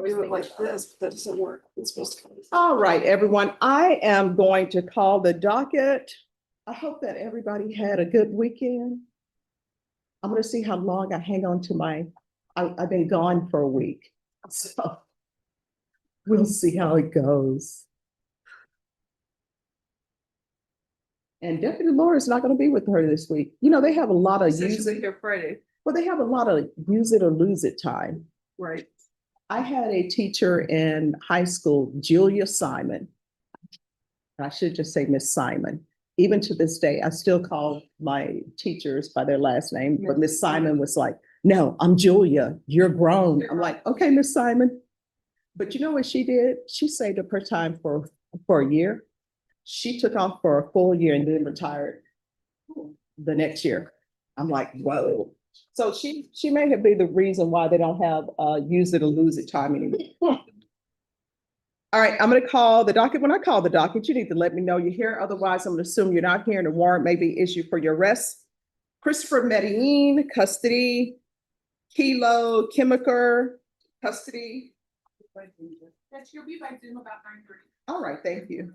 We do it like this, but that doesn't work. It's supposed to come. All right, everyone, I am going to call the docket. I hope that everybody had a good weekend. I'm gonna see how long I hang on to I've been gone for a week, so we'll see how it goes. And Deputy Laura's not gonna be with her this week. You know, they have a lot of use it, Here Friday, well, they have a lot of use it or lose it time. right? I had a teacher in high school, Julia Simon. I should just say Miss Simon. Even to this day, I still call my teachers by their last name, but Miss Simon was like, no, I'm Julia, you're grown. I'm like, okay, Miss Simon. But you know what she did? She saved up her time for a year. She took off for a full year and then retired the next year. I'm like, whoa. So she may have been the reason why they don't have use it or lose it time anymore. All right, I'm gonna call the docket. When I call the docket, you need to let me know you're here. Otherwise, I'm gonna assume you're not here and a warrant may be issued for your arrest. Christopher Medellin, custody. Kilo Kimmaker, custody. Yes, you'll be by Zoom about 9:30. All right, thank you.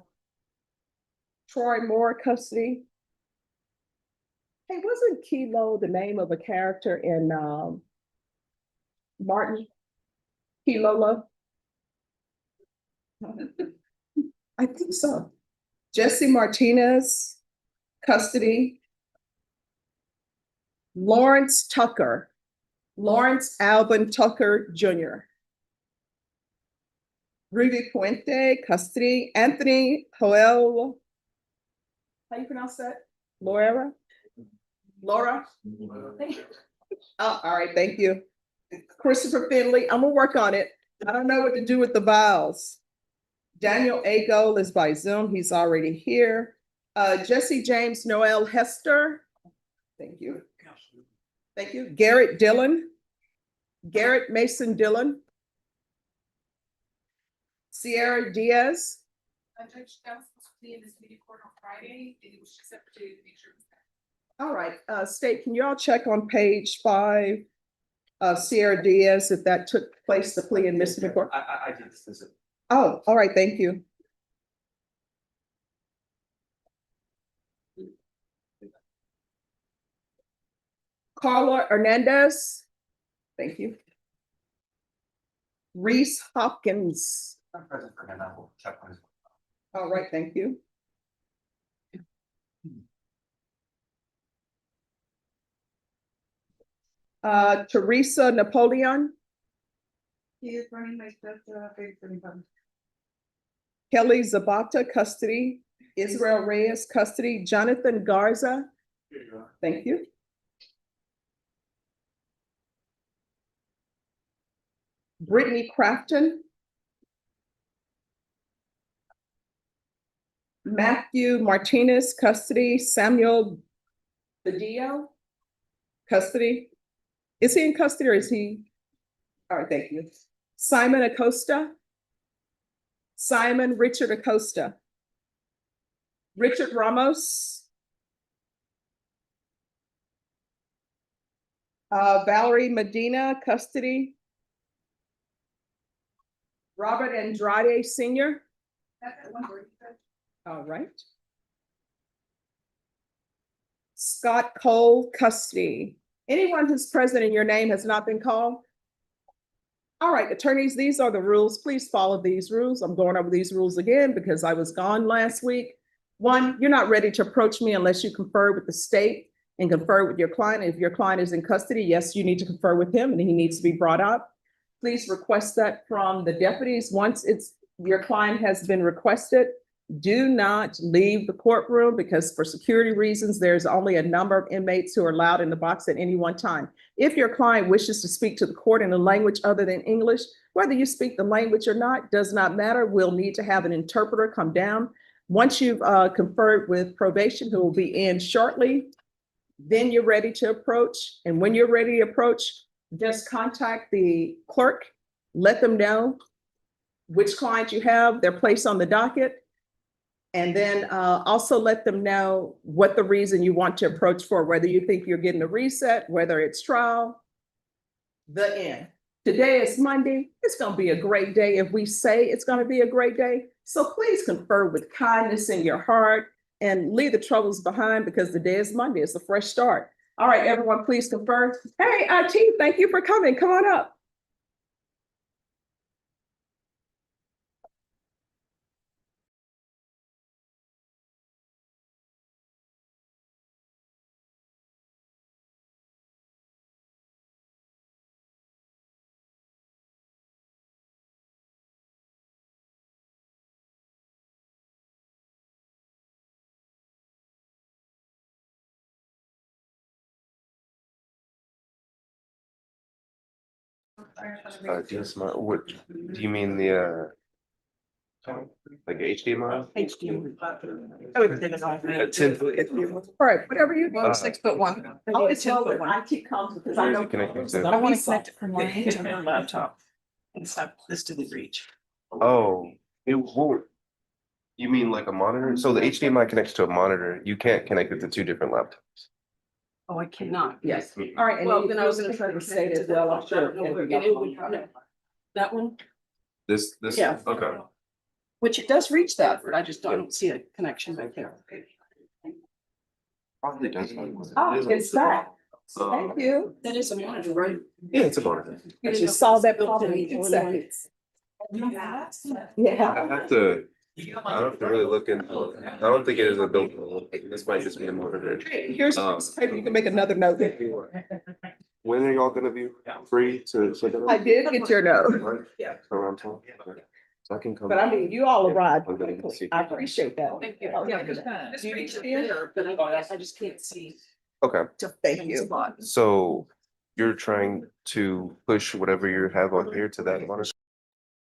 Troy Moore, custody. Hey, wasn't Kilo the name of a character in Martin? Kilolo? I think so. Jesse Martinez, custody. Lawrence Tucker, Lawrence Alvin Tucker Jr. Ruby Puente, custody. Anthony Joel, how you pronounce that? Laura? Laura? Oh, all right, thank you. Christopher Finley, I'm gonna work on it. I don't know what to do with the vowels. Daniel Ago is by Zoom. He's already here. Jesse James Noel Hester. Thank you. Thank you. Garrett Dillon. Garrett Mason Dillon. Sierra Diaz. Judge, that was supposed to be in this meeting court on Friday, and it was just up to make sure. All right, State, can you all check on page 5? Sierra Diaz, if that took place, the plea in Mississippi Court? I did this visit. Oh, all right, thank you. Carla Hernandez. Thank you. Reese Hopkins. I'm present for him. I will check on his. All right, thank you. Teresa Napoleon. He is running my stuff, for anybody. Kelly Zabata, custody. Israel Reyes, custody. Jonathan Garza. Here you are. Thank you. Brittany Crafton. Matthew Martinez, custody. Samuel Badillo, custody. Is he in custody or is he? All right, thank you. Simon Acosta. Simon Richard Acosta. Richard Ramos. Valerie Medina, custody. Robert Andrade Sr. That's at 1:30. All right. Scott Cole, custody. Anyone who's present in your name has not been called? All right, attorneys, these are the rules. Please follow these rules. I'm going over these rules again because I was gone last week. 1, you're not ready to approach me unless you confer with the state and confer with your client. If your client is in custody, yes, you need to confer with him and he needs to be brought up. Please request that from the deputies. Once your client has been requested, do not leave the courtroom because for security reasons, there's only a number of inmates who are allowed in the box at any one time. If your client wishes to speak to the court in a language other than English, whether you speak the language or not, does not matter. We'll need to have an interpreter come down. Once you've conferred with probation, who will be in shortly, then you're ready to approach. And when you're ready to approach, just contact the clerk, let them know which client you have, their place on the docket. And then also let them know what the reason you want to approach for, whether you think you're getting a reset, whether it's trial, the end. Today is Monday. It's going to be a great day if we say it's going to be a great day. So please confer with kindness in your heart and leave the troubles behind because the day is Monday. It's a fresh start. All right, everyone, please confer. Hey, IT, thank you for coming. Come on up. DSMI, what, do you mean the, like HDMI? A 10 foot? All right, whatever you Uh, do. 6'1". Oh, it's well that IT comes because I Where is know. it connected to? I want to connect it from my hand to her laptop. And stop this to the reach. Oh, it won't. You mean like a monitor? So the HDMI connects to a monitor. You can't connect it to two different laptops. Oh, I cannot. Yes. All right. and Well, then I was you gonna try to say say it it as well. I'm sure. And it would, no. That one, This, Yeah. okay. which it does reach that, but I just don't see a connection back there. Probably does. Oh, it's back. Thank you. That is a monitor, right? Yeah, it's a monitor. You just solved that problem in 2 seconds. I Yeah. have to, I have to really look into it. I don't think it is a built, this might just be a monitor. Here's a piece of paper. You can make another note. When are y'all gonna be free to? I did get your note, Yeah. Around 12? Okay. So I can come. but I mean, you all arrived I'm gonna quickly. see. I appreciate that. Thank you. Oh, Yeah, yeah. just reach it there, but I just can't see. Okay, Thank you. so you're trying to push whatever you have on here to that monitor?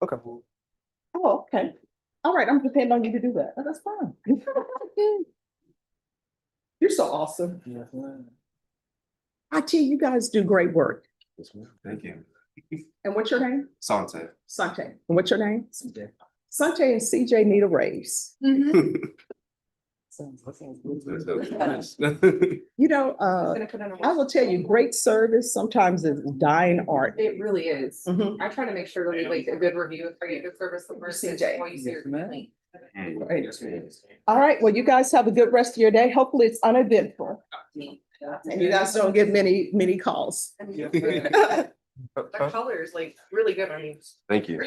Okay. Oh, okay. All right, I'm depending on you to do that. Oh, that's fine. You're so awesome. IT, you guys do great work. Yes, ma'am. Thank you. And what's your name? Sante. Sante. And what's your name? Sante and CJ need a raise. You know, I will tell you, great service sometimes is dying art. It really is. Mhm. I try to make sure to leave like a good review if I get good service the first CJ. day. While you see your complaint. All right, well, you guys have a good rest of your day. Hopefully it's uneventful. And you guys don't get many calls. The color is like really good on you. Thank you.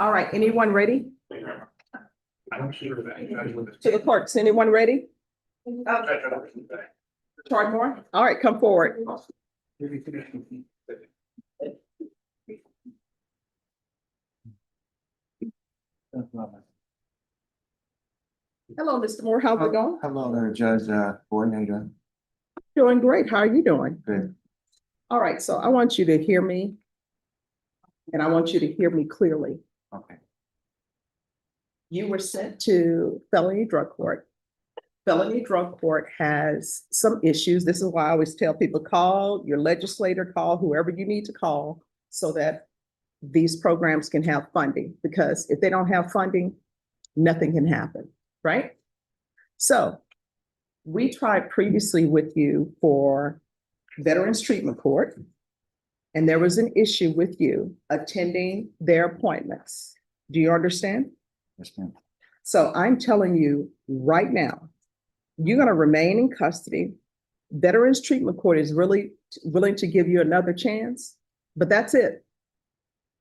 All right, anyone ready? To the clerks, anyone ready? Troy Moore? All right, come forward. Hello, Mr. Moore, how's it going? Hello there, Judge, Boyd, how you doing? Doing great. How are you doing? Good. All right, so I want you to hear me. And I want you to hear me clearly. Okay. You were sent to felony drug court. Felony drug court has some issues. This is why I always tell people, call your legislator, call whoever you need to call so that these programs can have funding, because if they don't have funding, nothing can happen, right? So we tried previously with you for Veterans Treatment Court, and there was an issue with you attending their appointments. Do you understand? Yes, ma'am. So I'm telling you right now, you're gonna remain in custody. Veterans Treatment Court is really willing to give you another chance, but that's it.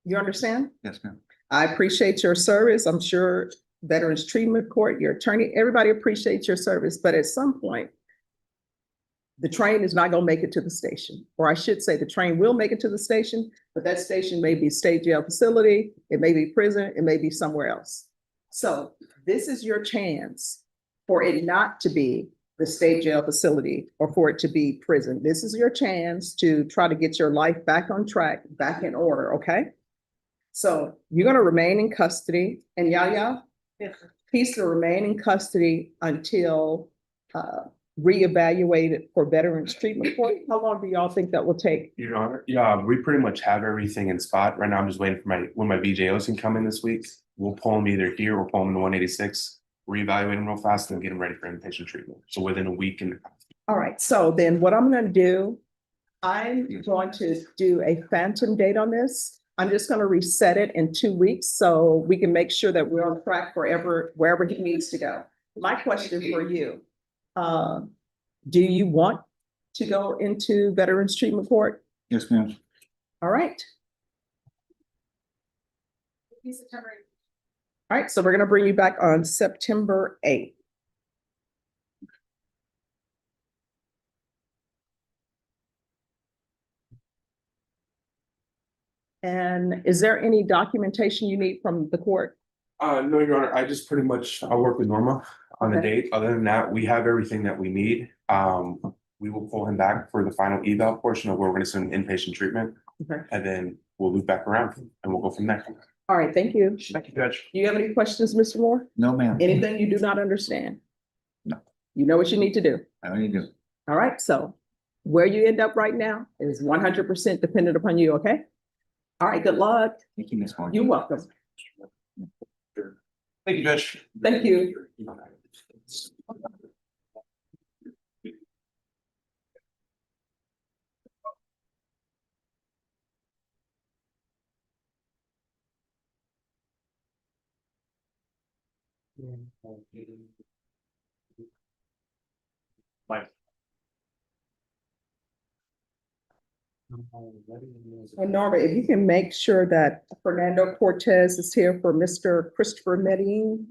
You understand? Yes, ma'am. I appreciate your service. I'm sure Veterans Treatment Court, your attorney, everybody appreciates your service, but at some point, the train is not gonna make it to the station. Or I should say, the train will make it to the station, but that station may be state jail facility, it may be prison, it may be somewhere else. So this is your chance for it not to be the state jail facility or for it to be prison. This is your chance to try to get your life back on track, back in order, okay? So you're gonna remain in custody, and Yaya, he's to remain in custody until reevaluated for Veterans Treatment Court. How long do y'all think that will take? Your Honor, yeah, we pretty much have everything in spot. Right now, I'm just waiting for when my VJOs can come in this week. We'll pull them either here or pull them to 186, reevaluate them real fast and get them ready for inpatient treatment. So within a week and. All right, so then what I'm gonna do, I'm going to do a phantom date on this. I'm just gonna reset it in 2 weeks so we can make sure that we're on track wherever he needs to go. My question for you, do you want to go into Veterans Treatment Court? Yes, ma'am. All right. September. All right, so we're gonna bring you back on September 8th. And is there any documentation you need from the court? No, Your Honor, I just pretty much, I'll work with Norma on the Okay. date. Other than that, we have everything that we need. We will pull him back for the final eval portion of where we're gonna send inpatient treatment. Okay. And then we'll loop back around and we'll go from there. All right, thank you. Thank you, Judge. Do you have any questions, Mr. Moore? No, ma'am. Anything you do not understand? No. You know what you need to do. I know you do. All right, so where you end up right now is 100% dependent upon you, okay? All right, good luck. Thank you, Ms. Moore. You're welcome. Thank you, Judge. Thank you. And Norma, if you can make sure that Fernando Cortez is here for Mr. Christopher Medellin.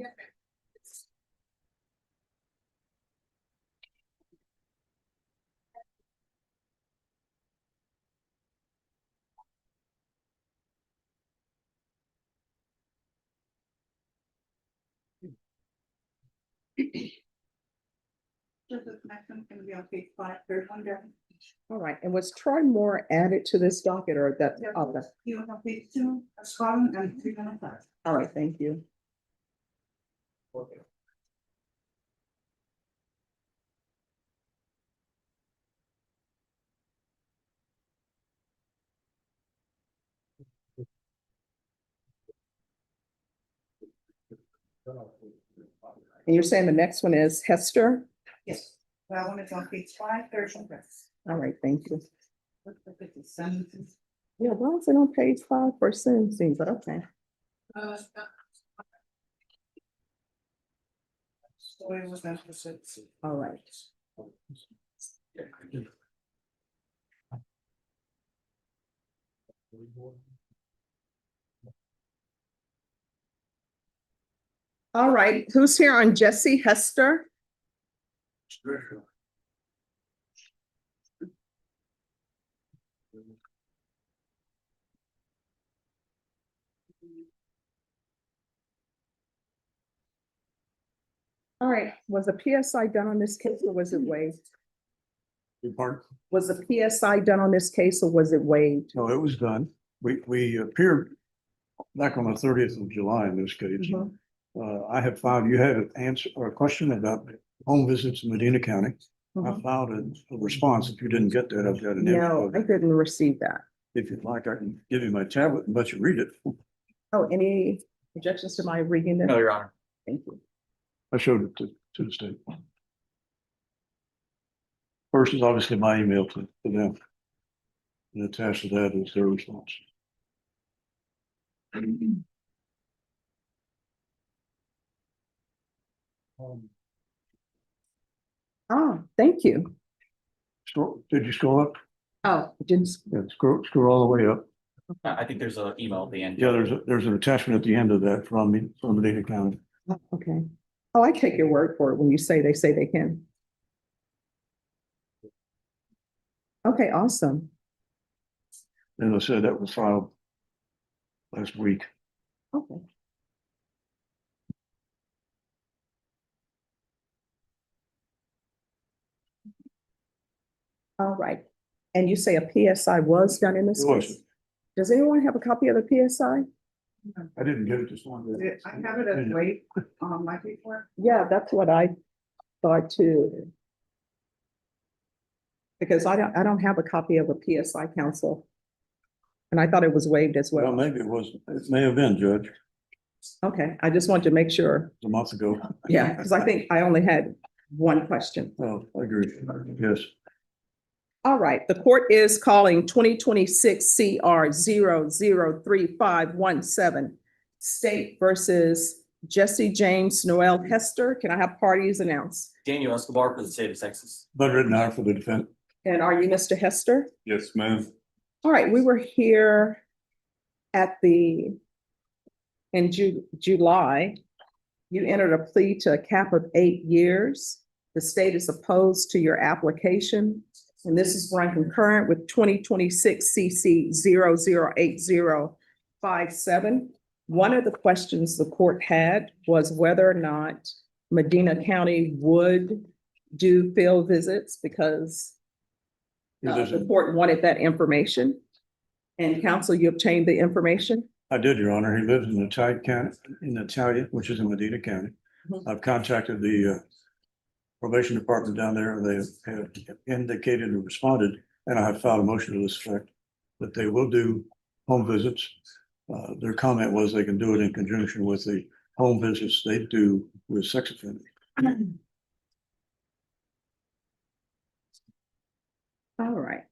Gonna be on page 5, third one down. All right, and was Troy Moore added to this docket or that? Okay. He was on page 2, a column and 305. All right, thank you. And you're saying the next one is Hester? Yes, that one is on page 5, third one down. All right, thank you. Looks like it's a sentence. Yeah, why is it on page 5 for sentencing, but okay. So it was not for sentencing. All right. All right, who's here on Jesse Hester? All right, was a PSI done on this case or was it waived? Your pardon? Was the PSI done on this case or was it waived? No, it was done. We appeared back on the 30th of July in this case. Mhm. I had filed, you had an answer or a question about home visits in Medina County. I Mhm. filed a response. If you didn't get that, I've got an. No, I didn't receive that. If you'd like, I can give you my tablet and let you read it. Oh, any objections to my reading this? Your Honor. Thank you. I showed it to the state. First is obviously my email to them. And attached to that is their response. Thank you. Did you scroll up? Oh, didn't, Yeah, scroll all the way up. I think there's an email at the end. Yeah, there's an attachment at the end of that from me, from Medina County. okay. Oh, I take your word for it when you say they can. Okay, awesome. And I said that was filed last week. Okay. All right. And you say a PSI was done in this It was. case? Does anyone have a copy of the PSI? I didn't get it this morning. I have it as late on my paper. Yeah, that's what I thought too. Because I don't have a copy of a PSI council. And I thought it was waived as Well, well. maybe it was, it may have been, Judge, Okay, I just wanted to make sure. a month ago. Yeah, because I think I only had one question. Oh, I agree. Yes. All right, the court is calling 2026 CR 003517 State versus Jesse James Noel Hester. Can I have parties announced? Daniel Escobar for the state of Texas. But written out for the defense. And are you Mr. Hester? Yes, ma'am. All right, we were here at in July. You entered a plea to a cap of 8 years. The state is opposed to your application. And this is run concurrent with 2026 CC 008057. One of the questions the court had was whether or not Medina County would do field visits because the court wanted that information. And counsel, you obtained the information? I did, Your Honor. He lives in Italian County, which is in Medina County. Mhm. I've contacted the probation department down there. They have indicated and responded, and I have filed a motion to this effect that they will do home visits. Their comment was they can do it in conjunction with the home visits they do with sex offenders. All right.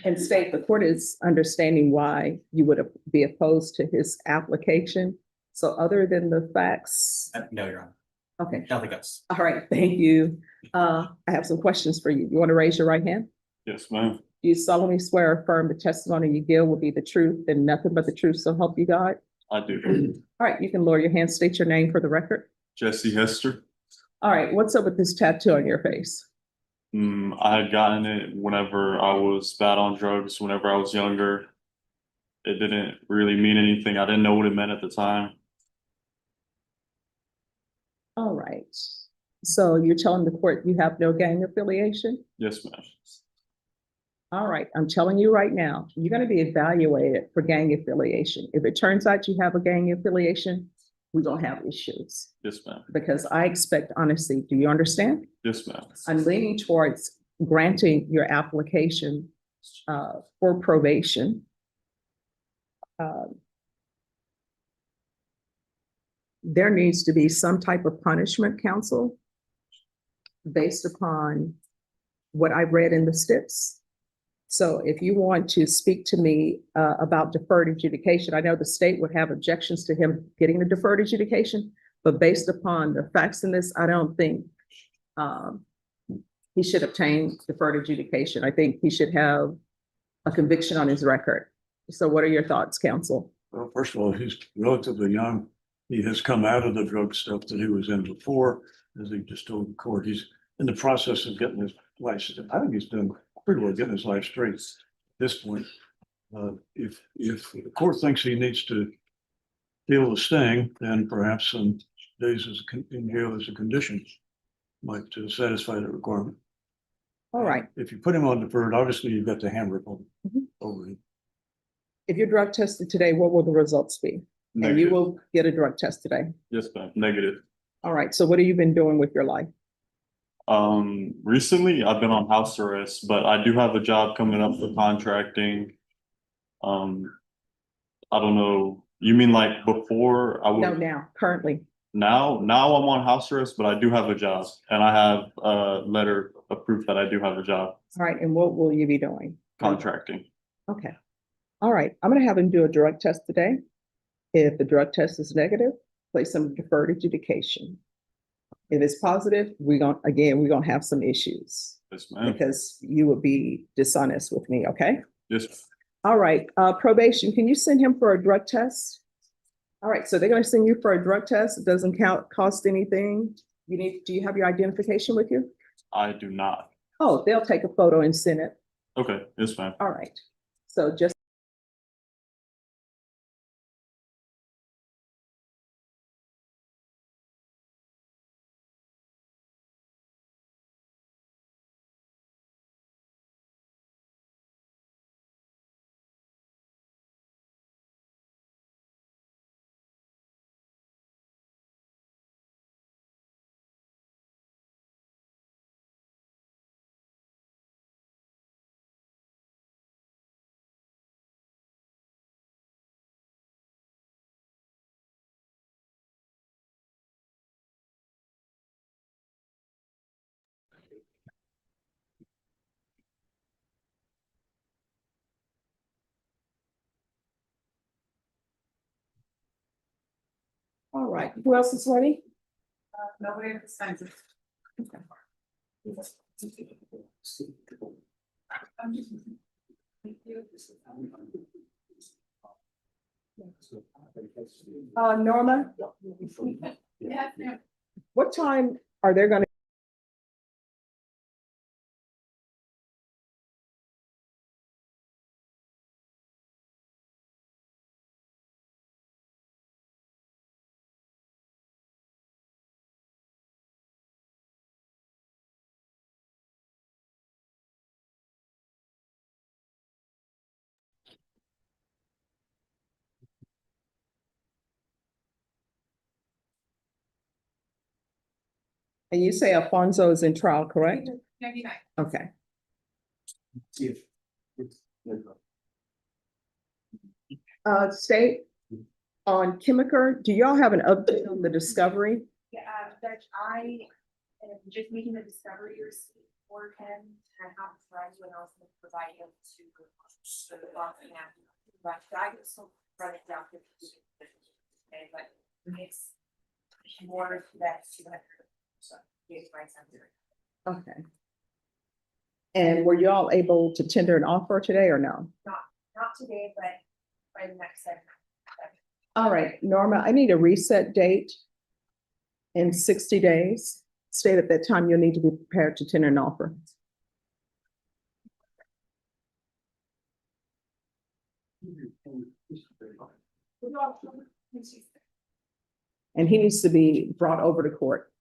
And state, the court is understanding why you would be opposed to his application. So other than the facts, No, Your Honor. okay, Nothing else. all right, thank you. I have some questions for you. You want to raise your right hand? Yes, ma'am. Do you solemnly swear or affirm the testimony you give will be the truth and nothing but the truth, so help you God? I do. All right, you can lower your hand, state your name for the record. Jesse Hester. All right, what's up with this tattoo on your face? I had gotten it whenever I was bad on drugs, whenever I was younger. It didn't really mean anything. I didn't know what it meant at the time. All right, so you're telling the court you have no gang affiliation? Yes, ma'am. All right, I'm telling you right now, you're gonna be evaluated for gang affiliation. If it turns out you have a gang affiliation, we don't have issues Yes, ma'am. because I expect honesty. Do you understand? Yes, ma'am. I'm leaning towards granting your application for probation. There needs to be some type of punishment, counsel, based upon what I read in the steps. So if you want to speak to me about deferred adjudication, I know the state would have objections to him getting the deferred adjudication, but based upon the facts in this, I don't think he should obtain deferred adjudication. I think he should have a conviction on his record. So what are your thoughts, counsel? Well, first of all, he's relatively young. He has come out of the drug stuff that he was in before, as he just told the court. He's in the process of getting his life. I think he's doing pretty well getting his life straight at this point. If the court thinks he needs to deal with staying, then perhaps some days in jail as a condition might satisfy the requirement. All right. If you put him on deferred, obviously you've got the hammer over him. If you're drug tested today, what will the results be? And you will get a drug test today. Yes, ma'am. Negative. All right. So what have you been doing with your life? Recently I've been on house arrest, but I do have a job coming up for contracting. I don't know. You mean like before I No, would, now, currently. now I'm on house arrest, but I do have a job and I have a letter of proof that I do have a job All right. And what will you be doing? contracting. Okay. All right. I'm going to have him do a drug test today. If the drug test is negative, place him in deferred adjudication. If it's positive, we're gonna have some issues Yes, ma'am. because you would be dishonest with me, okay? Yes. All right, probation, can you send him for a drug test? All right, so they're gonna send you for a drug test. It doesn't cost anything. Do you have your identification with you? I do not. Oh, they'll take a photo and send it. Okay, yes, ma'am. All right. So just. All right, who else is ready? Nobody at this time. Thank you. Norma, Yes, ma'am. what time are they gonna? And you say Alfonso is in trial, correct? 99. Okay. State on Chemiker, do y'all have an update on the discovery? Yeah, Judge, I am just making the discovery receipt for him. I have friends when I was providing him to the boss and but I can still run it down to okay, but it's more than 200. So it's my center. Okay. And were you all able to tender an offer today or no? Not today, but by the next segment. All right, Norma, I need a reset date in 60 days. State at that time you'll need to be prepared to tender an offer. And he needs to be brought over to court.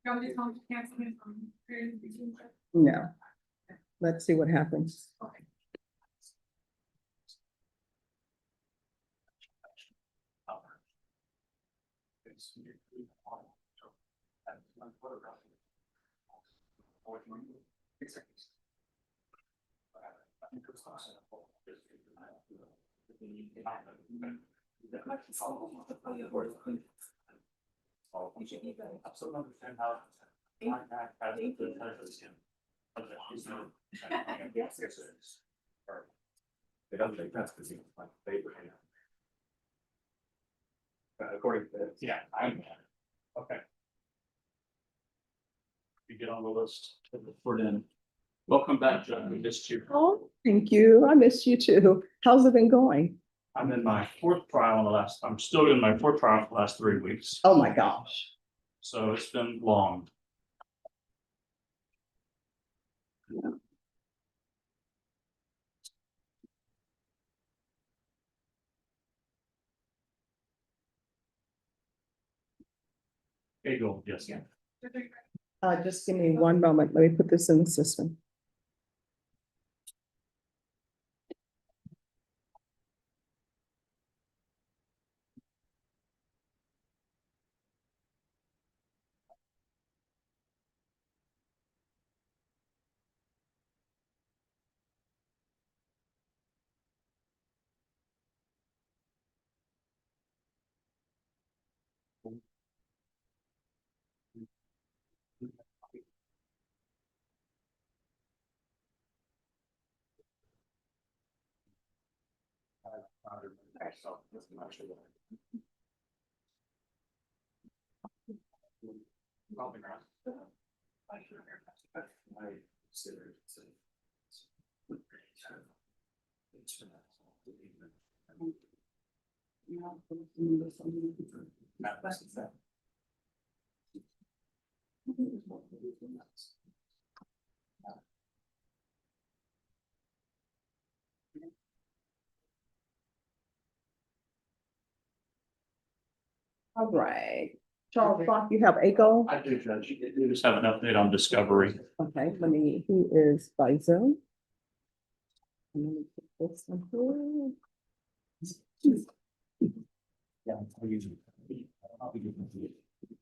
Y'all just want to cancel him from period between. No. Let's see what happens. It doesn't make sense because he's my favorite. According to this. Yeah, I'm. Okay. You get on the list for then. Welcome back, John. We missed you. Oh, thank you. I missed you too. How's it been going? I'm in my fourth trial in the last, I'm still in my fourth trial for the last 3 weeks. Oh my gosh. So it's been long. There you go. Yes. Yeah. Just give me one moment. Let me put this in the system. All right. Charles Bach, you have ACO? I do, Judge. You just have an update on discovery. Okay, let me, who is by Zoom? And let me put this on here.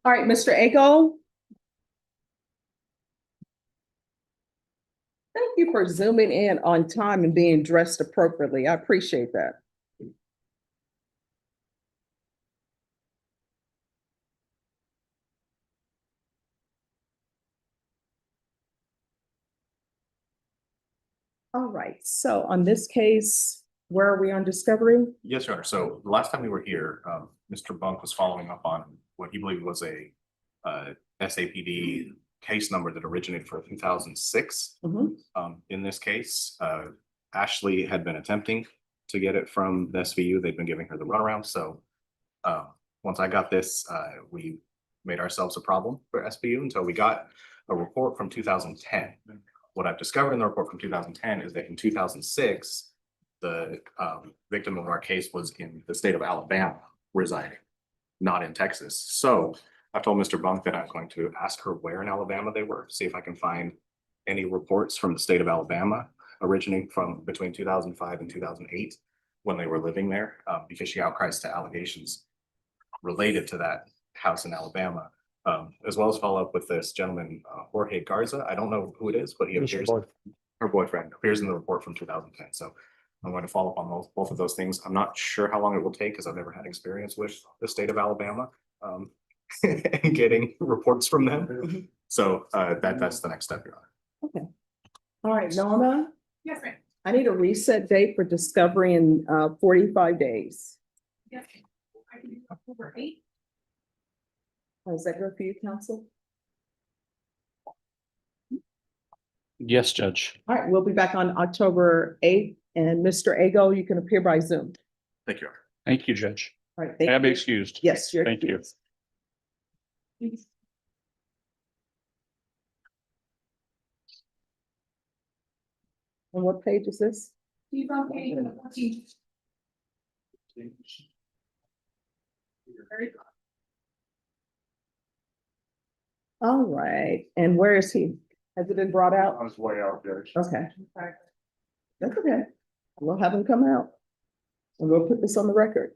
All right, Mr. Ago. Thank you for zooming in on time and being dressed appropriately. I appreciate that. All right, so on this case, where are we on discovery? Yes, Your Honor. So the last time we were here, Mr. Bunk was following up on what he believed was a SAPD case number that originated for 2006. In this case, Ashley had been attempting to get it from the SVU. They've been giving her the runaround. So once I got this, we made ourselves a problem for SVU until we got a report from 2010. What I've discovered in the report from 2010 is that in 2006, the victim of our case was in the state of Alabama residing, not in Texas. So I told Mr. Bunk that I'm going to ask her where in Alabama they were, see if I can find any reports from the state of Alabama originating from between 2005 and 2008 when they were living there, because she outcries to allegations related to that house in Alabama. As well as follow up with this gentleman, Jorge Garza. I don't know who it is, but he appears, her boyfriend appears in the report from 2010. So I'm going to follow up on both of those things. I'm not sure how long it will take because I've never had experience with the state of Alabama and getting reports from them. So that's the next step, Your Honor. Okay. All right, Norma, Yes, ma'am. I need a reset date for discovery in 45 days. Yes. I can do October 8th. Is that good for you, counsel? Yes, Judge. All right, we'll be back on October 8th. And Mr. Ago, you can appear by Zoom. Thank you, Your Honor. Thank you, Judge. All right. I thank have you. excused. Yes, you're. Thank you. excused. And what page is this? He's on page 14. Very good. All right, and where is he? Has it been brought out? On his way out, Judge. Okay. That's okay. We'll have him come out. And we'll put this on the record.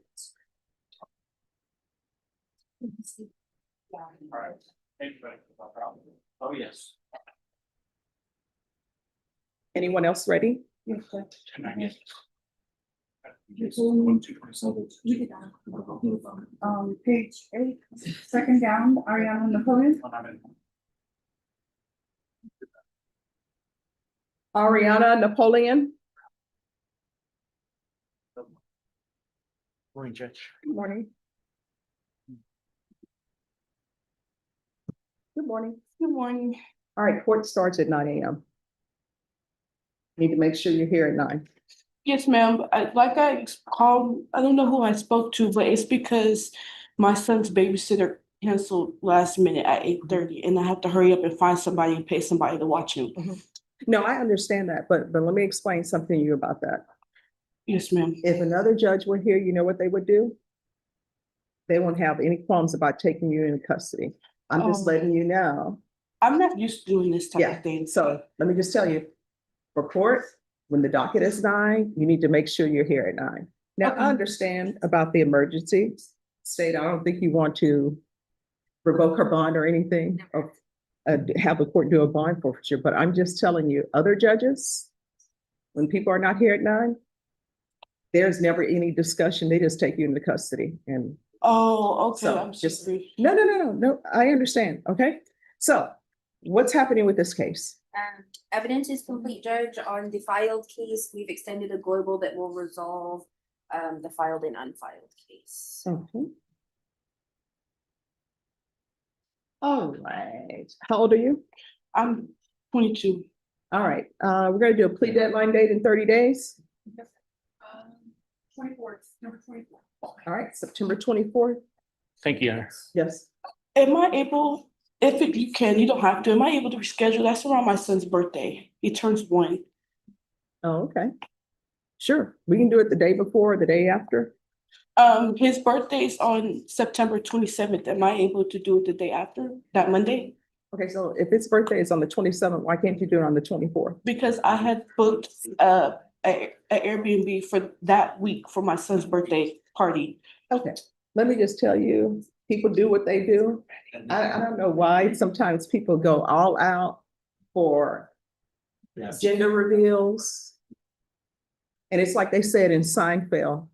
All right. Thank you. No problem. Oh, yes. Anyone else ready? Yes. Page 8, second down, Ariana Napoleon. Ariana Napoleon. Morning, Judge. Good morning. Good morning. Good morning. All right, court starts at 9 a.m. Need to make sure you're here at 9. Yes, ma'am. I called, I don't know who I spoke to, but it's because my son's babysitter canceled last minute at 8:30 and I have to hurry up and find somebody and pay somebody to watch him. No, I understand that, but let me explain something to you about that. Yes, ma'am. If another judge were here, you know what they would do? They won't have any qualms about taking you into custody. I'm just Oh. letting you know. I'm not used to doing this type Yeah, of thing. so let me just tell you, for court, when the docket is 9, you need to make sure you're here at 9. Now, Okay. I understand about the emergency state. I don't think you want to revoke her bond or anything, or have the court do a bond forfeiture, but I'm just telling you, other judges, when people are not here at 9, there's never any discussion. They just take you into custody and Oh, okay. So, I'm just- sorry. no, I understand, okay? So what's happening with this case? Evidence is complete, Judge. On the filed case, we've extended a global that will resolve the filed and unfiled case. Okay. All right. How old are you? I'm 22. All right, we're gonna do a plea deadline date in 30 days. 24th, number 24. All right, September 24th. Thank you. Yes. Am I able, you can, you don't have to, am I able to reschedule? That's around my son's birthday. He turns 1. Oh, okay. Sure, we can do it the day before, or the day after. His birthday's on September 27th. Am I able to do it the day after, that Monday? Okay, so if his birthday is on the 27th, why can't you do it on the 24th? Because I had booked a Airbnb for that week for my son's birthday party. Okay, let me just tell you, people do what they do. I don't know why sometimes people go all out for gender reveals. And it's like they said in Seinfeld,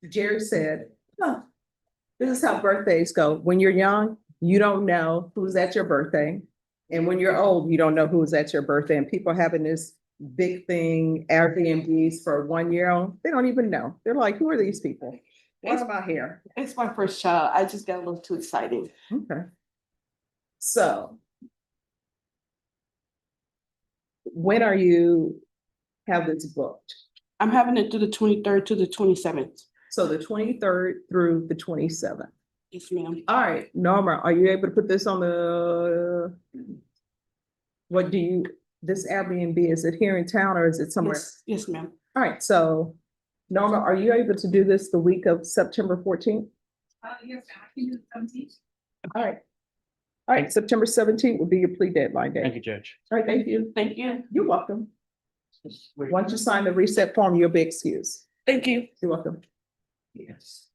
Jerry said, huh, this is how birthdays go. When you're young, you don't know who's at your birthday. And when you're old, you don't know who's at your birthday. And people having this big thing, Airbnbs for 1-year-old, they don't even know. They're like, who are these people? What am I here? It's my first child. I just got a little too excited. Okay. So when are you have this booked? I'm having it through the 23rd to the 27th. So the 23rd through the 27th. Yes, ma'am. All right, Norma, are you able to put this on the, this Airbnb, is it here in town or is it somewhere? Yes, ma'am. All right, so Norma, are you able to do this the week of September 14th? Yes, I can do the 17th. All right. All right, September 17th will be your plea deadline day. Thank you, Judge. All right, thank you. Thank you. You're welcome. Once you sign the reset form, you'll be excused. Thank you. You're welcome. Yes.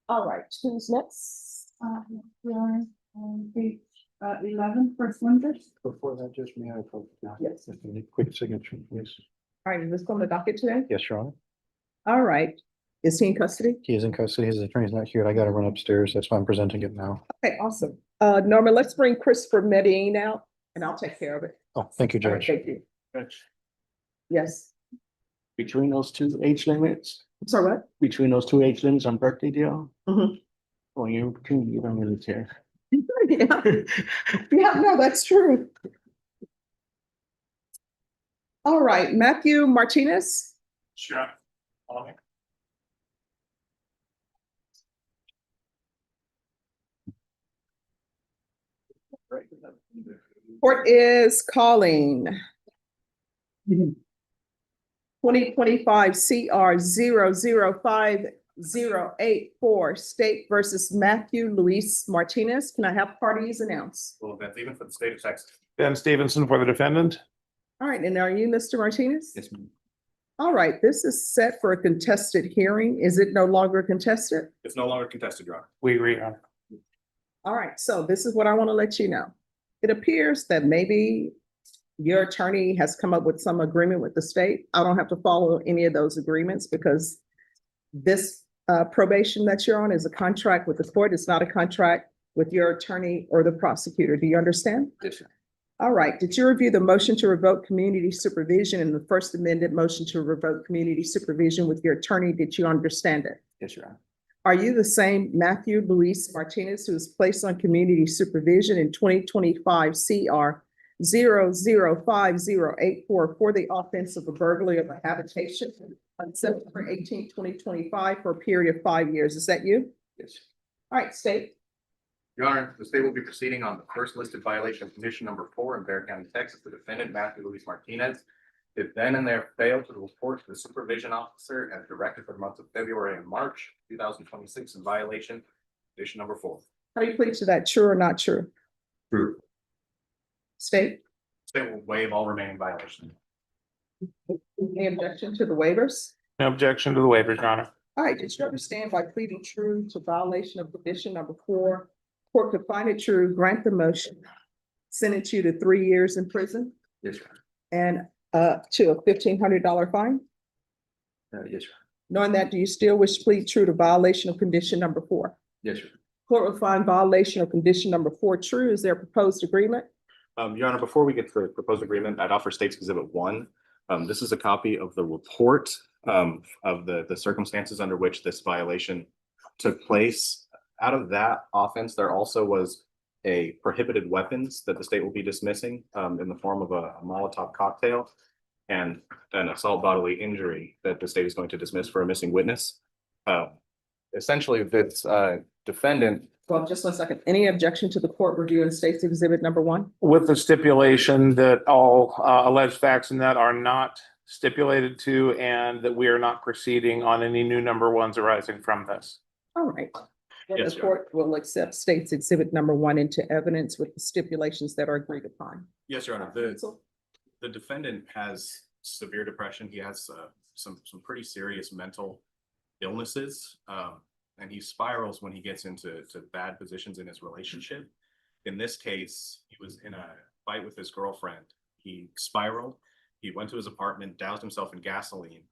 All right, who's next? We're on page 11 for Swinders. Before that, just may I vote now? Yes. Just a quick signature, please. All right, is this on the docket today? Yes, Your Honor. All right. Is he in custody? He is in custody. His attorney's not here. I gotta run upstairs. That's why I'm presenting it now. Okay, awesome. Norma, let's bring Christopher Medine out and I'll take care of it. Oh, thank you, All right, Judge. thank you. Judge, Yes. between those two age limits, Sorry, what? between those two age limits on birthday deal, Mhm. well, you don't really care. Yeah. Yeah, no, that's true. All right, Matthew Martinez. Sure. Court is calling 2025 CR 00508 State versus Matthew Luis Martinez. Can I have parties announced? Well, that's even for the state of Texas. Ben Stevenson for the defendant. All right, and are you Mr. Martinez? Yes, ma'am. All right, this is set for a contested hearing. Is it no longer contested? It's no longer contested, Your Honor. We agree, Your Honor. All right, so this is what I want to let you know. It appears that maybe your attorney has come up with some agreement with the state. I don't have to follow any of those agreements because this probation that you're on is a contract with the court. It's not a contract with your attorney or the prosecutor. Do you understand? Yes, sir. All right. Did you review the motion to revoke community supervision and the first amended motion to revoke community supervision with your attorney? Did you understand it? Yes, Your Honor. Are you the same Matthew Luis Martinez who was placed on community supervision in 2025 CR 00508 for the offense of a burglary of a habitation on September 18, 2025 for a period of 5 years? Is that you? Yes. All right, state. Your Honor, the state will be proceeding on the first listed violation of condition number 4 in Bear County, Texas. The defendant, Matthew Luis Martinez, did then and there fail to report to the supervision officer as directed for the months of February and March 2026 in violation of condition number 4. How do you plead to that? True or not true? True. State. State will waive all remaining violations. Any objection to the waivers? No objection to the waivers, Your Honor. All right, did you understand by pleading true to violation of condition number 4, court could find it true, grant the motion, sentence you to 3 years in prison Yes, Your Honor. and to a $1,500 fine? Yes, Your Honor. Knowing that, do you still wish to plead true to violation of condition number 4? Yes, Your Honor. Court will find violation of condition number 4 true. Is there a proposed agreement? Your Honor, before we get to the proposed agreement, I'd offer State's Exhibit 1. This is a copy of the report of the circumstances under which this violation took place. Out of that offense, there also was a prohibited weapons that the state will be dismissing in the form of a Molotov cocktail and an assault bodily injury that the state is going to dismiss for a missing witness. Essentially, this defendant. Well, just 1 second. Any objection to the court reviewing State's Exhibit number 1? With the stipulation that all alleged facts in that are not stipulated to, and that we are not proceeding on any new number ones arising from this. All right. Then Yes, the Your Honor. court will accept State's Exhibit number 1 into evidence with the stipulations that are agreed upon. Yes, Your Honor. Counsel? The defendant has severe depression. He has some pretty serious mental illnesses. And he spirals when he gets into bad positions in his relationship. In this case, he was in a fight with his girlfriend. He spiraled. He went to his apartment, doused himself in gasoline,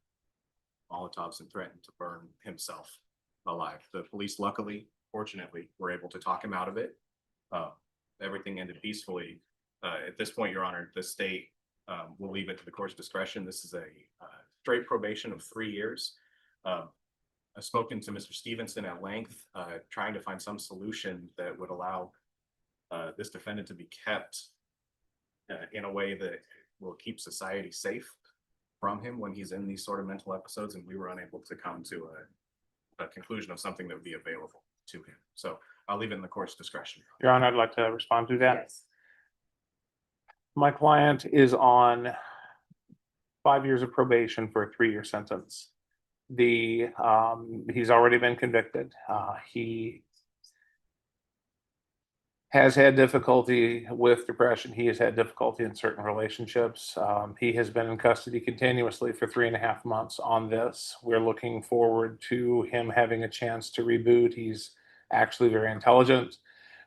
Molotovs, and threatened to burn himself alive. The police, luckily, fortunately, were able to talk him out of it. Everything ended peacefully. At this point, Your Honor, the state will leave it to the court's discretion. This is a straight probation of 3 years. I've spoken to Mr. Stevenson at length, trying to find some solution that would allow this defendant to be kept in a way that will keep society safe from him when he's in these sort of mental episodes, and we were unable to come to a conclusion of something that would be available to him. So I'll leave it in the court's discretion. Your Honor, I'd like to respond to that. Yes. My client is on 5 years of probation for a 3-year sentence. He's already been convicted. He has had difficulty with depression. He has had difficulty in certain relationships. He has been in custody continuously for 3.5 months on this. We're looking forward to him having a chance to reboot. He's actually very intelligent.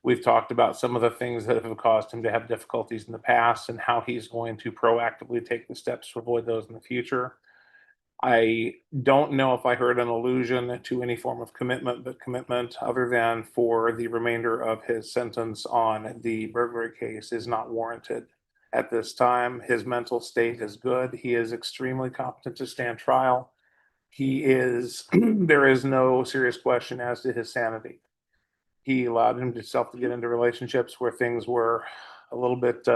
We've talked about some of the things that have caused him to have difficulties in the past and how he's going to proactively take the steps to avoid those in the future. I don't know if I heard an allusion to any form of commitment, but commitment other than for the remainder of his sentence on the burglary case is not warranted at this time. His mental state is good. He is extremely competent to stand trial. There is no serious question as to his sanity. He allowed himself to get into relationships where things were a little bit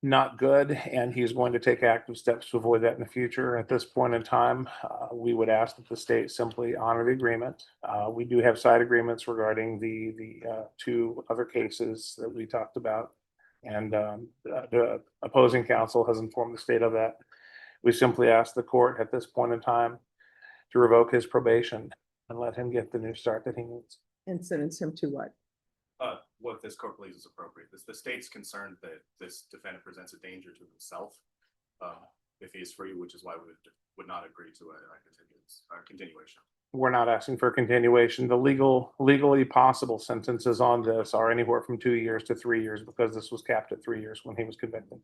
not good, and he's going to take active steps to avoid that in the future. At this point in time, we would ask that the state simply honor the agreement. We do have side agreements regarding the 2 other cases that we talked about, and the opposing counsel has informed the state of that. We simply ask the court at this point in time to revoke his probation and let him get the new start that he needs. And sentence him to what? What this court believes is appropriate. The state's concerned that this defendant presents a danger to himself if he is free, which is why we would not agree to a continuation. We're not asking for continuation. The legally possible sentences on this are anywhere from 2 years to 3 years because this was capped at 3 years when he was convicted.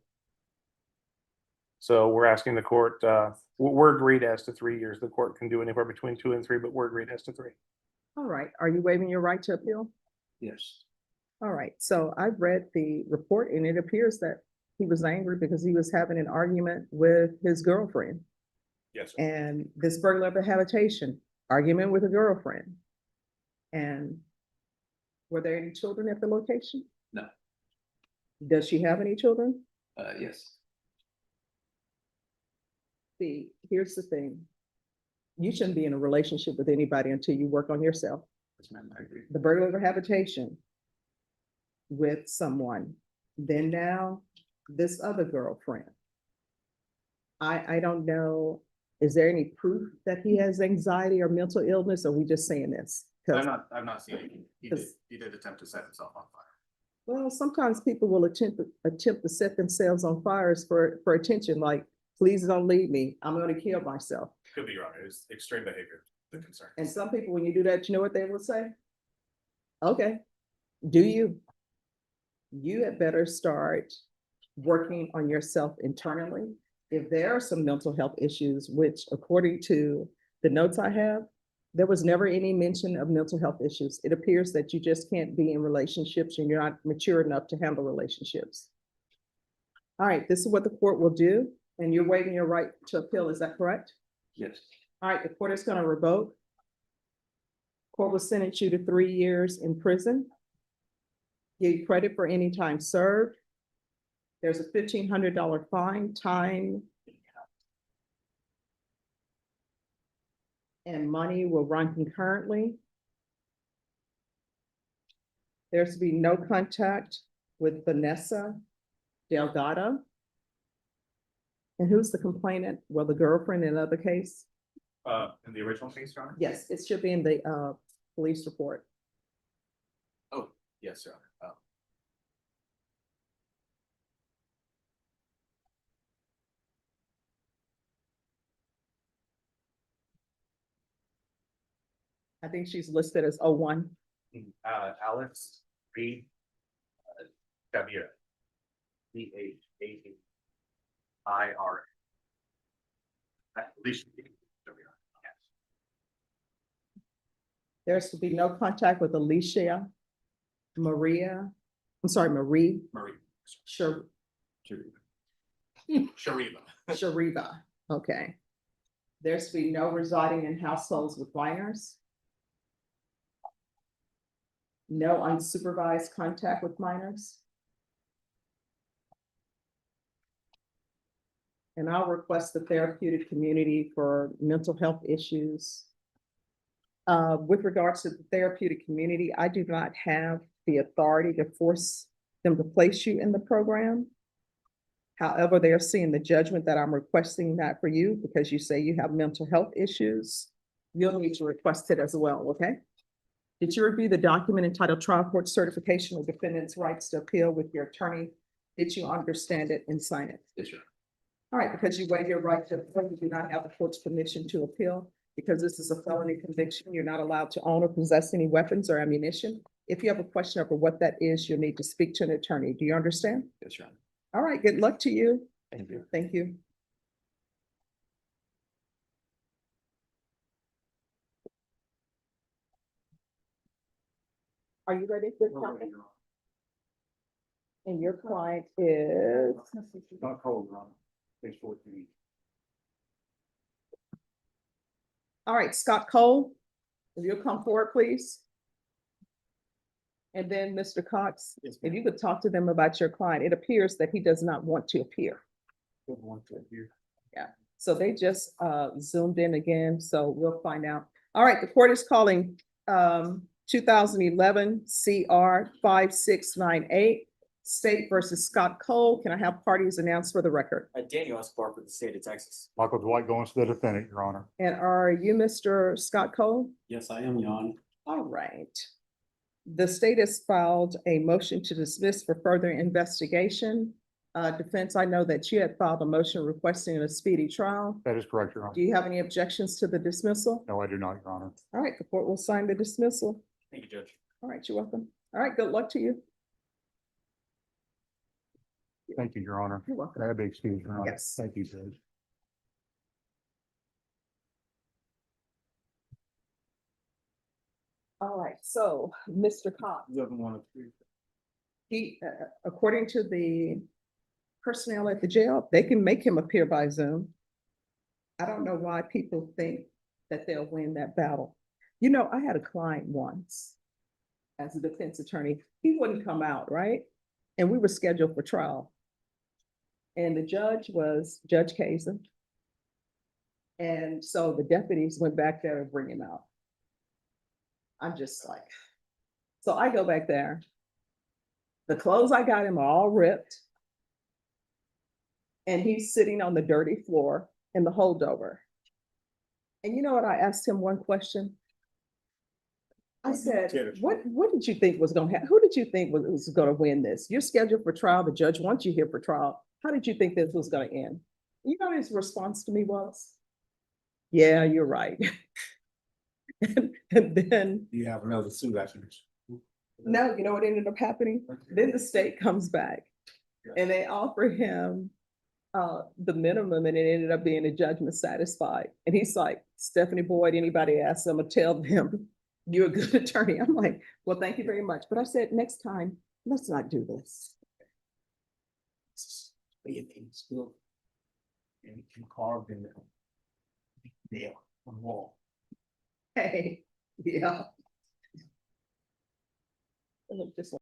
So we're asking the court, we're agreed as to 3 years. The court can do anywhere between 2 and 3, but we're agreed as to 3. All right. Are you waiving your right to appeal? Yes. All right. So I've read the report and it appears that he was angry because he was having an argument with his girlfriend. Yes, sir. And this burglary of habitation, argument with a girlfriend. And were there any children at the location? No. Does she have any children? Yes. See, here's the thing. You shouldn't be in a relationship with anybody until you work on yourself. Yes, ma'am, I agree. The burglary of habitation with someone, then now this other girlfriend. I don't know, is there any proof that he has anxiety or mental illness, or are we just saying this? 'Cause- I've not seen it. He did attempt to set himself on fire. Well, sometimes people will attempt to set themselves on fires for attention, like, please don't leave me, I'm gonna kill myself. Could be wrong. It was extreme behavior, the concern. And some people, when you do that, you know what they will say? Okay, do you? You had better start working on yourself internally. If there are some mental health issues, which according to the notes I have, There was never any mention of mental health issues. It appears that you just can't be in relationships and you're not mature enough to handle relationships. All right, this is what the court will do, and you're waiving your right to appeal, is that correct? Yes. All right, the court is gonna revoke. Court will sentence you to 3 years in prison. Give you credit for any time served. There's a $1,500 fine, time. And money will run concurrently. There's to be no contact with Vanessa Delgado. And who's the complainant? Well, the girlfriend in the other case? In the original case, Your Honor? Yes, it should be in the police report. Oh, yes, Your Honor. I think she's listed as 01. Alex Reed. Xavier. CHAVIR. At least. There's to be no contact with Alicia Marie. Marie. Sure. Shariva. Shariva, okay. There's to be no residing in households with minors. No unsupervised contact with minors. And I'll request the therapeutic community for mental health issues. With regards to the therapeutic community, I do not have the authority to force them to place you in the program. However, they are seeing the judgment that I'm requesting that for you because you say you have mental health issues. You'll need to request it as well, okay? Did you review the document entitled Trial Court Certification of Defendant's Rights to Appeal with your attorney? Did you understand it and sign it? Yes, Your Honor. All right, because you waive your right to appeal, you do not have the court's permission to appeal. Because this is a felony conviction, you're not allowed to own or possess any weapons or ammunition. If you have a question over what that is, you'll need to speak to an attorney. Do you understand? Yes, Your Honor. All right, good luck to you. Thank you. Thank you. Are you ready for the And your client is, Not cold, Ron. Page 14. all right, Scott Cole, if you'll come forward, please. And then Mr. Cox, Yes, if you could talk to them about your client, it appears that he does not want to appear. Yeah, so they just zoomed in again, so we'll find out. All right, the court is calling 2011 CR 5698, State versus Scott Cole. Can I have parties announced for the record? Daniel Escobar for the state of Texas. Michael Dwight going to the defendant, Your Honor. And are you Mr. Scott Cole? Yes, I am, Jan. All right. The state has filed a motion to dismiss for further investigation. Defense, I know that you had filed a motion requesting a speedy trial. That is correct, Your Do Honor. you have any objections to the dismissal? No, I do not, Your Honor. All right, the court will sign the dismissal. Thank you, Judge. All right, you're welcome. All right, good luck to you. Thank you, Your Honor. You're welcome. Can I be excused, Your Honor? Yes. Thank you, Judge. All right, so Mr. Cox, he, according to the personnel at the jail, they can make him appear by Zoom. I don't know why people think that they'll win that battle. You know, I had a client once as a defense attorney. He wouldn't come out, right? And we were scheduled for trial. And the judge was Judge Kazin. And so the deputies went back there to bring him out. I'm just like, so I go back there. The clothes I got him are all ripped. And he's sitting on the dirty floor in the holdover. And you know what? I asked him one question. I said, what did you think was going to happen? Who did you think was going to win this? You're scheduled for trial. The judge wants you here for trial. How did you think this was going to end? You know, his response to me was, yeah, you're right. And then, You have another suit afterwards. no, you know what ended up happening? Then the state comes back and they offer him the minimum and it ended up being a judgment satisfied. And he's like, Stephanie Boyd, anybody asks them, or tell them you're a good attorney. I'm like, well, thank you very much. But I said, next time, let's not do this. Still. And you can carve in there on the wall. Hey, yeah. It looked just like.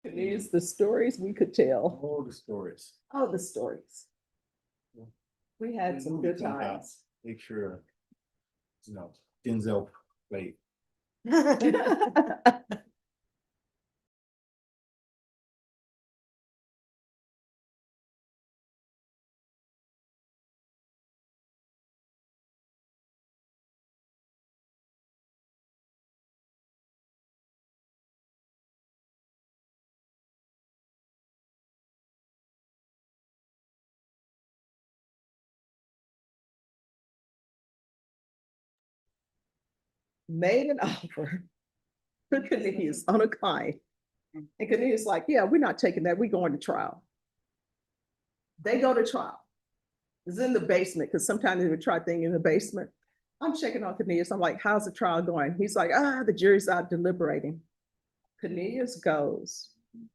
These the stories we could tell. All the stories. Oh, the stories. We had some good times. Make sure, Denzel played. Made an offer for Cornelius on a client. And Cornelius like, yeah, we're not taking that. We're going to trial. They go to trial. It's in the basement because sometimes they would try things in the basement. I'm checking on Cornelius. I'm like, how's the trial going? He's like, the jury's out deliberating. Cornelius goes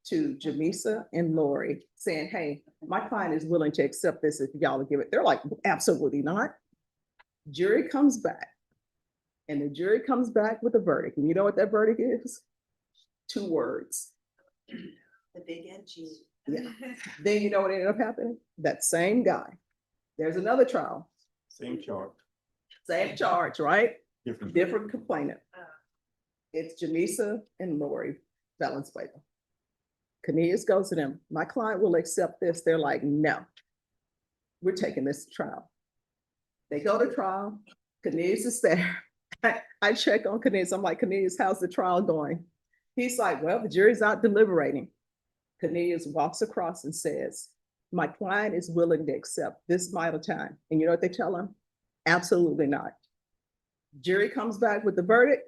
to Jamisa and Lori saying, hey, my client is willing to accept this if y'all will give it. They're like, absolutely not. Jury comes back. And the jury comes back with a verdict. And you know what that verdict is? 2 words. The big NG. Yeah. Then you know what ended up happening? That same guy. There's another trial. Same charge. Same charge, right? Different. Different complainant. It's Jamisa and Lori Valenzuela. Cornelius goes to them. My client will accept this. They're like, no, we're taking this to trial. They go to trial. Cornelius is there. I check on Cornelius. I'm like, Cornelius, how's the trial going? He's like, well, the jury's out deliberating. Cornelius walks across and says, my client is willing to accept this amount of time. And you know what they tell him? Absolutely not. Jury comes back with the verdict.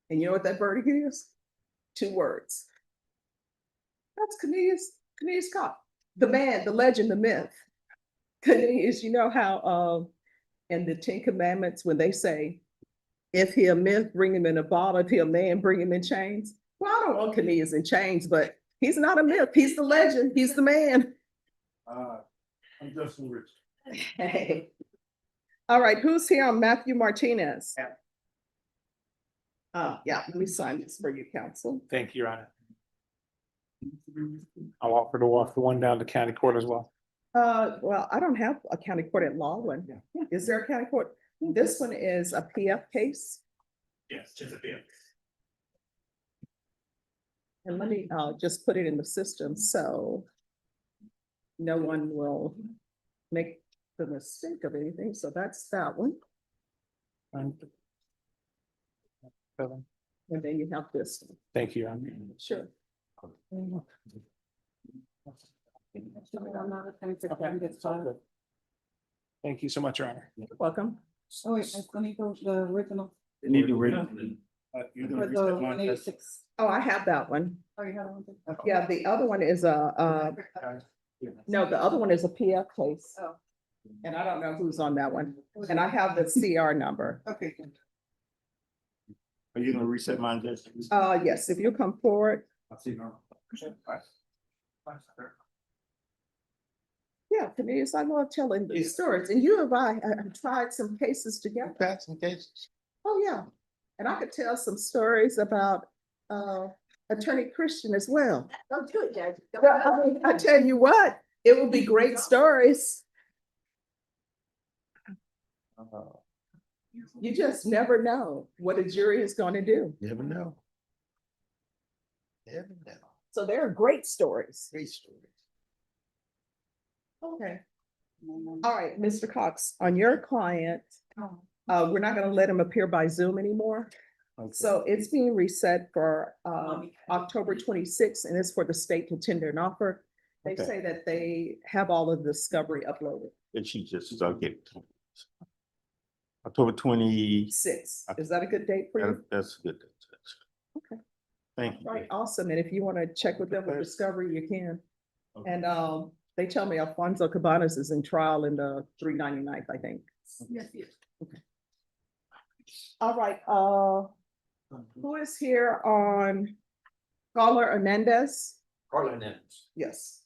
And you know what that verdict is? 2 words. That's Cornelius Cobb, the man, the legend, the myth. Cornelius, you know how in the 10 Commandments, when they say, if he a myth, bring him in a bottle. If he a man, bring him in chains. Well, I don't want Cornelius in chains, but he's not a myth. He's the legend. He's the man. I'm Justin Rich. Hey. All right, who's here on Matthew Martinez? Yeah, let me sign this for you, counsel. Thank you, Your Honor. I'll offer to walk the one down to county court as well. Well, I don't have a county court at Lawland. Is there a county court? This one is a PF case. Yes, just a bit. And let me just put it in the system so no one will make the mistake of anything. So that's that one. And then you have this one. Thank you, Your Honor. Sure. Thank you so much, Your Honor. You're welcome. Oh, wait, let me go to the original. You need to read. For the 186. Oh, I have that one. Oh, you have one? Yeah, the other one is no, the other one is a PF case. Oh. And I don't know who's on that one. And I have the CR number. Okay. Are you gonna reset mine, Jess? Yes, if you come forward. I'll see you now. Yeah, Cornelius, I love telling these stories, and you and I tried some cases together. Got some cases. Oh, yeah, and I could tell some stories about Attorney Christian as well. Don't do it, Judge. I tell you what, it will be great stories. You just never know what a jury is going to do. Never know. Never know. So they're great stories. Great story. Okay. All right, Mr. Cox, on your client, we're not gonna let him appear by Zoom anymore. So it's being reset for October 26th, and it's for the state to tender an offer. They Okay. say that they have all of the discovery uploaded. And she just get October 20. Is that a good date for you? That's good. Okay. Thank you. Right, awesome. And if you want to check with them with discovery, you can. And they tell me Alfonso Cabanas is in trial in the 399th, I think. Yes, yes. All right, who is here on Caller Hernandez? Carla Hernandez. Yes.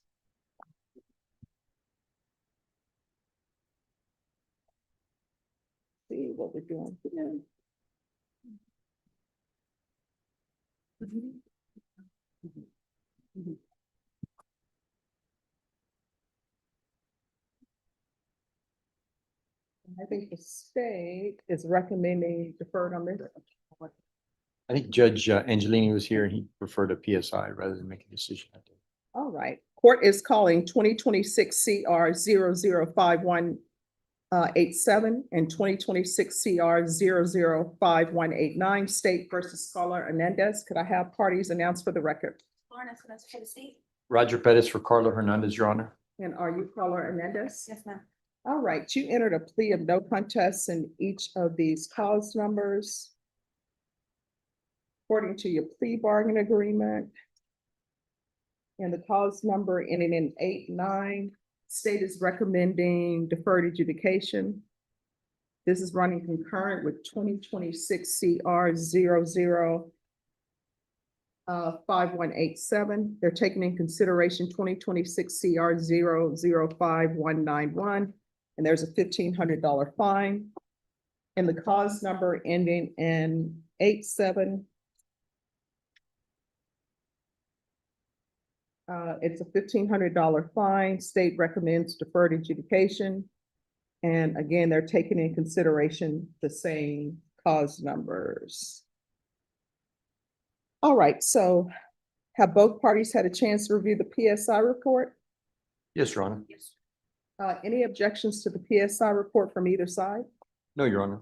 See what we're doing here. I think the state is recommending deferred on this. I think Judge Angelini was here and he preferred a PSI rather than make a decision. All right, court is calling 2026 CR 005187 and 2026 CR 005189 State versus Scholar Hernandez. Could I have parties announced for the record? Lawrence, that's for the state. Roger Pettis for Carla Hernandez, Your Honor. And are you Caller Hernandez? Yes, ma'am. All right, you entered a plea of no contest in each of these cause numbers. According to your plea bargain agreement. And the cause number ending in 89, state is recommending deferred adjudication. This is running concurrent with 2026 CR 5187. They're taking in consideration 2026 CR 005191. And there's a $1,500 fine. And the cause number ending in 87. It's a $1,500 fine. State recommends deferred adjudication. And again, they're taking in consideration the same cause numbers. All right, so have both parties had a chance to review the PSI report? Yes, Your Honor. Yes. Any objections to the PSI report from either side? No, Your Honor.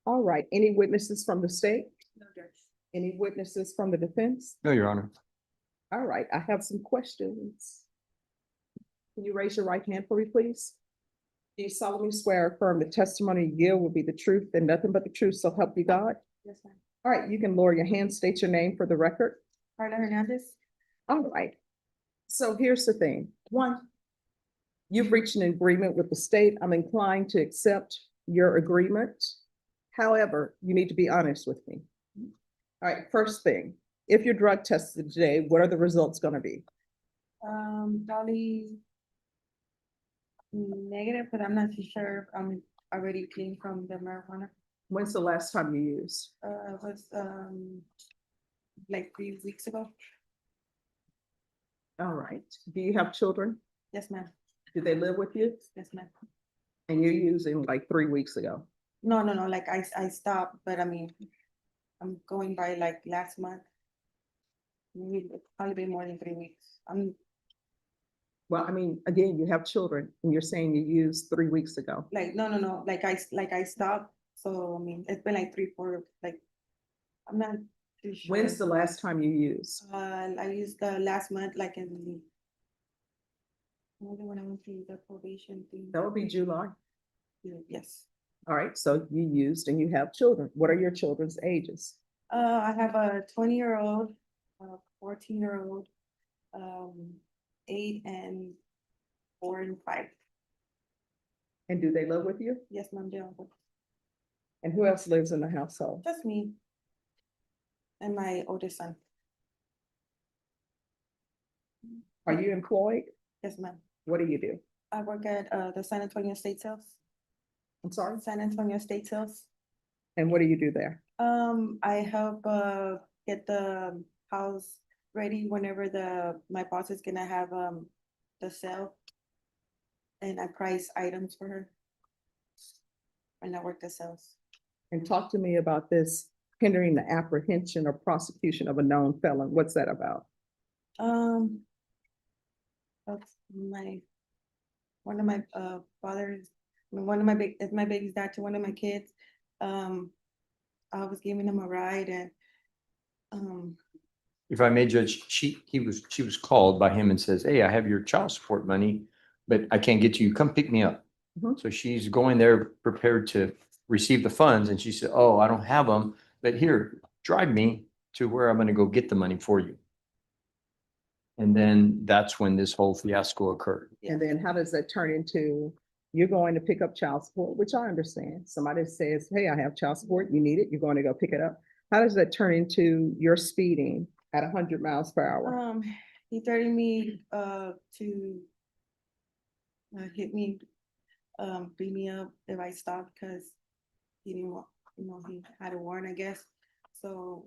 All right, any witnesses from the state? No, Judge. Any witnesses from the defense? No, Your Honor. All right, I have some questions. Can you raise your right hand for me, please? Do you solemnly swear or affirm the testimony you give will be the truth and nothing but the truth, so help you God? Yes, ma'am. All right, you can lower your hand, state your name for the record. Carla Hernandez. All right. So here's the thing. One, you've reached an agreement with the state. I'm inclined to accept your agreement. However, you need to be honest with me. All right, first thing, if you're drug tested today, what are the results going to be? Probably negative, but I'm not too sure. I'm already clean from the marijuana. When's the last time you used? Was like 3 weeks ago. All right. Do you have children? Yes, ma'am. Do they live with you? Yes, ma'am. And you're using like 3 weeks ago? No. Like I stopped, but I mean, I'm going by like last month. Maybe it's probably been more than 3 weeks. Well, I mean, again, you have children and you're saying you used 3 weeks ago. Like, no. Like I stopped. So, I mean, it's been like 3, 4, like, I'm not too sure. When's the last time you used? I used the last month, like in When I went through the probation thing. That would be July. Yes. All right, so you used and you have children. What are your children's ages? I have a 20-year-old, a 14-year-old, 8 and 4 and 5. And do they live with you? Yes, ma'am, they are. And who else lives in the household? Just me. And my oldest son. Are you employed? Yes, ma'am. What do you do? I work at the San Antonio State Sales. I'm sorry? San Antonio State Sales. And what do you do there? I help get the house ready whenever my boss is gonna have the sale. And I price items for her. And I work the sales. And talk to me about this hindering the apprehension or prosecution of a known felon. What's that about? That's one of my fathers, one of my my baby's dad to one of my kids. I was giving him a ride and If I may judge, she was called by him and says, hey, I have your child support money, but I can't get to you. Come pick me up. Mhm. So she's going there prepared to receive the funds and she said, oh, I don't have them, but here, drive me to where I'm gonna go get the money for you. And then that's when this whole fiasco occurred. And then how does that turn into, you're going to pick up child support, which I understand. Somebody says, hey, I have child support, you need it, you're going to go pick it up. How does that turn into your speeding at 100 miles per hour? he threatened me to hit me, beat me up if I stopped because he didn't want, he had a warrant, I guess. So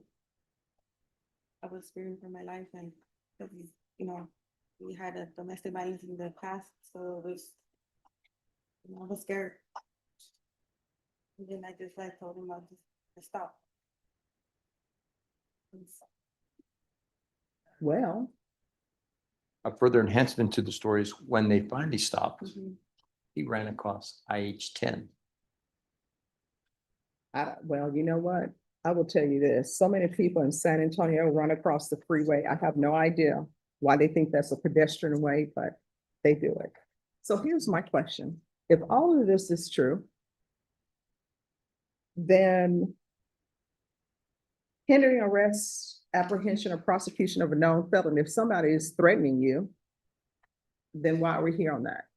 I was fearing for my life and because we had a domestic violence in the past, so it was, I was scared. And then I just told him I'll just stop. Well, A further enhancement to the story is when they finally stopped, Mhm. he ran across IH-10. well, you know what? I will tell you this, so many people in San Antonio run across the freeway. I have no idea why they think that's a pedestrian way, but they do it. So here's my question. If all of this is true, then hindering arrest, apprehension, or prosecution of a known felon, if somebody is threatening you, then why are we here on that?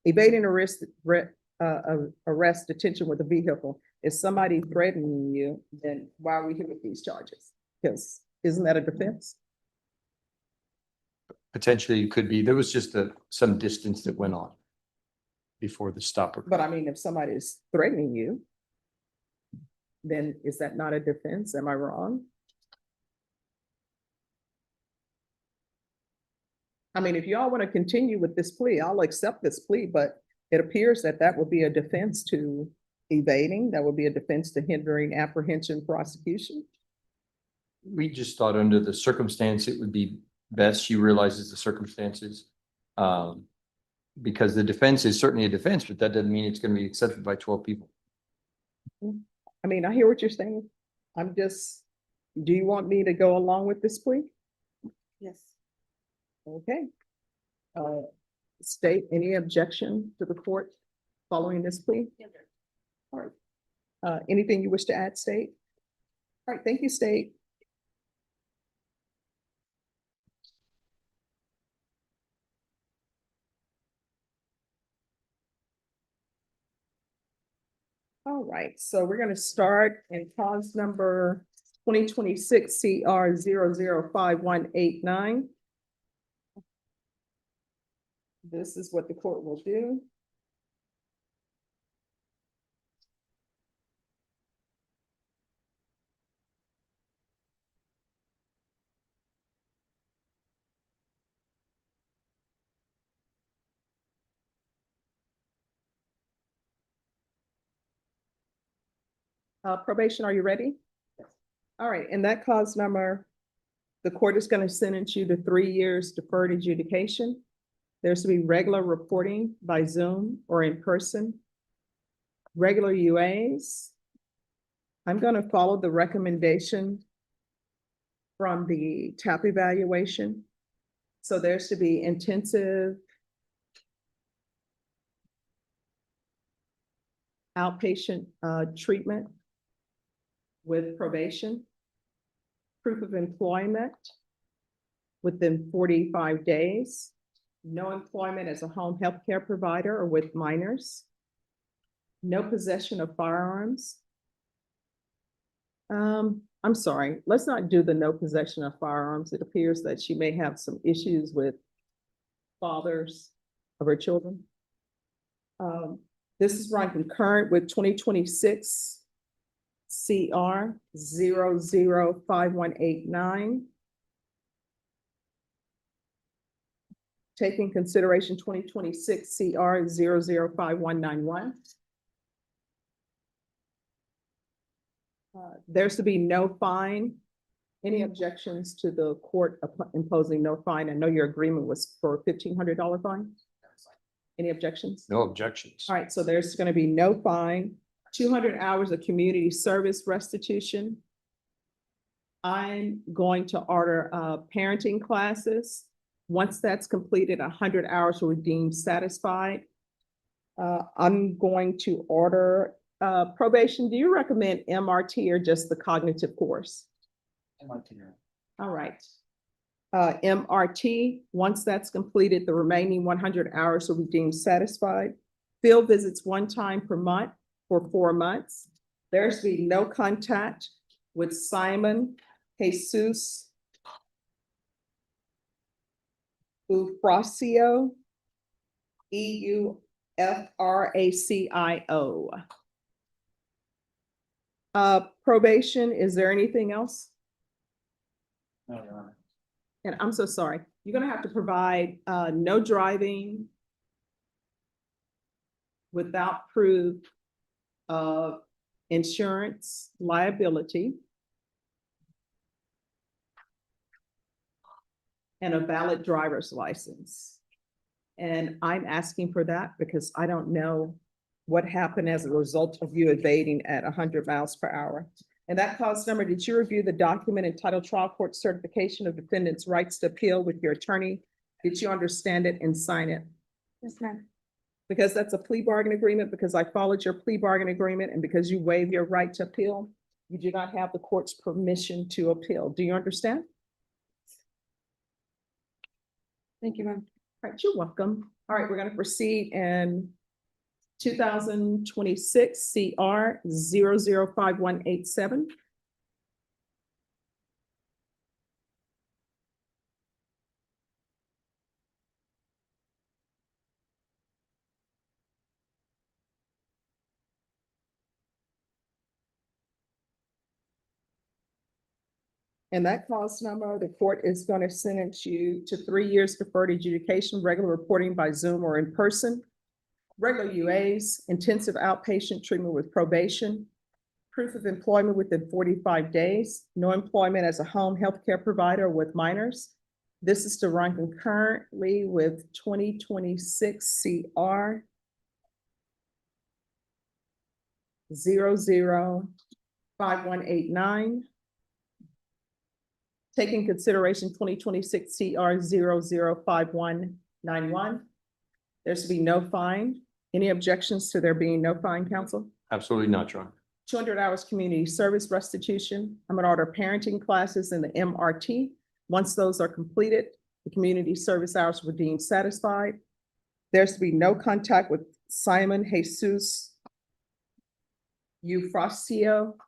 Evading arrest, arrest, detention with a vehicle. If somebody threatening you, then why are we here with these charges? Because isn't that a defense? Potentially it could be, there was just some distance that went on before the stop. But I mean, if somebody is threatening you, then is that not a defense? Am I wrong? I mean, if y'all want to continue with this plea, I'll accept this plea, but it appears that that would be a defense to evading, that would be a defense to hindering apprehension, prosecution. We just thought under the circumstance, it would be best. She realizes the circumstances. Because the defense is certainly a defense, but that doesn't mean it's going to be accepted by 12 people. I mean, I hear what you're saying. Do you want me to go along with this plea? Yes. Okay. State, any objection to the court following this plea? All right. Anything you wish to add, State? All right, thank you, State. All right, so we're going to start in cause number 2026 CR 005189. This is what the court will do. Probation, are you ready? All right, and that cause number, the court is going to sentence you to 3 years deferred adjudication. There's to be regular reporting by Zoom or in person. Regular UAs. I'm going to follow the recommendation from the TAP evaluation. So there's to be intensive outpatient treatment with probation, proof of employment within 45 days, no employment as a home health care provider or with minors, no possession of firearms. I'm sorry, let's not do the no possession of firearms. It appears that she may have some issues with fathers of her children. This is run concurrent with 2026 CR 005189. Taking consideration 2026 CR 005191. There's to be no fine. Any objections to the court imposing no fine? I know your agreement was for a $1,500 fine. Any objections? No objections. All right, so there's going to be no fine, 200 hours of community service restitution. I'm going to order parenting classes. Once that's completed, 100 hours will be deemed satisfied. I'm going to order probation. Do you recommend MRT or just the cognitive course? All right. MRT, once that's completed, the remaining 100 hours will be deemed satisfied. Field visits one time per month for 4 months. There's be no contact with Simon Jesus Eufracio, EUFRACIO. Probation, is there anything else? No, Your Honor. And I'm so sorry, you're gonna have to provide no driving without proof of insurance liability and a valid driver's license. And I'm asking for that because I don't know what happened as a result of you evading at 100 miles per hour. And that cause number, did you review the document entitled Trial Court Certification of Defendant's Rights to Appeal with your attorney? Did you understand it and sign it? Yes, ma'am. Because that's a plea bargain agreement, because I followed your plea bargain agreement, and because you waive your right to appeal, you do not have the court's permission to appeal. Do you understand? Thank you, ma'am. All right, you're welcome. All right, we're going to proceed in 2026 CR 005187. And that cause number, the court is going to sentence you to 3 years deferred adjudication, regular reporting by Zoom or in person, regular UAs, intensive outpatient treatment with probation, proof of employment within 45 days, no employment as a home healthcare provider with minors. This is to run concurrently with 2026 CR 005189. Taking consideration 2026 CR 005191. There's to be no fine. Any objections to there being no fine, counsel? Absolutely not, Your Honor. 200 hours community service restitution. I'm gonna order parenting classes in the MRT. Once those are completed, the community service hours were deemed satisfied. There's to be no contact with Simon Jesus Eufracio.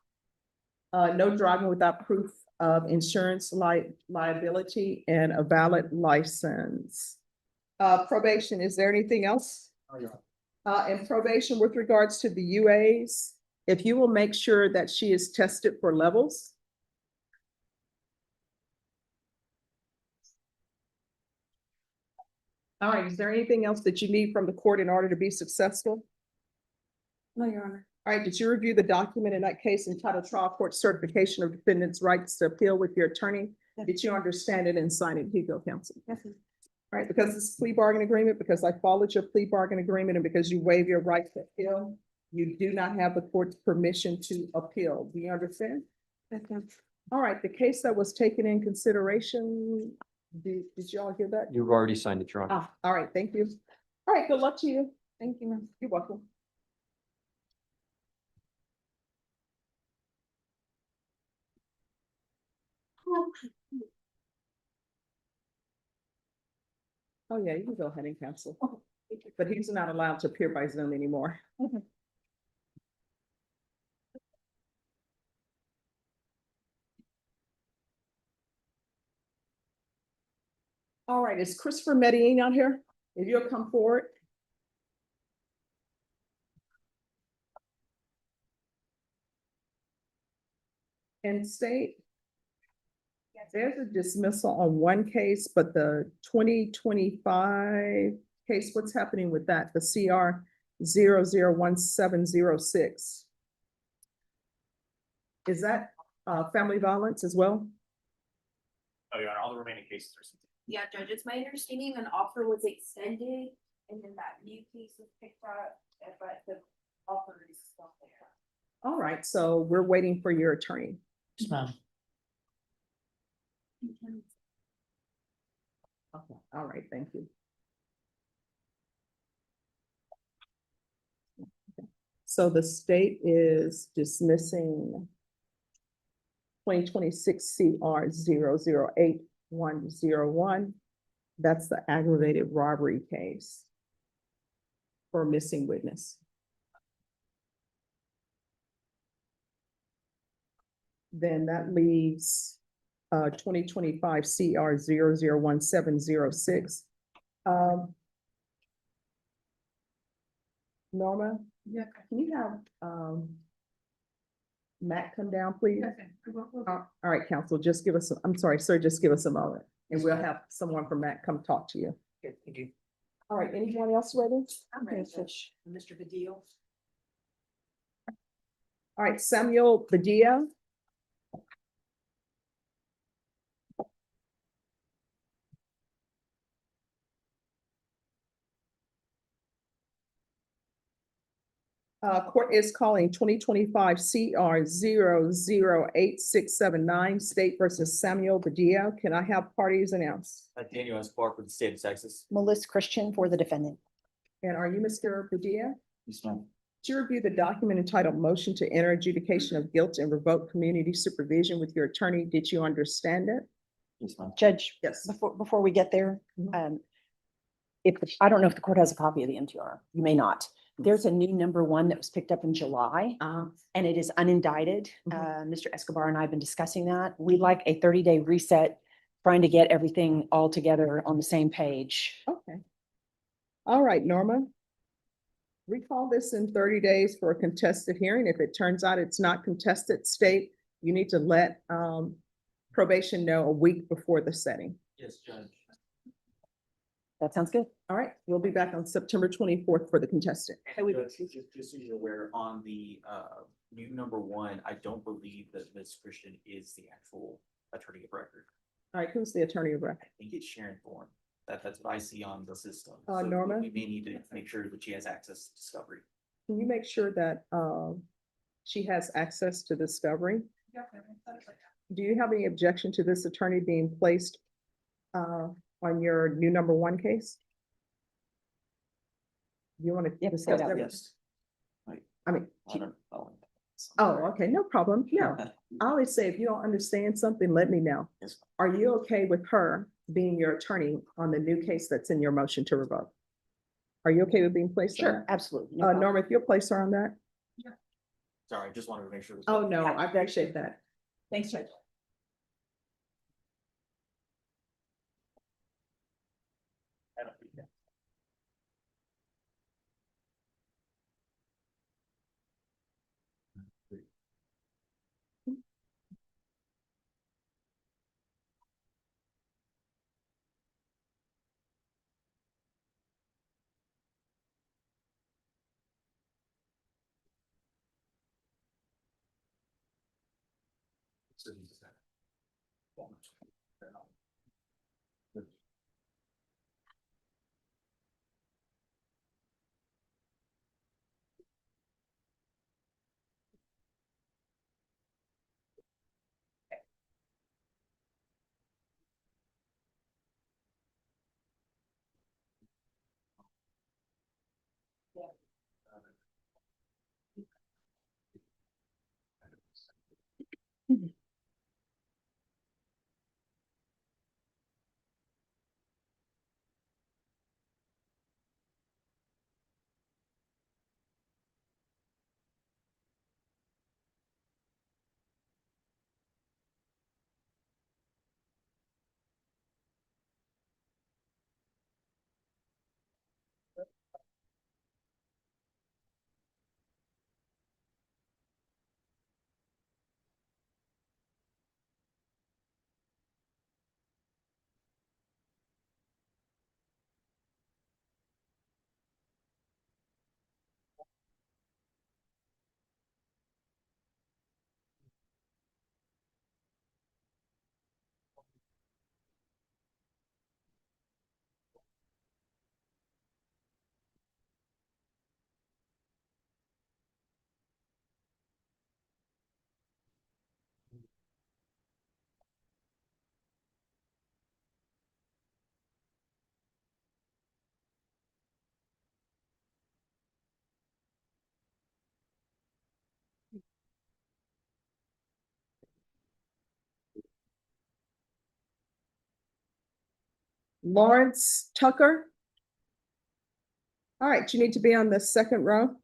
No driving without proof of insurance liability and a valid license. Probation, is there anything else? And probation with regards to the UAs, if you will make sure that she is tested for levels. All right, is there anything else that you need from the court in order to be successful? No, Your Honor. All right, did you review the document in that case entitled Trial Court Certification of Defendant's Rights to Appeal with your attorney? Yes. Did you understand it and sign it? Here you go, counsel. Yes, ma'am. All right, because it's a plea bargain agreement, because I followed your plea bargain agreement, and because you waive your right to appeal, you do not have the court's permission to appeal. Do you understand? Yes, ma'am. All right, the case that was taken in consideration, did you all hear that? You've already signed it, Your Honor. All right, thank you. All right, good luck to you. Thank you, ma'am. You're welcome. Oh, yeah, you can go ahead and cancel. But he's not allowed to appear by Zoom anymore. All right, is Christopher Medellin out here? If you'll come forward. And state. There's a dismissal on one case, but the 2025 case, what's happening with that? The CR 001706. Is that family violence as well? Oh, yeah, all the remaining cases are. Yeah, Judge, it's my understanding an offer was extended and then that new case was picked up, but the offer is still there. All right, so we're waiting for your attorney. Yes, ma'am. Okay, all right, thank you. So the state is dismissing 2026 CR 008101. That's the aggravated robbery case for a missing witness. Then that leaves 2025 CR 001706. Norma, yeah, can you have Matt come down, please? All right, counsel, just give us, I'm sorry, sir, just give us a moment and we'll have someone from Matt come talk to you. Good, thank you. All right, anyone else ready? I'm ready, Okay. Judge. Mr. Badil. All right, Samuel Badia. Court is calling 2025 CR 008679 State versus Samuel Badia. Can I have parties announced? Daniel S. Park with the state of Texas. Melissa Christian for the defendant. And are you Mr. Badia? Yes, ma'am. To review the document entitled Motion to Enter Adjudication of Guilt and Revoke Community Supervision with your attorney, did you understand it? Yes, ma'am. Judge, Yes. before we get there, Mhm. if, I don't know if the court has a copy of the MTR. You may not. There's a new number one that was picked up in July. And it is unindicted. Mr. Escobar and I have been discussing that. We'd like a 30-day reset, trying to get everything all together on the same page. Okay. All right, Norma. Recall this in 30 days for a contested hearing. If it turns out it's not contested, state, you need to let probation know a week before the setting. Yes, Judge. That sounds good. All right, we'll be back on September 24th for the contested. Just so you're aware, on the new number one, I don't believe that Ms. Christian is the actual attorney of record. All right, who's the attorney of record? I think it's Sharon Thorne. That's what I see on the system. Norma? We may need to make sure that she has access to discovery. Can you make sure that she has access to discovery? Do you have any objection to this attorney being placed on your new number one case? You want to discuss that? Yes. I mean, Oh, okay, no problem. No, I always say, if you don't understand something, let me know. Yes. Are you okay with her being your attorney on the new case that's in your motion to revoke? Are you okay with being placed on Sure, that? absolutely. No problem. Norma, if you'll place her on that? Sorry, I just wanted to make sure. Oh, no, I appreciate that. Thanks, Judge. Lawrence Tucker. All right, you need to be on the second row.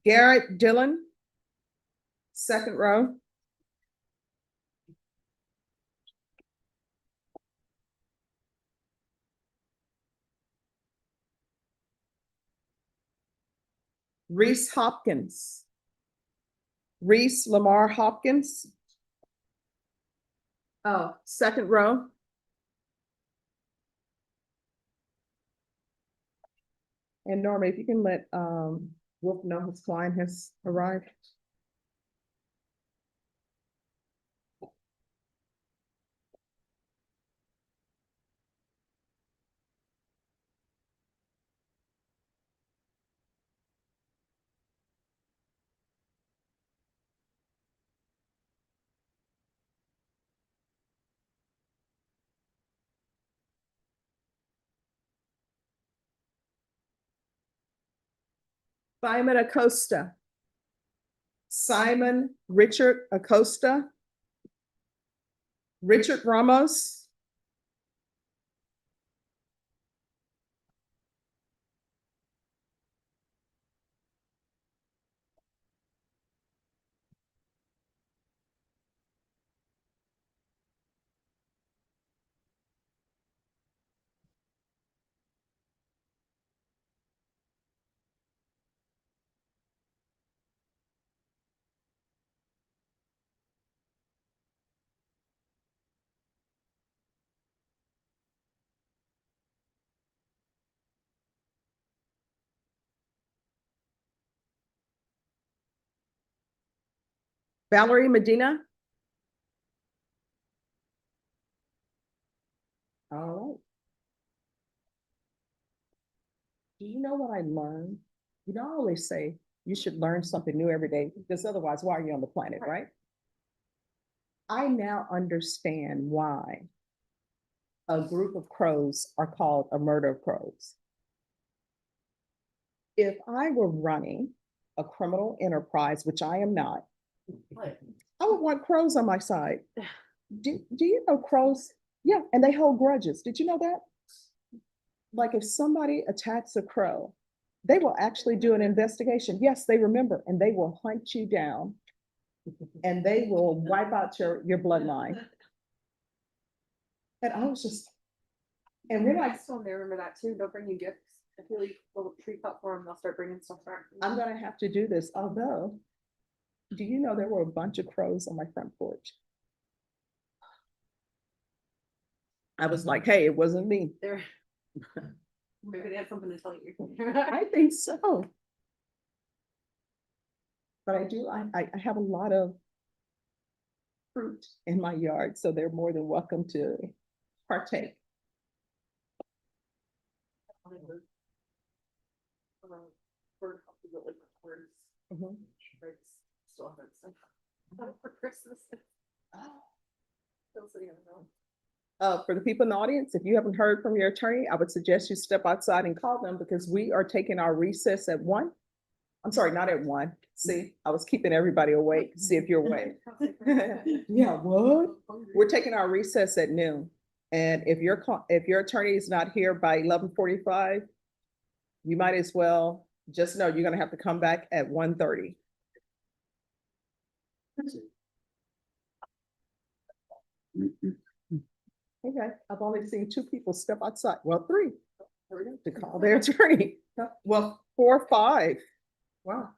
Garrett Dillon, second row. Reese Hopkins. Reese Lamar Hopkins. Oh, second row. And Norma, if you can let Wolf know his client has arrived. Simon Acosta. Simon Richard Acosta. Richard Ramos. Valerie Medina. All right. Do you know what I learned? You know, I always say you should learn something new every day because otherwise, why are you on the planet, right? I now understand why a group of crows are called a murder of crows. If I were running a criminal enterprise, which I am not, I would want crows on my side. Do you know crows? Yeah, and they hold grudges. Did you know that? Like if somebody attacks a crow, they will actually do an investigation. Yes, they remember, and they will hunt you down and they will wipe out your bloodline. And I was just, and we're like, Next one, they remember that too. They'll bring you gifts. If you leave a little tree cut for them, they'll start bringing stuff back. I'm gonna have to do this. Although, do you know there were a bunch of crows on my front porch? I was like, hey, it wasn't me. They're maybe they had something to tell you. I think so. But I have a lot of fruit in my yard, so they're more than welcome to partake. Mhm. Still haven't sent them for Christmas. Still sitting on the road. For the people in the audience, if you haven't heard from your attorney, I would suggest you step outside and call them because we are taking our recess at 1. I'm sorry, not at 1. See, I was keeping everybody awake. See if you're awake. Yeah, what? We're taking our recess at noon. And if your attorney is not here by 11:45, you might as well just know you're gonna have to come back at 1:30. Okay, I've only seen 2 people step outside. Well, 3 to call their attorney. Well, 4 or 5. Wow.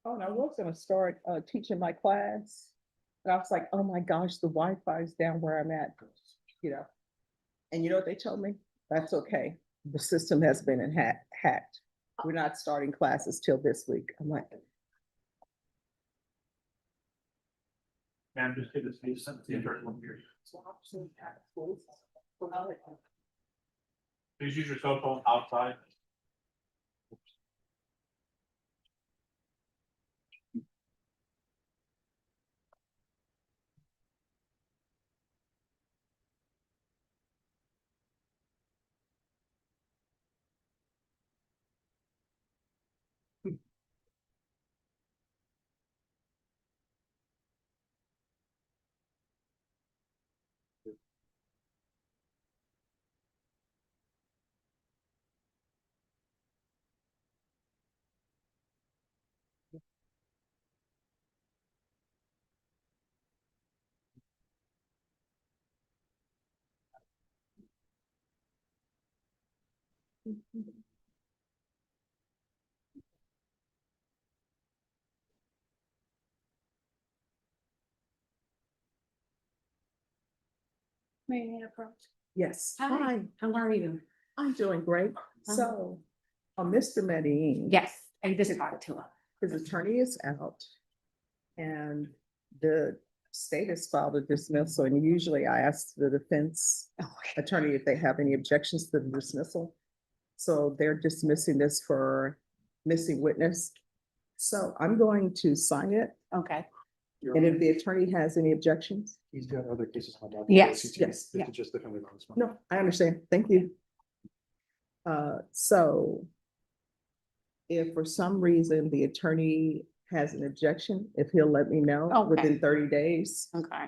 Oh, and I was gonna start teaching my class. And I was like, oh my gosh, the Wi-Fi is down where I'm at, you know. And you know what they told me? That's okay. The system has been hacked. We're not starting classes till this week. I'm like, I'm just gonna say something. Please use your cell phone outside. May I approach? yes. Hi, how are you? I'm doing great. So, Mr. Medellin. Yes, I just talked to him. His attorney is out. And the state has filed a dismissal, and usually I ask the defense attorney if they have any objections to the dismissal. So they're dismissing this for missing witness. So I'm going to sign it. Okay. And if the attorney has any objections? He's got other cases on that. Yes, yes, This is just the family laws. No, I understand. Thank you. So if for some reason the attorney has an objection, if he'll let me know Okay. within 30 days, Okay.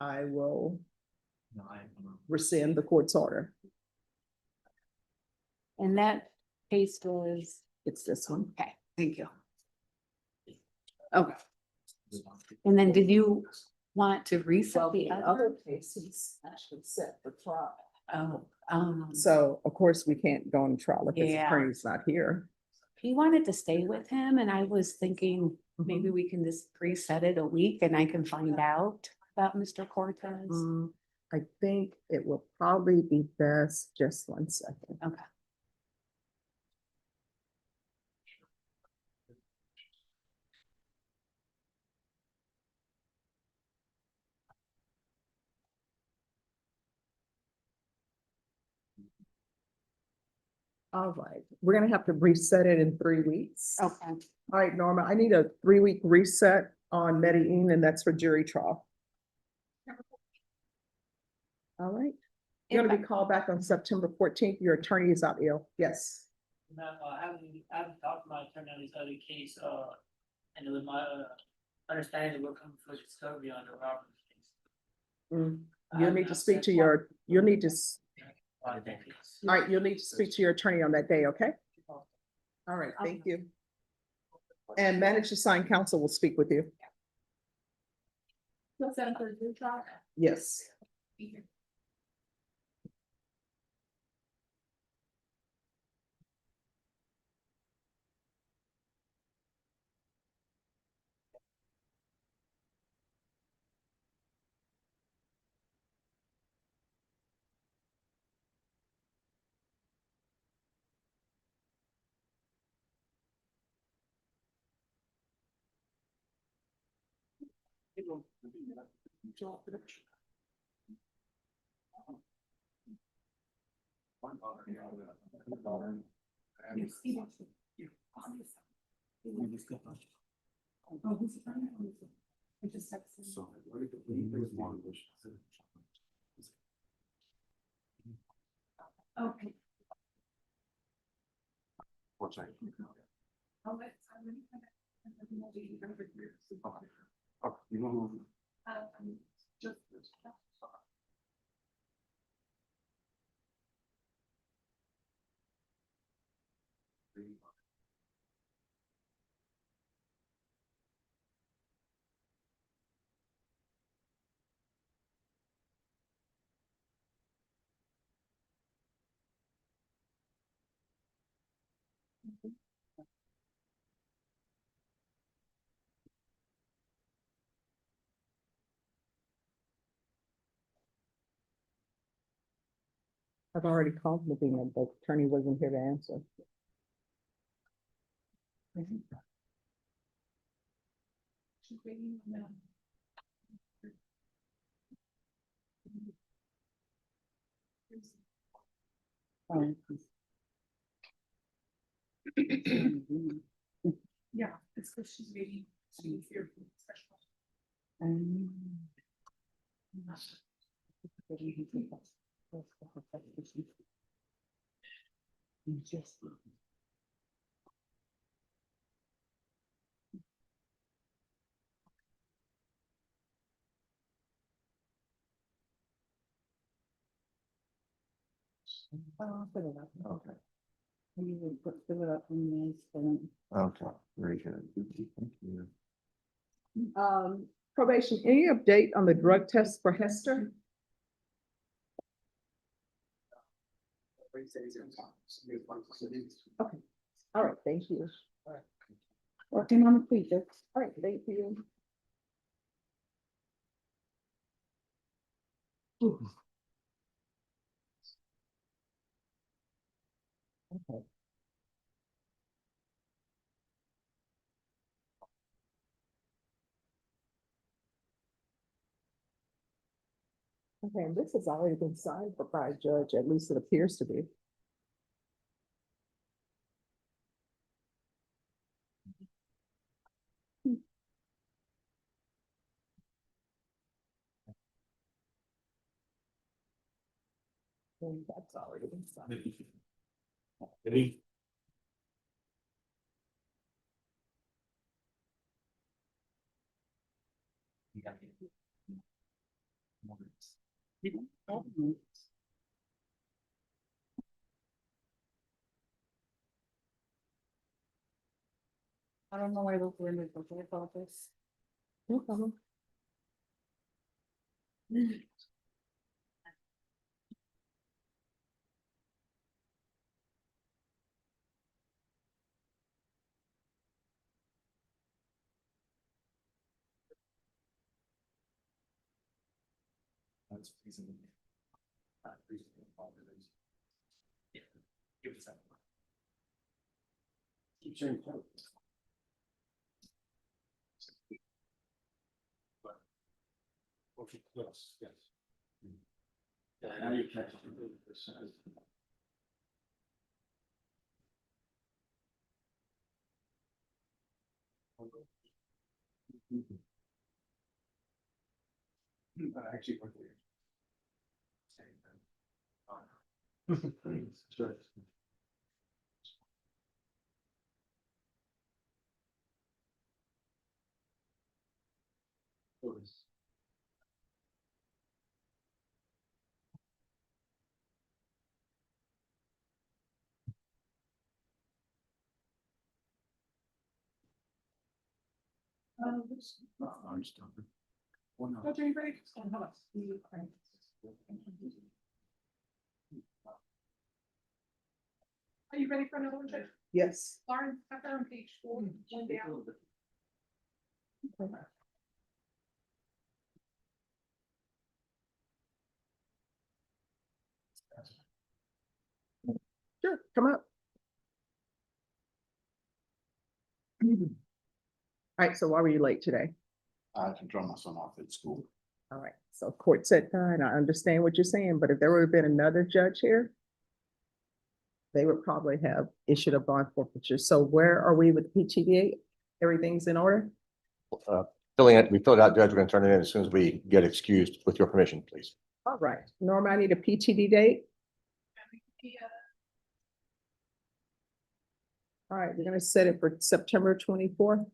I will rescind the court's order. And that case was, It's this one. okay, thank you. Okay. And then did you want to reset the Other other? cases actually set for trial. Oh, So of course, we can't go on trial if his Yeah. attorney's not here. he wanted to stay with him and I was thinking Mm-hmm. maybe we can just reset it a week and I can find out about Mr. Cortez. I think it will probably be best, just 1 second. Okay. All right, we're gonna have to reset it in 3 weeks. Okay. All right, Norma, I need a 3-week reset on Medellin, and that's for jury trial. All right. You're gonna be called back on September 14th. Your attorney is out ill. Yes. No, I haven't talked to my attorney on this other case, and it was my, understanding that we're coming for discovery on the robbery case. You'll need to speak to your, you'll need to, all right, you'll need to speak to your attorney on that day, okay? All right, thank you. And managed assigned counsel will speak with you. Yes. Okay. What's that? Oh, you know who? I've already called Medina, but attorney wasn't here to answer. She's waiting on them. Yeah, it's because she's waiting. She's here for the special. Okay. You would fill it up in this, Okay, very good. Thank you. Probation, any update on the drug test for Hester? Okay, all right, thank you. working on the feature. All right, thank you. Okay. Okay, and this has already been signed for by a judge, at least it appears to be. And that's already been signed. I don't know where those windows are, I apologize. No problem. That's reasonable. Yeah. Give us that. Keep sharing. Okay, yes, yes. Yeah, now you catch up with this. Actually, we're here. Sure. I'm stuck. Well, no. Are you ready? Are you ready for another one, Judge? Yes. Lauren, up there on page 4, one down. Sure, come up. All right, so why were you late today? I can drop my son off at school. All right, so court said fine, I understand what you're saying, but if there would have been another judge here, they would probably have issued a bond forfeiture. So where are we with PTDA? Everything's in order? Filling it, we filled out, Judge, we're gonna turn it in as soon as we get excused, with your permission, please. All right, Norma, I need a PTD date. All right, we're gonna set it for September 24th.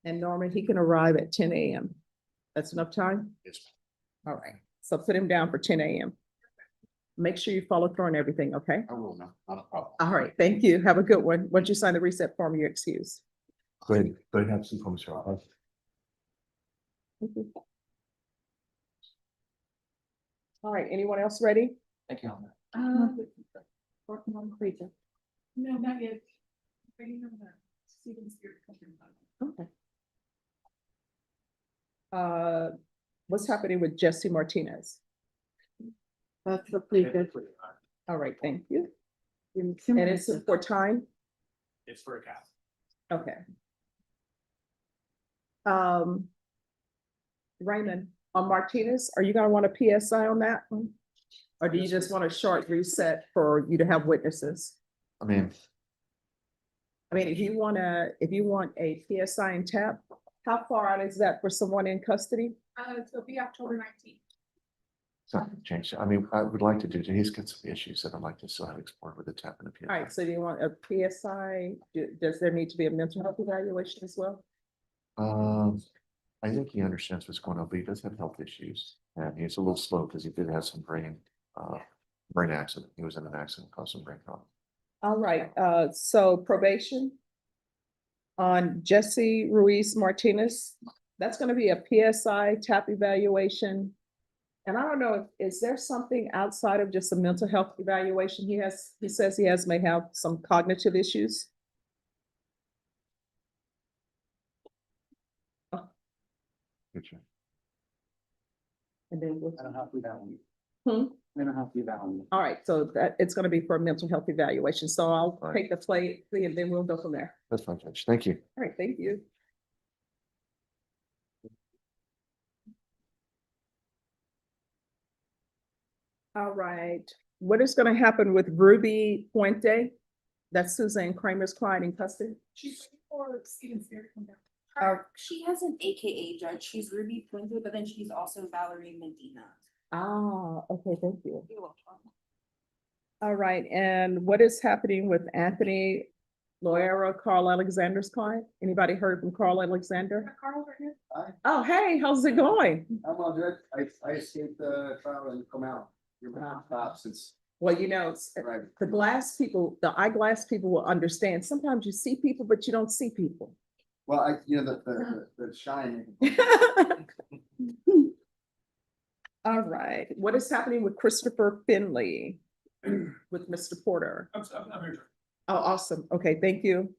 And Norman, he can arrive at 10 a.m. That's enough time? Yes. All right, so put him down for 10 a.m. Make sure you follow through on everything, okay? I will now, not a problem. All right, thank you. Have a good one. Once you sign the reset form, you're excused. Good, good, have some comments. All right, anyone else ready? Thank you. Working on the freezer. No, not yet. Waiting on the Stephen's here. Okay. What's happening with Jesse Martinez? That's the pleaser. All right, thank you. And it's for time? It's for a cap. Okay. Raymond, on Martinez, are you gonna want a PSI on that one? Or do you just want a short reset for you to have witnesses? I mean, If you want a PSI and tap, how far out is that for someone in custody? It'll be October 19th. it's not gonna change. I mean, I would like to do, he's got some issues that I'd like to still have explored with the tap and the All right, so do you want a PSI? Does there need to be a mental health evaluation as well? I think he understands what's going on, but he does have health issues. And he's a little slow because he did have some brain accident. He was in an accident, caused some brain trauma. All right, so probation on Jesse Ruiz Martinez, that's gonna be a PSI tap evaluation. And I don't know, is there something outside of just a mental health evaluation? He says he may have some cognitive issues. Gotcha. And then I don't have to do that one. Hmm? I don't have to do that one. All right, so that it's gonna be for a mental health evaluation. So I'll All right. take the plate and then we'll go from there. That's fine, Judge. Thank you. All right, thank you. All right, what is gonna happen with Ruby Puente? That's Suzanne Kramer's client in custody. She's for Stephen's here to come down. She has an AKA judge. She's Ruby Puente, but then she's also Valerie Medina. Ah, okay, thank you. You're welcome. All right, and what is happening with Anthony Loera, Carl Alexander's client? Anybody heard from Carl Alexander? Carl over here. Oh, hey, how's it going? I'm all good. I escaped the trial and come out. You're my top since. Well, Right. the glass people, the eyeglass people will understand. Sometimes you see people, but you don't see people. Well, the shine. All right, what is happening with Christopher Finley with Mr. Porter? I'm here. Oh, awesome. Okay, thank you.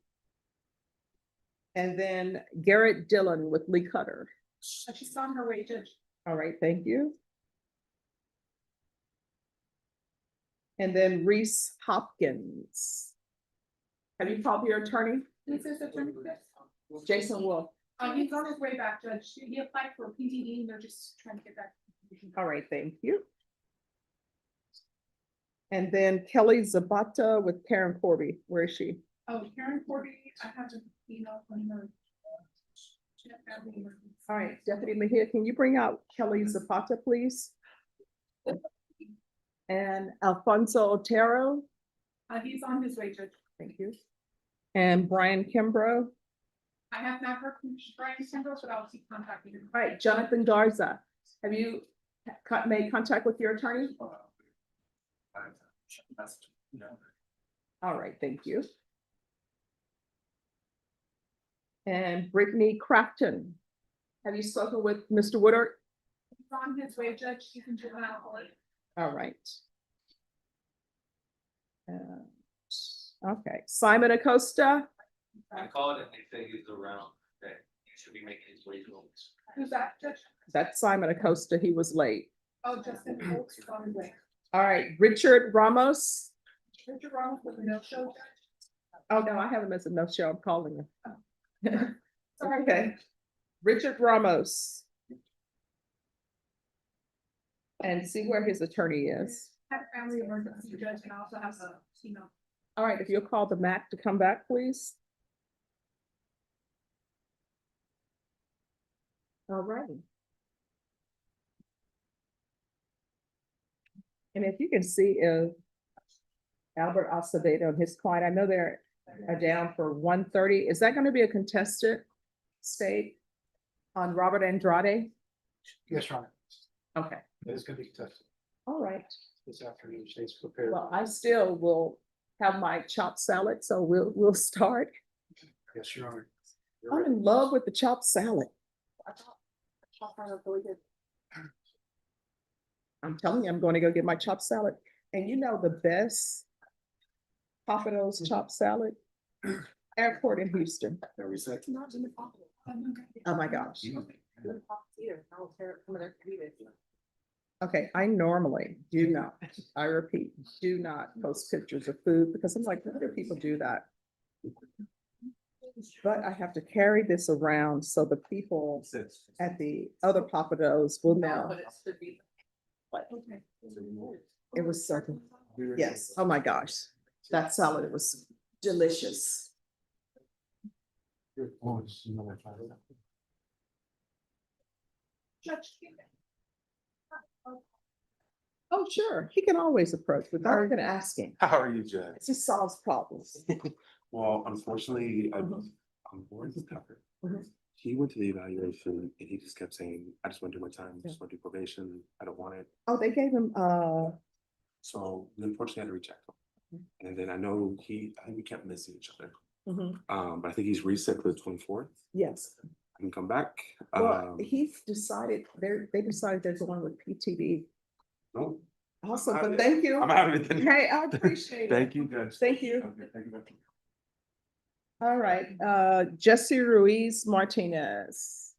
And then Garrett Dillon with Lee Cutter. She's on her way, Judge. All right, thank you. And then Reese Hopkins. Have you called your attorney? This is Attorney Chris. Jason Wolf. He's on his way back, Judge. He applied for PTD and they're just trying to get that. All right, thank you. And then Kelly Zabata with Karen Corby. Where is she? Oh, Karen Corby, I have an email from her. She had family emergency. All right, Deputy Mejia, can you bring out Kelly Zapata, please? And Alfonso Otero. He's on his way, Judge. Thank you. And Brian Kimbrough. I have not heard from Brian Sanders, but I'll keep contacting him. All right, Jonathan Garza. Have you made contact with your attorney? All right, thank you. And Brittany Crafton. Have you spoken with Mr. Woodard? He's on his way, Judge. You can do that. All right. Okay, Simon Acosta. I called and they say he's around, that he should be making his way home. Who's that, Judge? That's Simon Acosta. He was late. Oh, Justin Oaks is on his way. All right, Richard Ramos. Richard Ramos with a no-show, Judge. Oh, no, I have him as a no-show. I'm calling him. Sorry. Okay. Richard Ramos. And see where his attorney is. I have a family emergency, Judge, and I also have a email. All right, if you'll call the MAC to come back, please. All right. And if you can see if Albert Acevedo and his client, I know they're down for 1:30. Is that going to be a contested state on Robert Andrade? Yes, Your Honor. Okay, It's gonna be tested all right. this afternoon. Stays prepared. Well, I still will have my chopped salad, so we'll start. Yes, Your Honor. I'm in love with the chopped salad. I'm telling you, I'm going to go get my chopped salad. And you know the best Papados chopped salad? Airport in Houston. Oh my gosh. Okay, I normally do not, I repeat, do not post pictures of food because I'm like, why do people do that? But I have to carry this around so the people at the other Papados will know. It was so good. Yes, oh my gosh, that salad, it was delicious. Oh, sure, he can always approach, but I'm gonna ask him. How are you, Judge? It just solves problems. Well, unfortunately, I'm bored with Tucker. Mhm. He went to the evaluation and he just kept saying, I just want to do my time, I just want to do probation, I don't want it. Oh, they gave him, So we unfortunately had to reject him. And then I know I think we kept missing each other. But I think he's reset for the 24th. yes. I can come back. Well, he's decided, they decided they're going with PTV. Oh, Awesome, but thank you. I'm out of it then. Hey, I appreciate it. Thank you, Judge. Thank you. Okay, thank you. All right, Jesse Ruiz Martinez.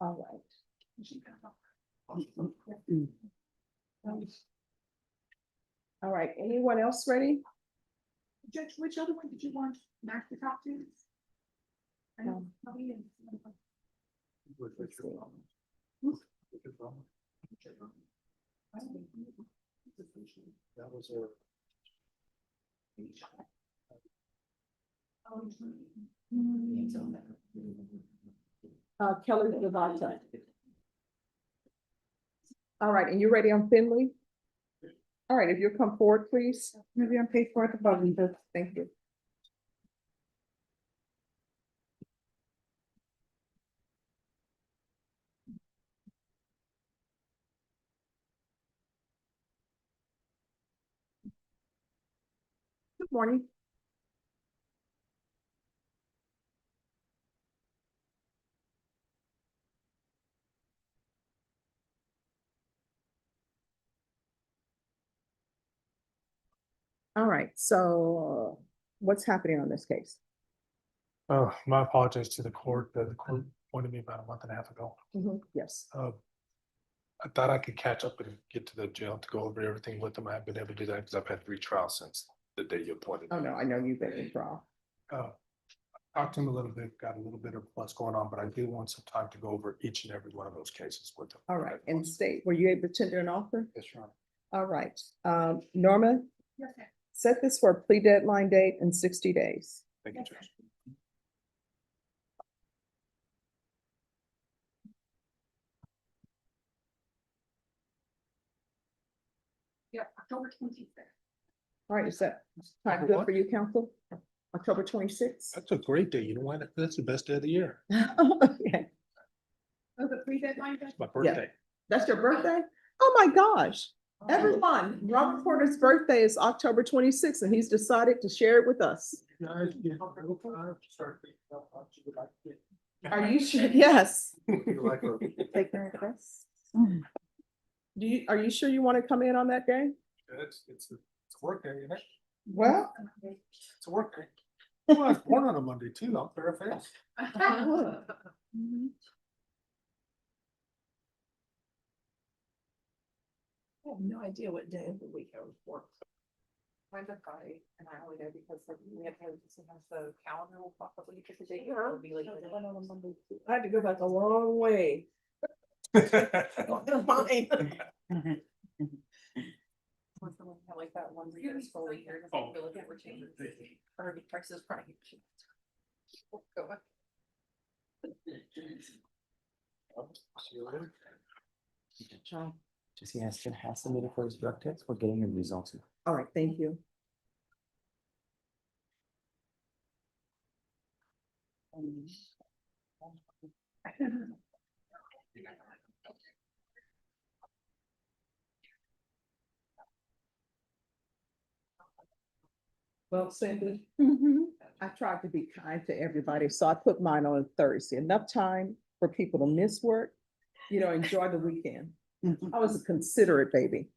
All right. All right, anyone else ready? Judge, which other one did you want Mac to talk to? I know, probably in. That was a. Kelly Devonta. All right, and you're ready on Finley? All right, if you'll come forward, please. Maybe I'm paid for at the bottom, but thank you. Good morning. All right, so what's happening on this case? Oh, my apologies to the court. The court appointed me about a month and a half ago. Yes. I thought I could catch up and get to the jail to go over everything with them. I haven't been able to do that because I've had 3 trials since the day you appointed. Oh, no, I know you've been in trial. Talked to him a little bit, got a little bit of what's going on, but I do want some time to go over each and every one of those cases with them. All right, and state, were you able to tender an offer? Yes, Your Honor. All right, Norma, Yes, ma'am. set this for a plea deadline date in 60 days. Thank you, Judge. Yeah, October 26th. All right, is that time good for you, counsel? October 26th? That's a great day. You know why? That's the best day of the year. Okay, Oh, the pre-deadline, Judge? It's my birthday. that's your birthday? Oh, my gosh. Everyone, Robert Porter's birthday is October 26th, and he's decided to share it with us. Are you sure? Yes. Take care of this. Are you sure you want to come in on that day? It's a work day, isn't it? Well. It's a work day. Well, I was born on a Monday too. I'm fair face. I have no idea what day of the week I was born. Mine's a Friday, and I only know because we have sometimes the calendar will pop up when you pick the date. It'll be like, "Oh, on a Monday too." I had to go back a long way. Like that one where you're scrolling here, and I feel like we're changing. Or the price is right. Go back. John, just he has submitted for his drug test. We're getting his results. All right, thank you. Well, Cindy, I tried to be kind to everybody, so I put mine on Thursday. Enough time for people to miss work, enjoy the weekend. I was a considerate baby.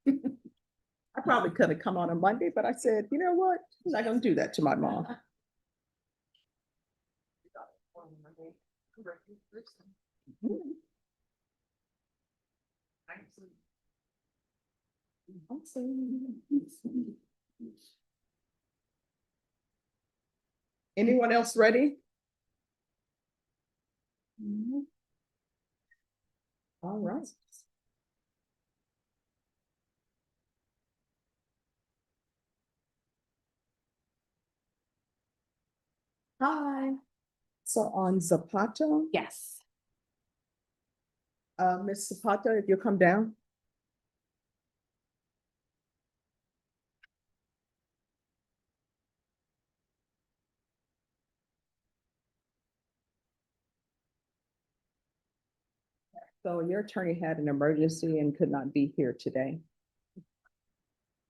I probably could have come on a Monday, but I said, you know what? I'm not gonna do that to my mom. Anyone else ready? All right. Hi. So on Zapata, Yes. Miss Zapata, if you'll come down. So your attorney had an emergency and could not be here today.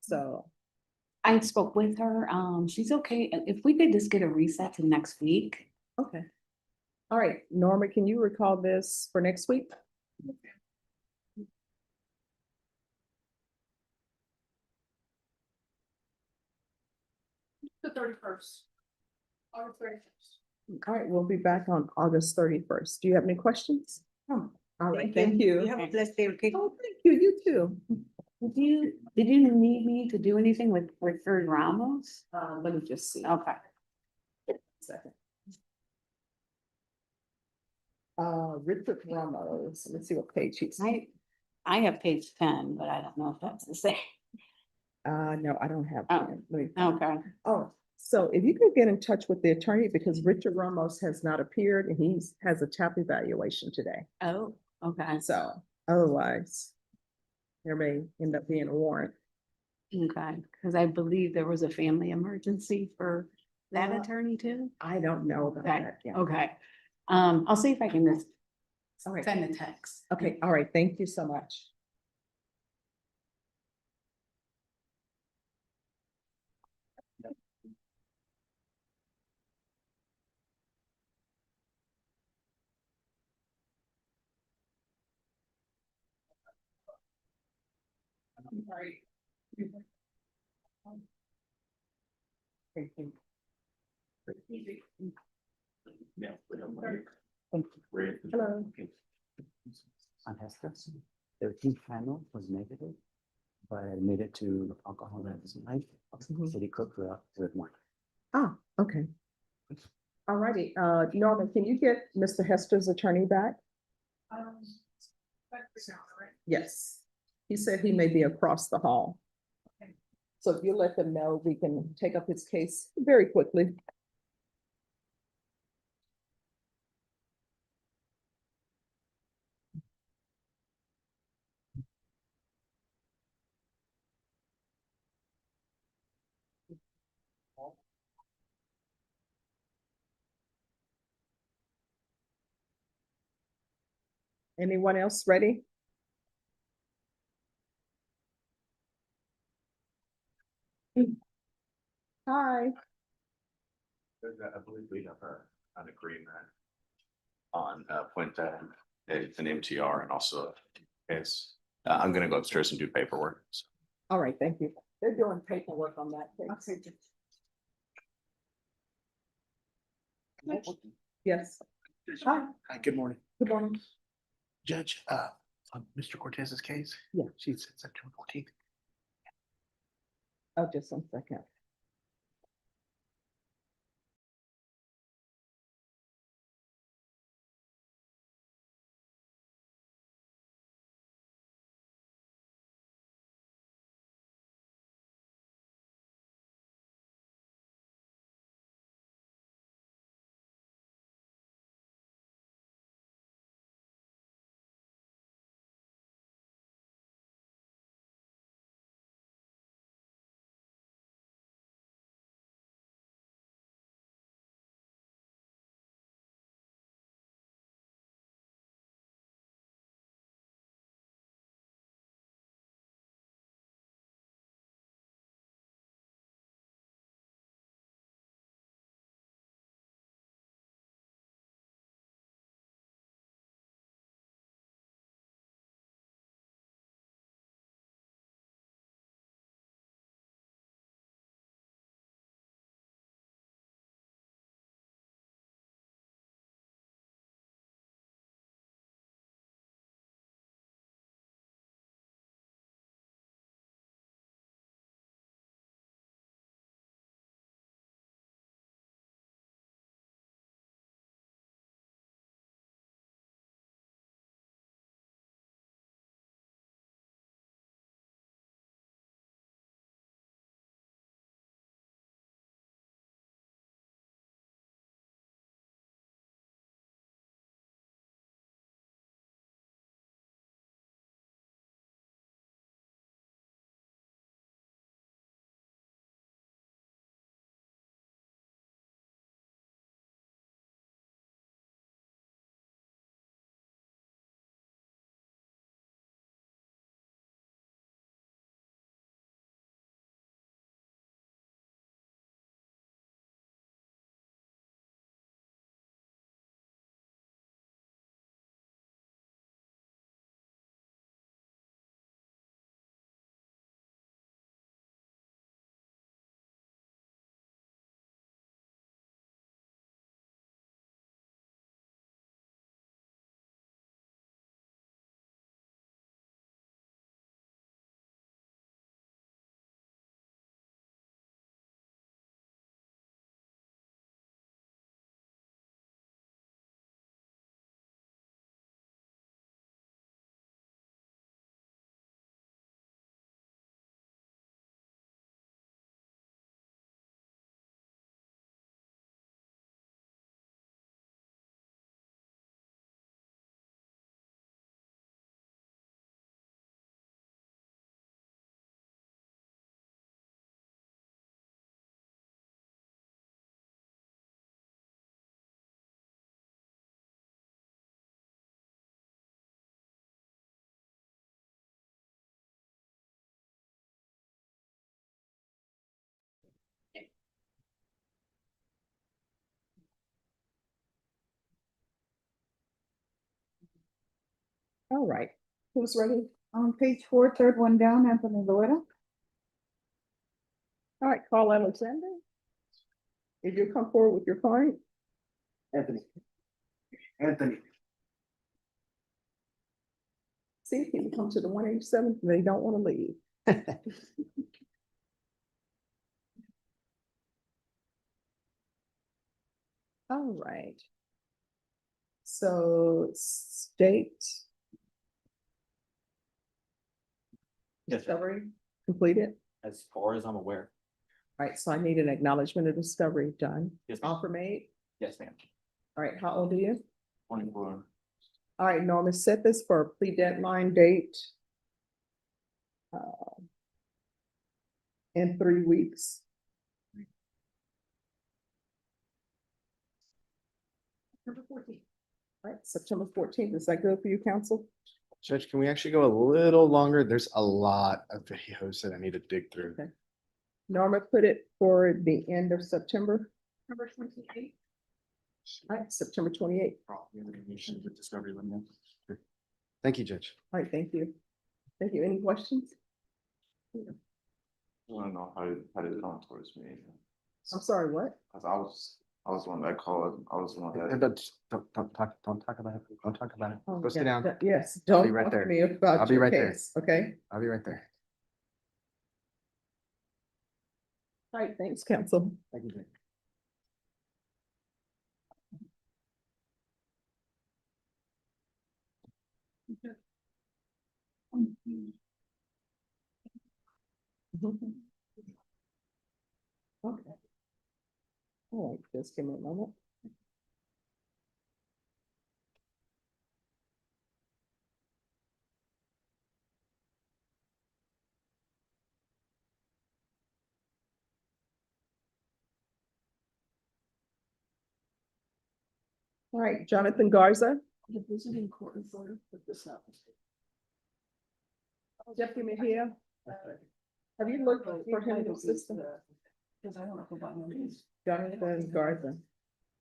So, I spoke with her. She's okay. If we could just get a reset to next week. okay. All right, Norma, can you recall this for next week? The 31st. August 31st. All right, we'll be back on August 31st. Do you have any questions? Oh, All right, thank you. have a blessed day, okay? Oh, thank you, you too. Did you need me to do anything with Richard Ramos? Let me just see. Okay. Second. Richard Ramos, let's see what page he's. I have page 10, but I don't know if that's the same. No, I don't have. Oh, that. Let me- Okay. Oh, so if you could get in touch with the attorney, because Richard Ramos has not appeared and has a TAP evaluation today. Oh, okay. So otherwise, there may end up being a warrant. Okay, because I believe there was a family emergency for that attorney too. I don't know about Okay, that. Yeah. okay. I'll see if I can just All right. send a text. Okay, all right. Thank you so much. Thank you. Hello. On Hestus, their team panel was negative, but I admitted to alcohol that was life, city cook with wine. Ah, okay. All righty. Norman, can you get Mr. Hester's attorney back? Yes. He said he may be across the hall. So if you let them know, we can take up his case very quickly. Anyone else ready? Hi. I believe we have an agreement on Puente, it's an MTR and also it's, I'm gonna go upstairs and do paperwork. So. All right, thank you. They're doing paperwork on that case. Yes. Hi. Hi, good morning. Good morning. Judge, on Mr. Cortez's case? Yeah. She's September 14th. Oh, just one second. All right, who's ready? On page 4, third one down, Anthony Loera. All right, Carl Alexander. If you come forward with your client. Anthony. Anthony. See if people come to the 187th, they don't want to leave. All right. So state Yes, sir. discovery completed. As far as I'm aware. All right, so I need an acknowledgement of discovery done. Yes, ma'am. Offer made. Yes, ma'am. All right, how old are you? 24. All right, Norma, set this for a plea deadline date. In 3 weeks. September 14th. Right, September 14th. Is that good for you, council? Judge, can we actually go a little longer? There's a lot of videos that I need to dig through. Okay. Norma put it for the end of September. Number 28. All right, September 28th. Discovery. Thank you, Judge. All right, thank you. Thank you. Any questions? I don't know how did it come towards me? I'm sorry, what? Cause I was the one that called, I was the one that. Don't talk about it. Don't talk about it. Oh, Go sit yeah, down. Yes, I'll be don't right talk to there. me about I'll be your right there. case, okay? I'll be right there. All right, thanks, council. Thank you, Judge. Okay. All right, just give me a moment. All right, Jonathan Garza. The visiting court reporter put this up. Deputy Mejia. Have you looked for him in the system? Because I don't know about him. Jonathan Garza.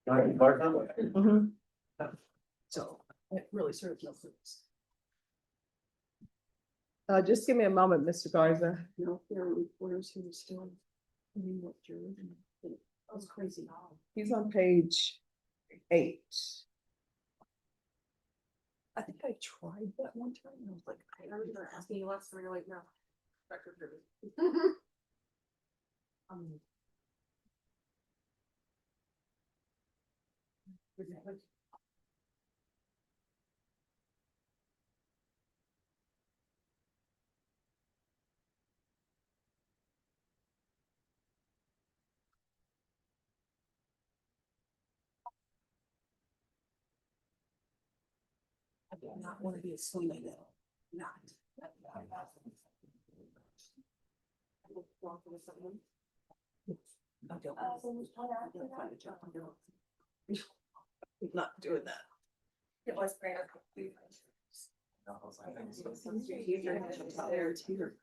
Mm-hmm. Mhm. So it really serves no purpose. Just give me a moment, Mr. Garza. You know, there are reporters who are still. I mean, what jury? That was crazy. He's on page 8. I think I tried that one time and I was like, I already been asking you last time, you're like, no. I do not want to be a swing now. Not. I don't. Find a job. Not doing that. It was great. There, it's here.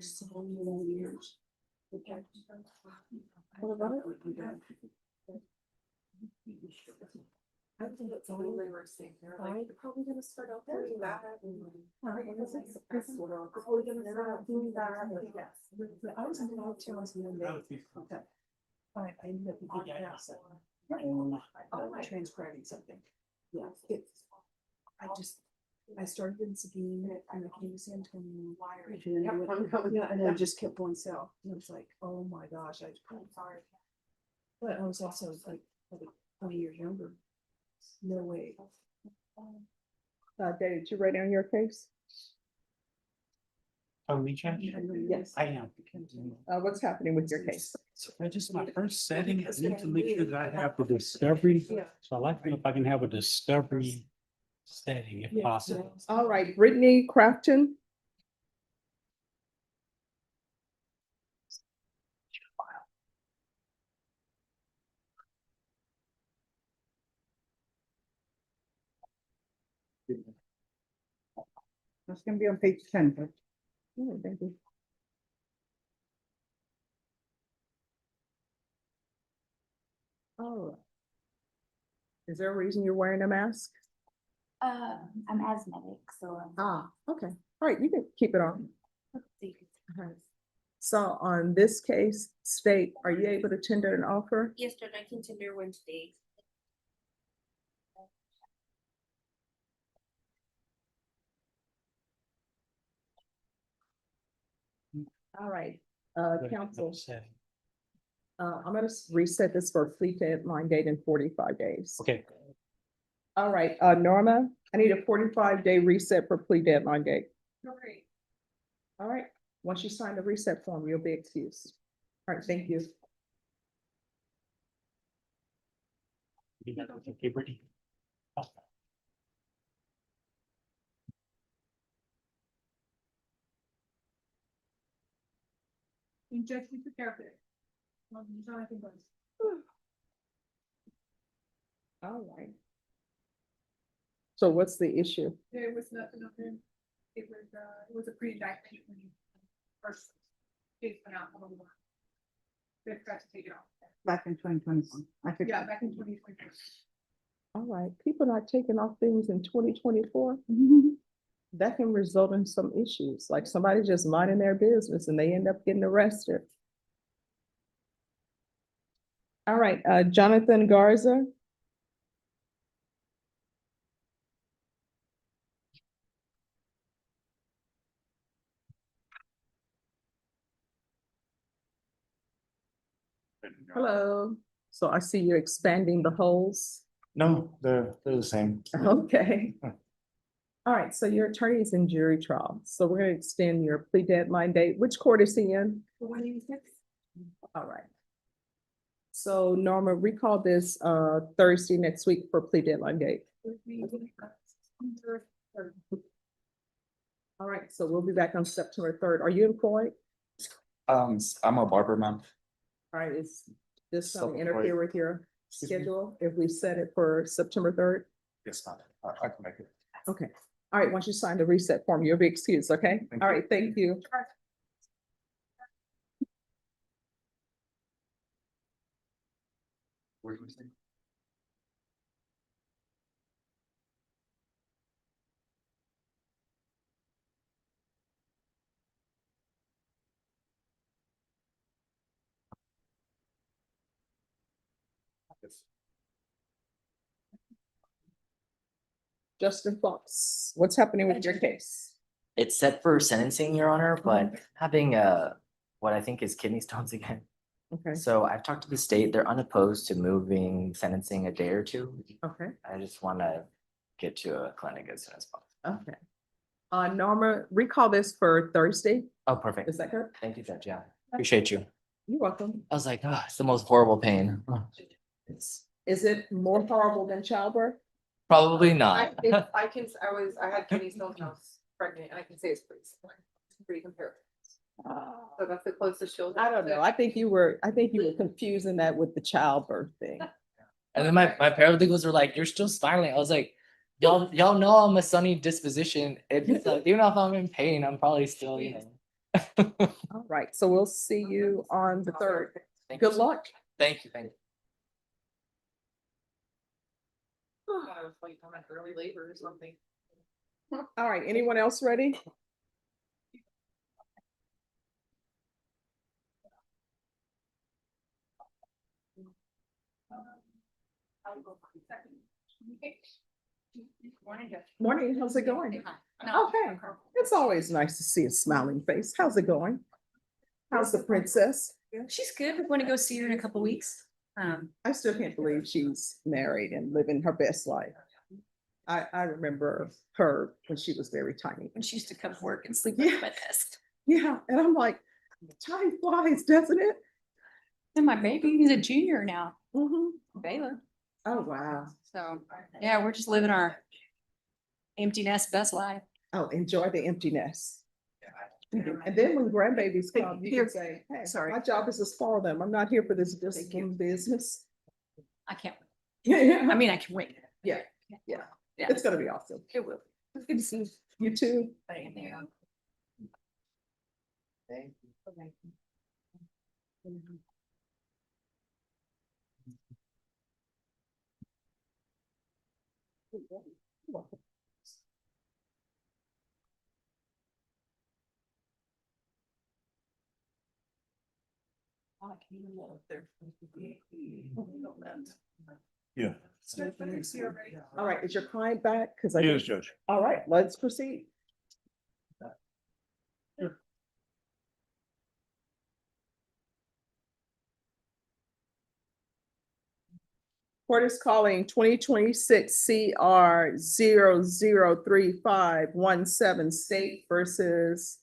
So many years. What about it? I think it's only they were saying they're like, they're probably gonna start out doing that. Probably gonna start out doing that. Yes. But I was involved too, I was in the Navy. Okay. I ended up on gas. Transcribing something. Yeah, it's, I started in Sabine and I came to San Antonio. Yeah, and I just kept going south. And it was like, oh my gosh, I'm sorry. But I was also like 20 years younger. No way. Dave, did you write down your case? Yes. I am. What's happening with your case? So I just, my first setting, I need to make sure that I have the discovery. So I like to know if I can have a discovery setting if possible. All right, Brittany Crafton. That's gonna be on page 10. Oh, thank you. Is there a reason you're wearing a mask? I'm asthmatic, so. Okay. All right, you can keep it on. Alright. So on this case, state, are you able to tender an offer? Yes, Judge, I can tender Wednesday. All right, council. I'm gonna reset this for plea deadline date in 45 days. Okay. All right, Norma, I need a 45-day reset for plea deadline date. Great. All right, once you sign the reset form, you'll be excused. All right, thank you. Okay, Brittany. And Judge, we took care of it. Jonathan was. All right. So what's the issue? There was nothing up there. It was a pre-indictment when you first. Case went out. They tried to take it off. Back in 2021. Yeah, back in 2020. All right, people not taking off things in 2024. That can result in some issues, like somebody just minding their business and they end up getting arrested. All right, Jonathan Garza. Hello. So I see you're expanding the holes. No, they're the same. Okay. All right, so your attorney is in jury trial, so we're gonna extend your plea deadline date. Which court is he in? 186. All right. So Norma, recall this Thursday next week for plea deadline date. All right, so we'll be back on September 3rd. Are you employed? I'm a barber, ma'am. All right, is this something Self-employed. interfere with your Excuse me? schedule if we set it for September 3rd? Yes, ma'am. I can make it. Okay. All right, once you sign the reset form, you'll be excused, okay? Thank All you. right, thank you. Where do we say? Justin Fox, what's happening with your case? It's set for sentencing, Your Honor, but having what I think is kidney stones again. Okay, So I've talked to the state, they're unopposed to moving sentencing a day or two. okay, I just wanna get to a clinic as soon as possible. okay. Norma, recall this for Thursday. Oh, perfect. Is that good? Thank you, Judge. Yeah, appreciate you. You're welcome. I was like, oh, it's the most horrible pain. It's Is it more horrible than childbirth? probably not. I had kidney stones when I was pregnant, and I can say it's pretty comparable. So that's the closest she'll. I don't know. I think you were confusing that with the childbirth thing. And then my paralegals were like, you're still smiling. I was like, y'all know I'm a sunny disposition. It's like, even if I'm in pain, I'm probably still, you know. All right, so we'll see you on the 3rd. Thank you Good so luck. Thank you, thank you. I was like, I'm at early labor or something. All right, anyone else ready? Morning, how's it going? Okay, it's always nice to see a smiling face. How's it going? How's the princess? She's good. We want to go see her in a couple weeks. I still can't believe she's married and living her best life. I remember her when she was very tiny. When she used to come to work and sleep at my desk. Yeah, and I'm like, time flies, doesn't it? And my baby, he's a junior now, Mm-hmm. Baylor. Oh, wow. So, yeah, we're just living our empty nest best life. Oh, enjoy the emptiness. And then when grandbabies come, you can say, hey, Sorry. my job is to spoil them. I'm not here for this discipline business. I can't, Yeah, I mean, I can wait. yeah, Yeah. it's gonna be awesome. It will. It's good to see you. You too. Thank you. Yeah. All right, is your client back? Because I. Yes, Judge. All right, let's proceed. Court is calling 2026 CR 0035517 State versus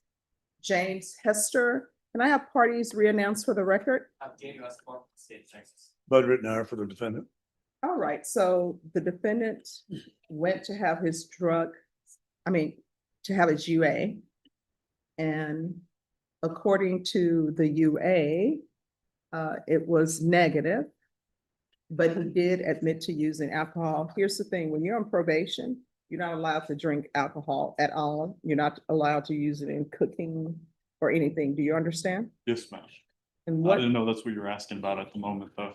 James Hester. Can I have parties re-announced for the record? Daniel Escobar, State of Texas. Bud Rittenhour for the defendant. All right, so the defendant went to have his to have his UA. And according to the UA, it was negative. But he did admit to using alcohol. Here's the thing, when you're on probation, you're not allowed to drink alcohol at all. You're not allowed to use it in cooking or anything. Do you understand? Yes, ma'am. And I what, didn't know that's what you're asking about at the moment, though.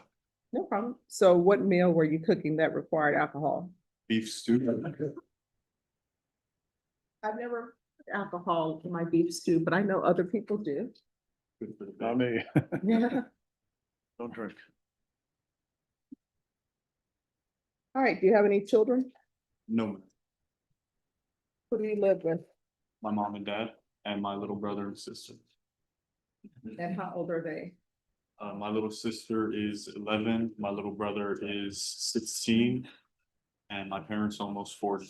no problem. So what meal were you cooking that required alcohol? Beef stew. I've never put alcohol in my beef stew, but I know other people do. Not me. Yeah. Don't drink. All right, do you have any children? No, ma'am. Who do you live with? My mom and dad and my little brother and sister. And how old are they? My little sister is 11, my little brother is 16, and my parents almost 40.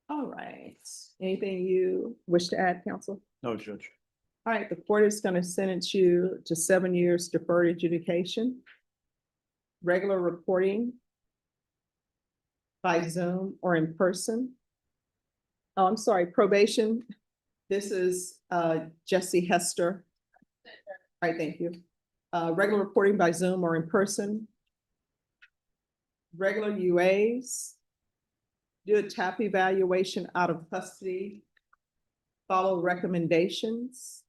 All right. Anything you wish to add, counsel? No, Judge. All right, the court is going to sentence you to 7 years deferred adjudication. Regular reporting by Zoom or in person. Oh, I'm sorry, probation. This is Jesse Hester. All right, thank you. Regular reporting by Zoom or in person. Regular UAs. Do a TAP evaluation out of custody. Follow recommendations.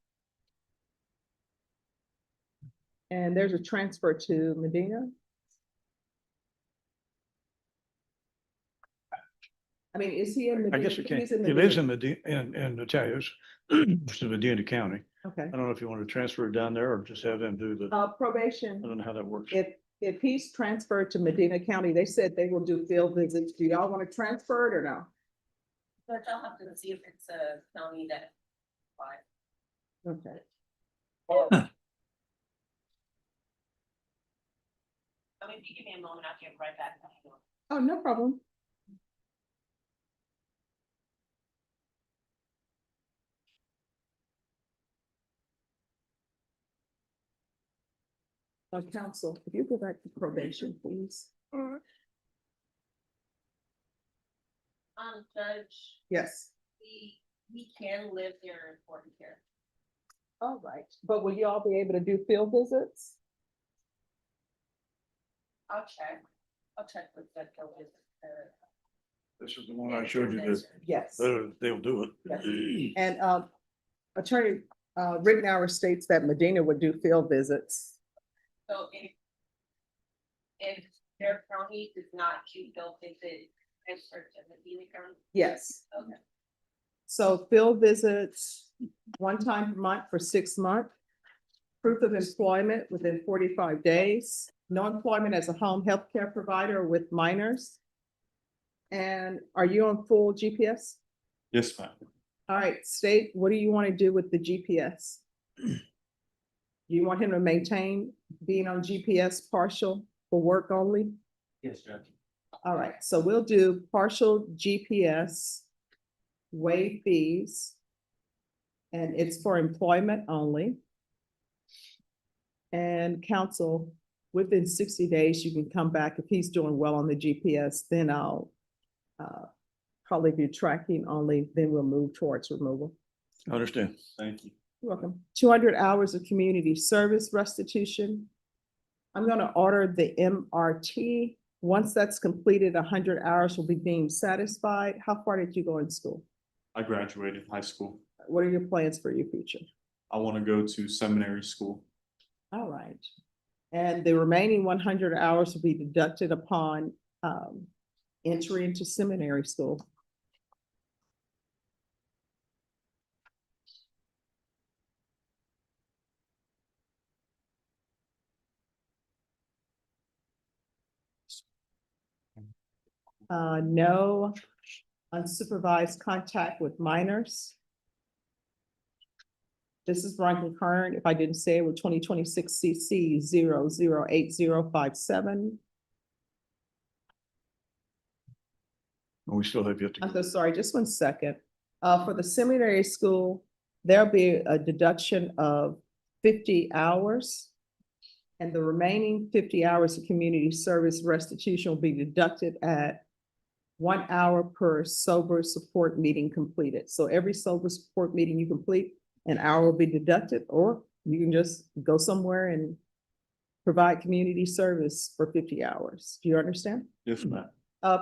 And there's a transfer to Medina. I mean, is he in Medina? I guess you can. He's He in lives Medina. in Natalia's, which is Medina County. Okay. I don't know if you want to transfer it down there or just have them do the, Probation. I don't know how that works. If he's transferred to Medina County, they said they will do field visits. Do y'all want to transfer it or no? But I'll have to see if it's a county that. Okay. I mean, if you give me a moment, I'll get right back. Oh, no problem. Counsel, if you go back to probation, please. Judge, Yes. we can live there in Fort Care. All right, but will you all be able to do field visits? I'll check with that. This is the one I showed you that. Yes. They'll do it. Yes. And Attorney Rittenhour states that Medina would do field visits. So if their county does not keep they'll visit transfer to Medina County. Yes. Okay. So field visits 1 time per month for 6 months. Proof of employment within 45 days. No employment as a home health care provider with minors. And are you on full GPS? Yes, ma'am. All right, state, what do you want to do with the GPS? Do you want him to maintain being on GPS partial for work only? Yes, Judge. All right, so we'll do partial GPS, waive fees, and it's for employment only. And counsel, within 60 days, you can come back. If he's doing well on the GPS, then I'll probably do tracking only, then we'll move towards removal. I understand. Thank you. You're welcome. 200 hours of community service restitution. I'm going to order the MRT. Once that's completed, 100 hours will be deemed satisfied. How far did you go in school? I graduated high school. What are your plans for your future? I want to go to seminary school. All right. And the remaining 100 hours will be deducted upon entry into seminary school. No unsupervised contact with minors. This is Veronica concurrent, if I didn't say it, with 2026 CC 008057. We still have yet to. I'm so sorry, just 1 second. For the seminary school, there'll be a deduction of 50 hours. And the remaining 50 hours of community service restitution will be deducted at 1 hour per sober support meeting completed. So every sober support meeting you complete, an hour will be deducted, or you can just go somewhere and provide community service for 50 hours. Do you understand? Yes, ma'am.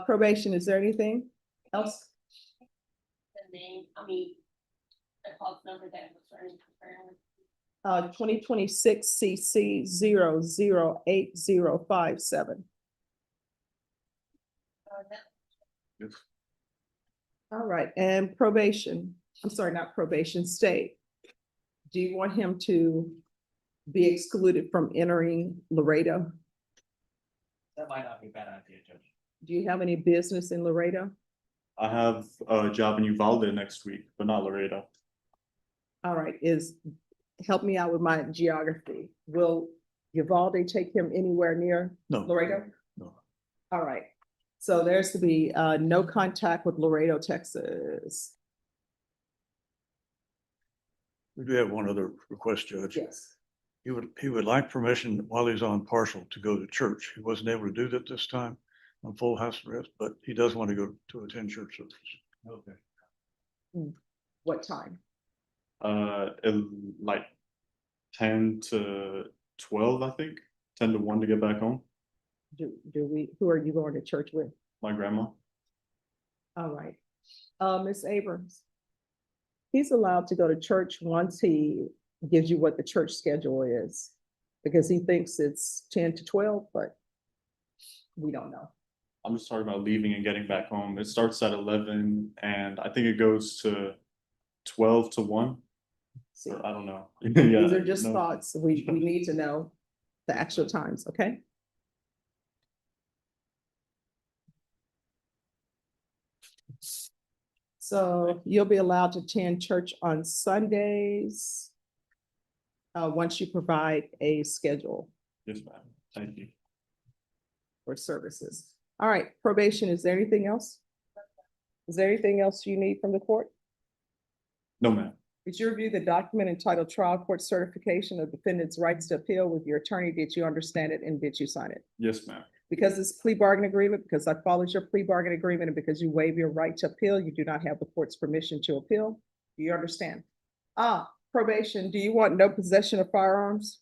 Probation, is there anything else? The name, the call number that was running. 2026 CC 008057. All right, and probation, I'm sorry, not probation, state. Do you want him to be excluded from entering Laredo? That might not be a bad idea, Judge. Do you have any business in Laredo? I have a job in Uvalde next week, but not Laredo. All right, help me out with my geography. Will Uvalde take him anywhere near No. Laredo? No. All right, so there's to be no contact with Laredo, Texas. We do have one other request, Judge. Yes. He would like permission while he's on partial to go to church. He wasn't able to do that this time on full house arrest, but he does want to go to attend church service. Okay. What time? Like 10 to 12, I think. 10 to 1 to get back home. Who are you going to church with? My grandma. All right. Ms. Abrams. He's allowed to go to church once he gives you what the church schedule is, because he thinks it's 10 to 12, but we don't know. I'm just talking about leaving and getting back home. It starts at 11 and I think it goes to 12 to 1. See, Or I don't know. these are just thoughts. We need to know the actual times, okay? So you'll be allowed to attend church on Sundays once you provide a schedule Yes, ma'am. Thank you. for services. All right, probation, is there anything else? Is there anything else you need from the court? No, ma'am. Did you review the document entitled Trial Court Certification of Defendant's Rights to Appeal with your attorney? Did you understand it and did you sign it? Yes, ma'am. Because it's plea bargain agreement, because I followed your plea bargain agreement, and because you waive your right to appeal, you do not have the court's permission to appeal. Do you understand? Probation, do you want no possession of firearms?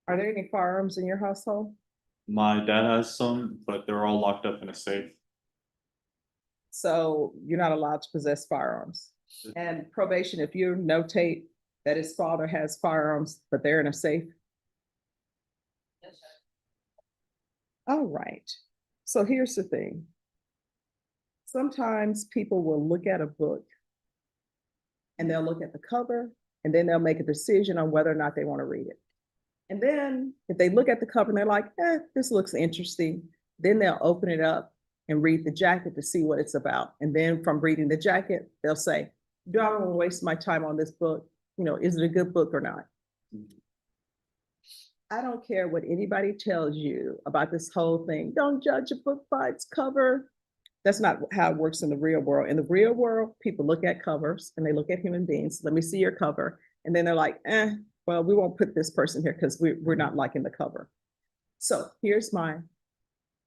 Are there any firearms in your household? My dad has some, but they're all locked up in a safe. So you're not allowed to possess firearms. And probation, if you notate that his father has firearms, but they're in a safe. All right, so here's the thing. Sometimes people will look at a book and they'll look at the cover and then they'll make a decision on whether or not they want to read it. And then if they look at the cover and they're like, this looks interesting, then they'll open it up and read the jacket to see what it's about. And then from reading the jacket, they'll say, do I want to waste my time on this book? You know, is it a good book or not? I don't care what anybody tells you about this whole thing. Don't judge a book by its cover. That's not how it works in the real world. In the real world, people look at covers and they look at human beings. Let me see your cover. And then they're like, well, we won't put this person here because we're not liking the cover. So here's my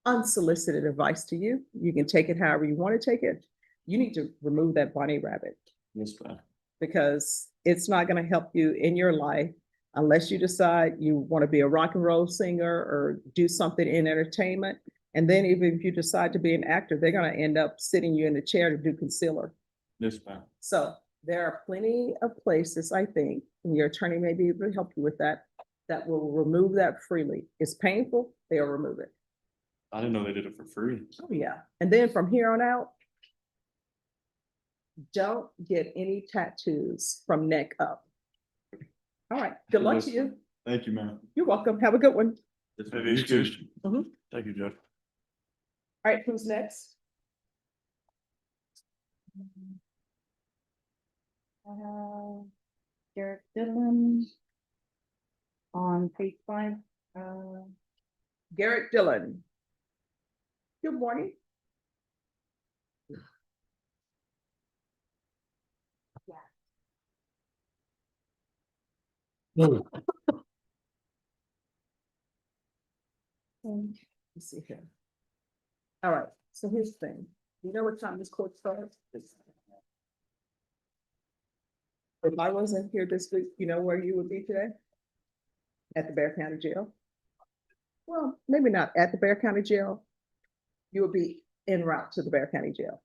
unsolicited advice to you. You can take it however you want to take it. You need to remove that bunny rabbit. Yes, ma'am. Because it's not going to help you in your life unless you decide you want to be a rock and roll singer or do something in entertainment. And then even if you decide to be an actor, they're going to end up sitting you in a chair to do concealer. Yes, ma'am. So there are plenty of places, I think, and your attorney may be able to help you with that, that will remove that freely. It's painful, they'll remove it. I didn't know they did it for free. Oh, yeah. And then from here on out, don't get any tattoos from neck up. All right, good luck to you. Thank you, ma'am. You're welcome. Have a good one. Have you excused? Mhm. Thank you, Judge. All right, who's next? Derek Dillon. On page 5, Garrett Dillon. Good morning. Let's see here. All right, so here's the thing. You know what time this court starts? If I wasn't here this week, you know where you would be today? At the Bear County Jail. Well, maybe not at the Bear County Jail. You would be en route to the Bear County Jail.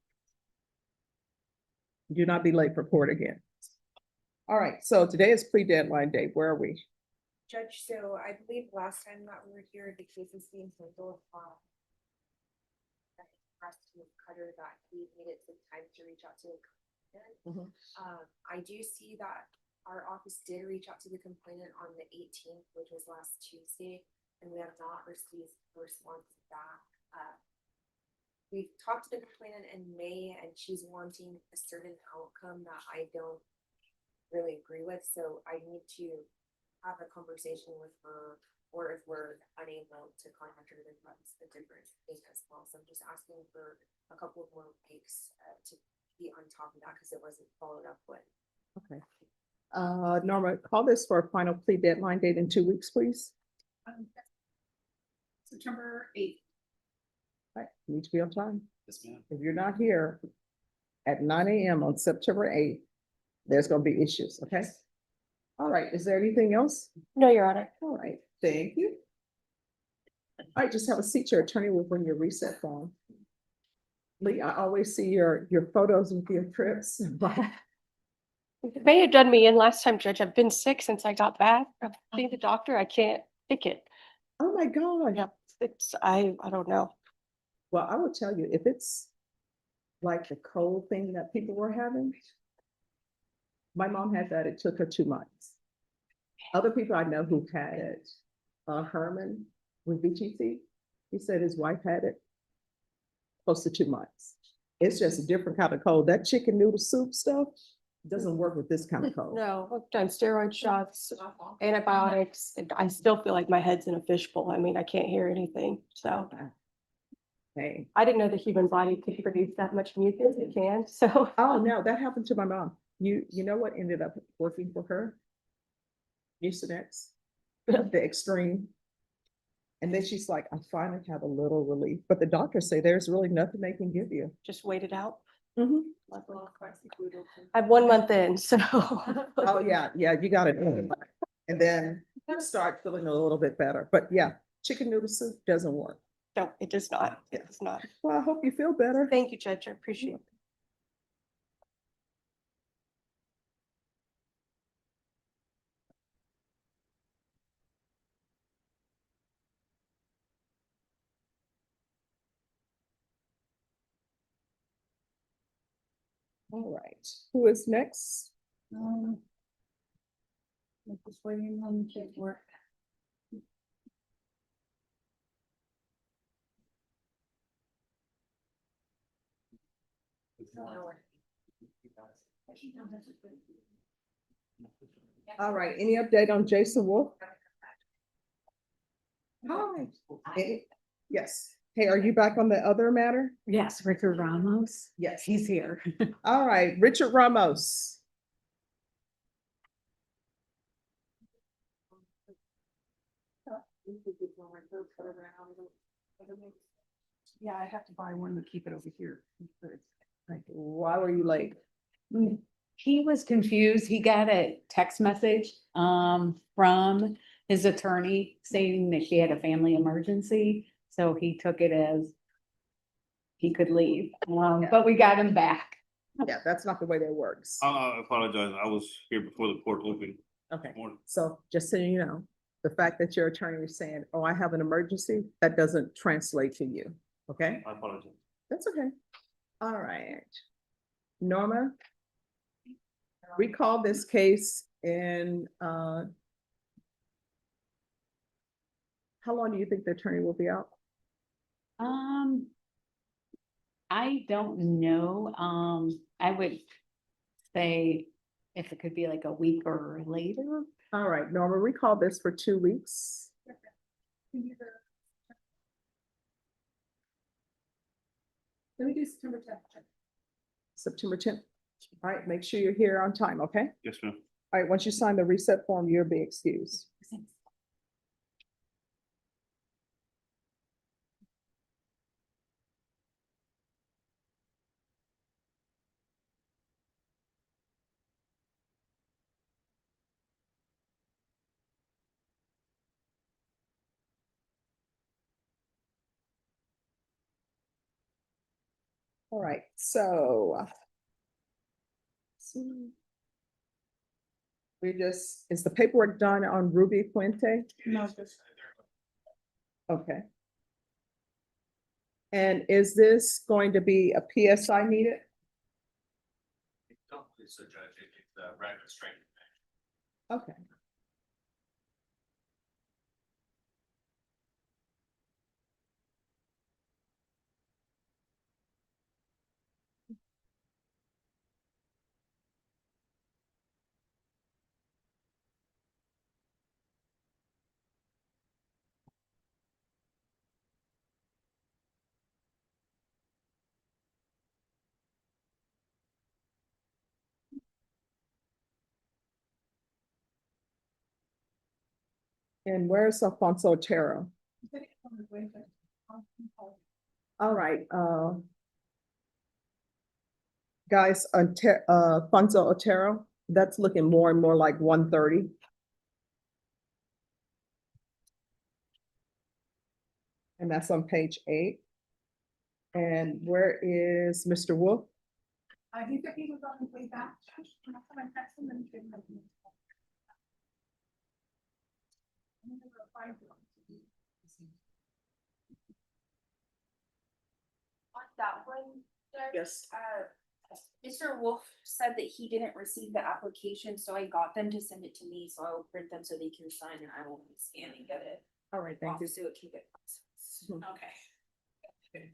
Do not be late for court again. All right, so today is pre-deadline day. Where are we? Judge, so I believe last time that we were here, the case is being handled, with Cutter that he needed some time to reach out to the complainant. I do see that our office did reach out to the complainant on the 18th, which was last Tuesday, and we have not received a response back. We've talked to the complainant in May, and she's wanting a certain outcome that I don't really agree with, so I need to have a conversation with her, or if we're unable to contact her, then that's a different thing as well. So I'm just asking for a couple of more weeks to be on top of that because it wasn't followed up with. Okay. Norma, call this for a final plea deadline date in 2 weeks, please. September 8th. All right, you need to be on time. Yes, ma'am. If you're not here at 9 a.m. on September 8th, there's gonna be issues, okay? All right, is there anything else? No, Your Honor. All right, thank you. All right, just have a seat. Your attorney will bring your reset phone. Lee, I always see your photos with your trips. They may have done me in last time, Judge. I've been sick since I got back. I've seen the doctor. I can't pick it. Oh, my God. Yep, I don't know. Well, I will tell you, if it's like the cold thing that people were having, my mom had that. It took her 2 months. Other people I know who had it, Herman with VTC, he said his wife had it close to 2 months. It's just a different kind of cold. That chicken noodle soup stuff doesn't work with this kind of cold. No, I've done steroid shots, antibiotics, and I still feel like my head's in a fishbowl. I mean, I can't hear anything, so. Hey. I didn't know the human body could produce that much mucus. It can, so. Oh, no, that happened to my mom. You know what ended up working for her? Mucinex, the extreme. And then she's like, I finally have a little relief, but the doctors say there's really nothing they can give you. Just wait it out. Mhm. I'm 1 month in, so. Oh, yeah, you got it. And then you start feeling a little bit better, but yeah, chicken noodle soup doesn't work. No, it does not. It does not. Well, I hope you feel better. Thank you, Judge. I appreciate it. All right, who is next? I'm just waiting on the paperwork. All right, any update on Jason Wolf? Hi. Yes. Hey, are you back on the other matter? Yes, Richard Ramos. Yes. He's here. All right, Richard Ramos. Yeah, I have to buy one to keep it over here. Why were you late? He was confused. He got a text message from his attorney saying that she had a family emergency. So he took it as he could leave, but we got him back. Yeah, that's not the way that works. I apologize. I was here before the court opened. Okay, Morning. so just so you know, the fact that your attorney is saying, oh, I have an emergency, that doesn't translate to you, okay? I apologize. That's okay. All right. Norma? Recall this case in, how long do you think the attorney will be out? I don't know. I would say if it could be like a week or later. All right, Norma, recall this for 2 weeks. Let me do September 10th. September 10th. All right, make sure you're here on time, okay? Yes, ma'am. All right, once you sign the reset form, you'll be excused. All right, so. Is the paperwork done on Ruby Fuente? No. Okay. And is this going to be a PSI needed? Don't please, Judge, it's the record strength. Okay. And where's Alfonso Otero? All right, guys, Alfonso Otero, that's looking more and more like 130. And that's on page 8. And where is Mr. Wolf? He said he was on his way back. When I come and text him, then he didn't have me. I'm gonna reply to him. On that one, Judge, Yes. Mr. Wolf said that he didn't receive the application, so I got them to send it to me, so I will print them so they can sign and I will be scanning it. All right, thank you. So it can get processed. Okay.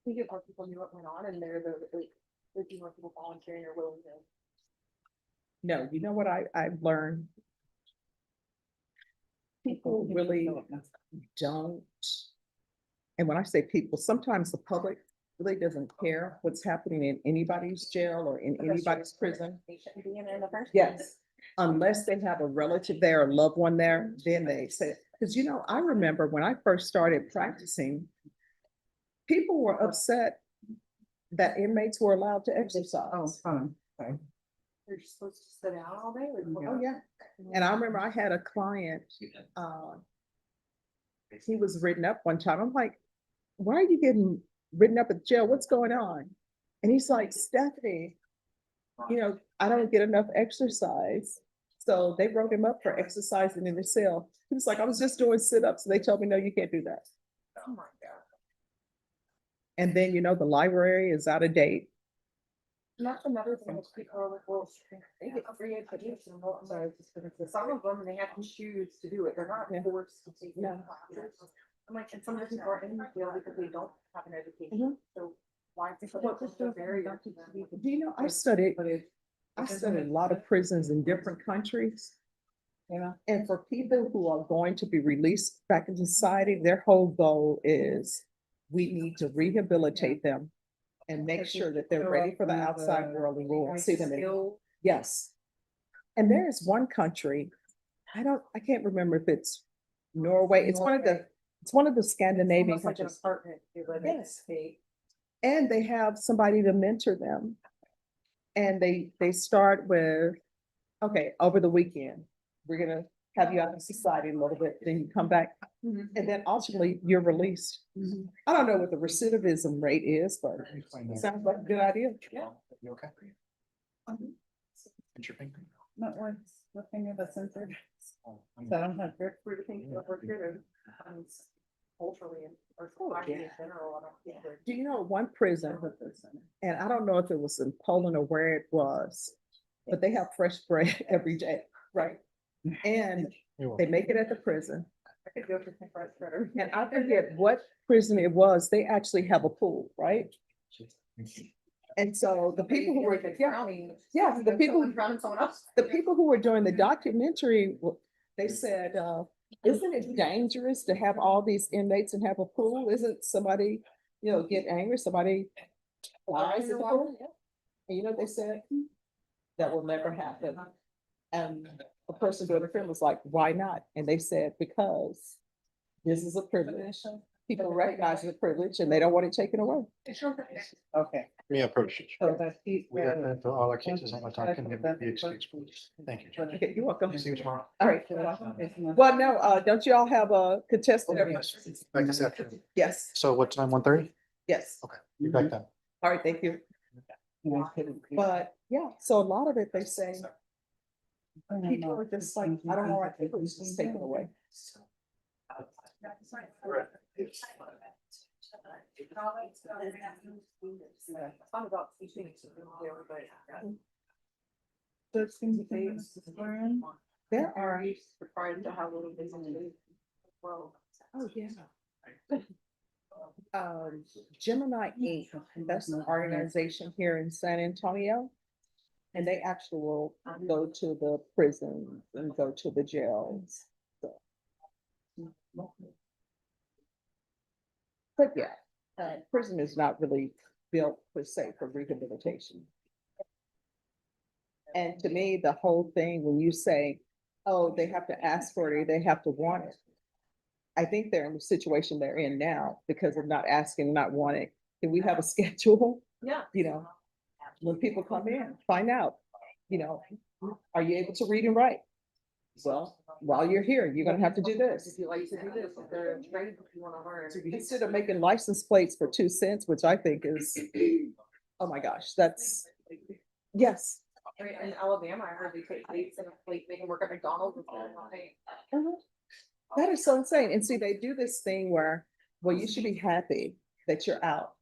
We get more people knew what went on and there'd be more people volunteering or willing to. No, you know what I've learned? People really don't. And when I say people, sometimes the public really doesn't care what's happening in anybody's jail or in anybody's prison. They shouldn't be in there in the first. Yes, unless they have a relative there, a loved one there, then they say, because you know, I remember when I first started practicing, people were upset that inmates were allowed to exercise. Oh, fine. They're supposed to sit out all day. Oh, yeah. And I remember I had a client, he was written up one time. I'm like, why are you getting written up at jail? What's going on? And he's like, Stephanie, you know, I don't get enough exercise. So they wrote him up for exercising in the cell. He was like, I was just doing sit-ups. And they told me, no, you can't do that. Oh my God. And then, you know, the library is out of date. And that's another thing that people are like, well, they get free education. Well, I'm sorry, some of them, they have to choose to do it. They're not forced to take No. classes. I'm like, and some of the people are in the field because they don't have an education. So why? Do you know, I studied a lot of prisons in different countries. Yeah. And for people who are going to be released back into society, their whole goal is we need to rehabilitate them and make sure that they're ready for the outside world and we'll see them in. Yes. And there is one country, I can't remember if it's Norway. It's one of the Scandinavian Almost like an countries. apartment. Yes. And they have somebody to mentor them. And they start with, okay, over the weekend, we're gonna have you out in society a little bit, then you come back. And then ultimately you're released. I don't know what the recidivism rate is, but it sounds like a good idea. Yeah. You okay? Pinch your finger. Not once, the finger that's censored. So I don't have grip. For the things that we're here to, culturally or society in general, I don't think they're. Do you know one prison, and I don't know if it was in Poland or where it was, but they have fresh bread every day, right? And they make it at the prison. I could go for some fresh bread. And I forget what prison it was, they actually have a pool, right? And so the people who were, yeah, the people who were doing the documentary, they said, isn't it dangerous to have all these inmates and have a pool? Isn't somebody, you know, get angry, somebody dies in the pool? And you know what they said? That will never happen. And the person doing the film was like, why not? And they said, because this is a privilege. People recognize the privilege and they don't want it taken away. Okay. We approach it. So that's. We have that for all our cases on the top. Can you be excused, please? Thank you. Judge. Okay, you're welcome. See you tomorrow. All right. Well, no, don't you all have a contestant? Back this afternoon. Yes, So what time, 1:30? yes. Okay, be back then. All right, thank you. But yeah, so a lot of it, they say, people are just like, I don't know, I think it was just taken away. Fun about teaching it to everybody. Those things they learn. There are, Required to have little business. Well. oh, yeah. Gemini Inc., that's an organization here in San Antonio. And they actually will go to the prisons and go to the jails. So. But yeah, prison is not really built per se for rehabilitation. And to me, the whole thing, when you say, oh, they have to ask for it, or they have to want it. I think they're in the situation they're in now because of not asking, not wanting. Can we have a schedule? Yeah. You know, when people come in, find out, you know, are you able to read and write? Well, while you're here, you're gonna have to do this. If you like to do this, if they're trained, if you wanna learn. Instead of making license plates for 2 cents, which I think is, oh my gosh, that's, yes. I mean, in Alabama, I heard they take plates and a plate, they can work at McDonald's with them. That is so insane. And see, they do this thing where, well, you should be happy that you're out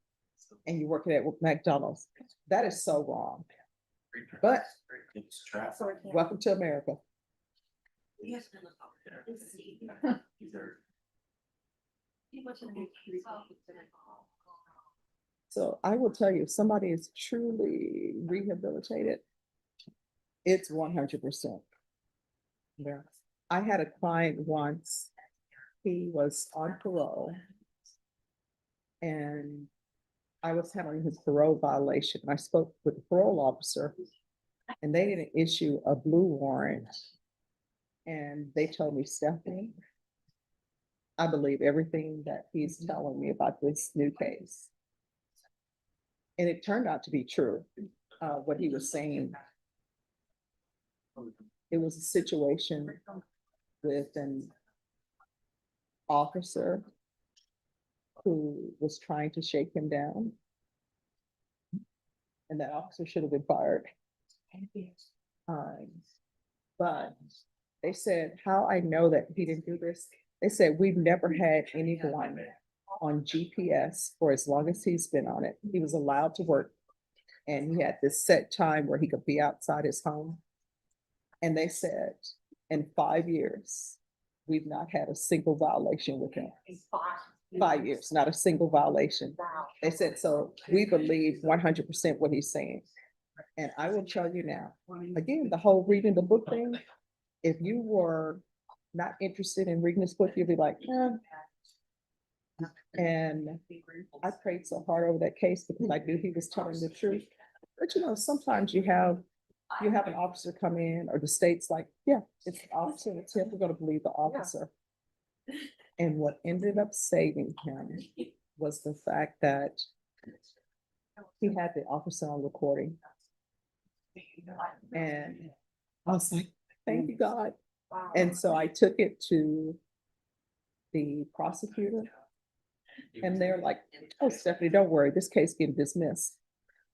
and you're working at McDonald's. That is so wrong. But welcome to America. So I will tell you, if somebody is truly rehabilitated, it's 100%. Yeah. I had a client once, he was on parole. And I was handling his parole violation. I spoke with the parole officer and they didn't issue a blue warrant. And they told me, Stephanie, I believe everything that he's telling me about this new case. And it turned out to be true, what he was saying. It was a situation with an officer who was trying to shake him down. And that officer should have been fired. But they said, how I know that he didn't do this, they said, we've never had anyone on GPS for as long as he's been on it. He was allowed to work. And he had this set time where he could be outside his home. And they said, in 5 years, we've not had a single violation with him. 5 years, not a single violation. They said, so we believe 100% what he's saying. And I will tell you now, again, the whole reading the book thing, if you were not interested in reading this book, you'd be like, eh. And I prayed so hard over that case because I knew he was telling the truth. But you know, sometimes you have an officer come in or the state's like, yeah, it's the officer, it's him, we're gonna believe the officer. And what ended up saving him was the fact that he had the officer on recording. And I was like, thank you, God. And so I took it to the prosecutor. And they're like, oh, Stephanie, don't worry, this case getting dismissed.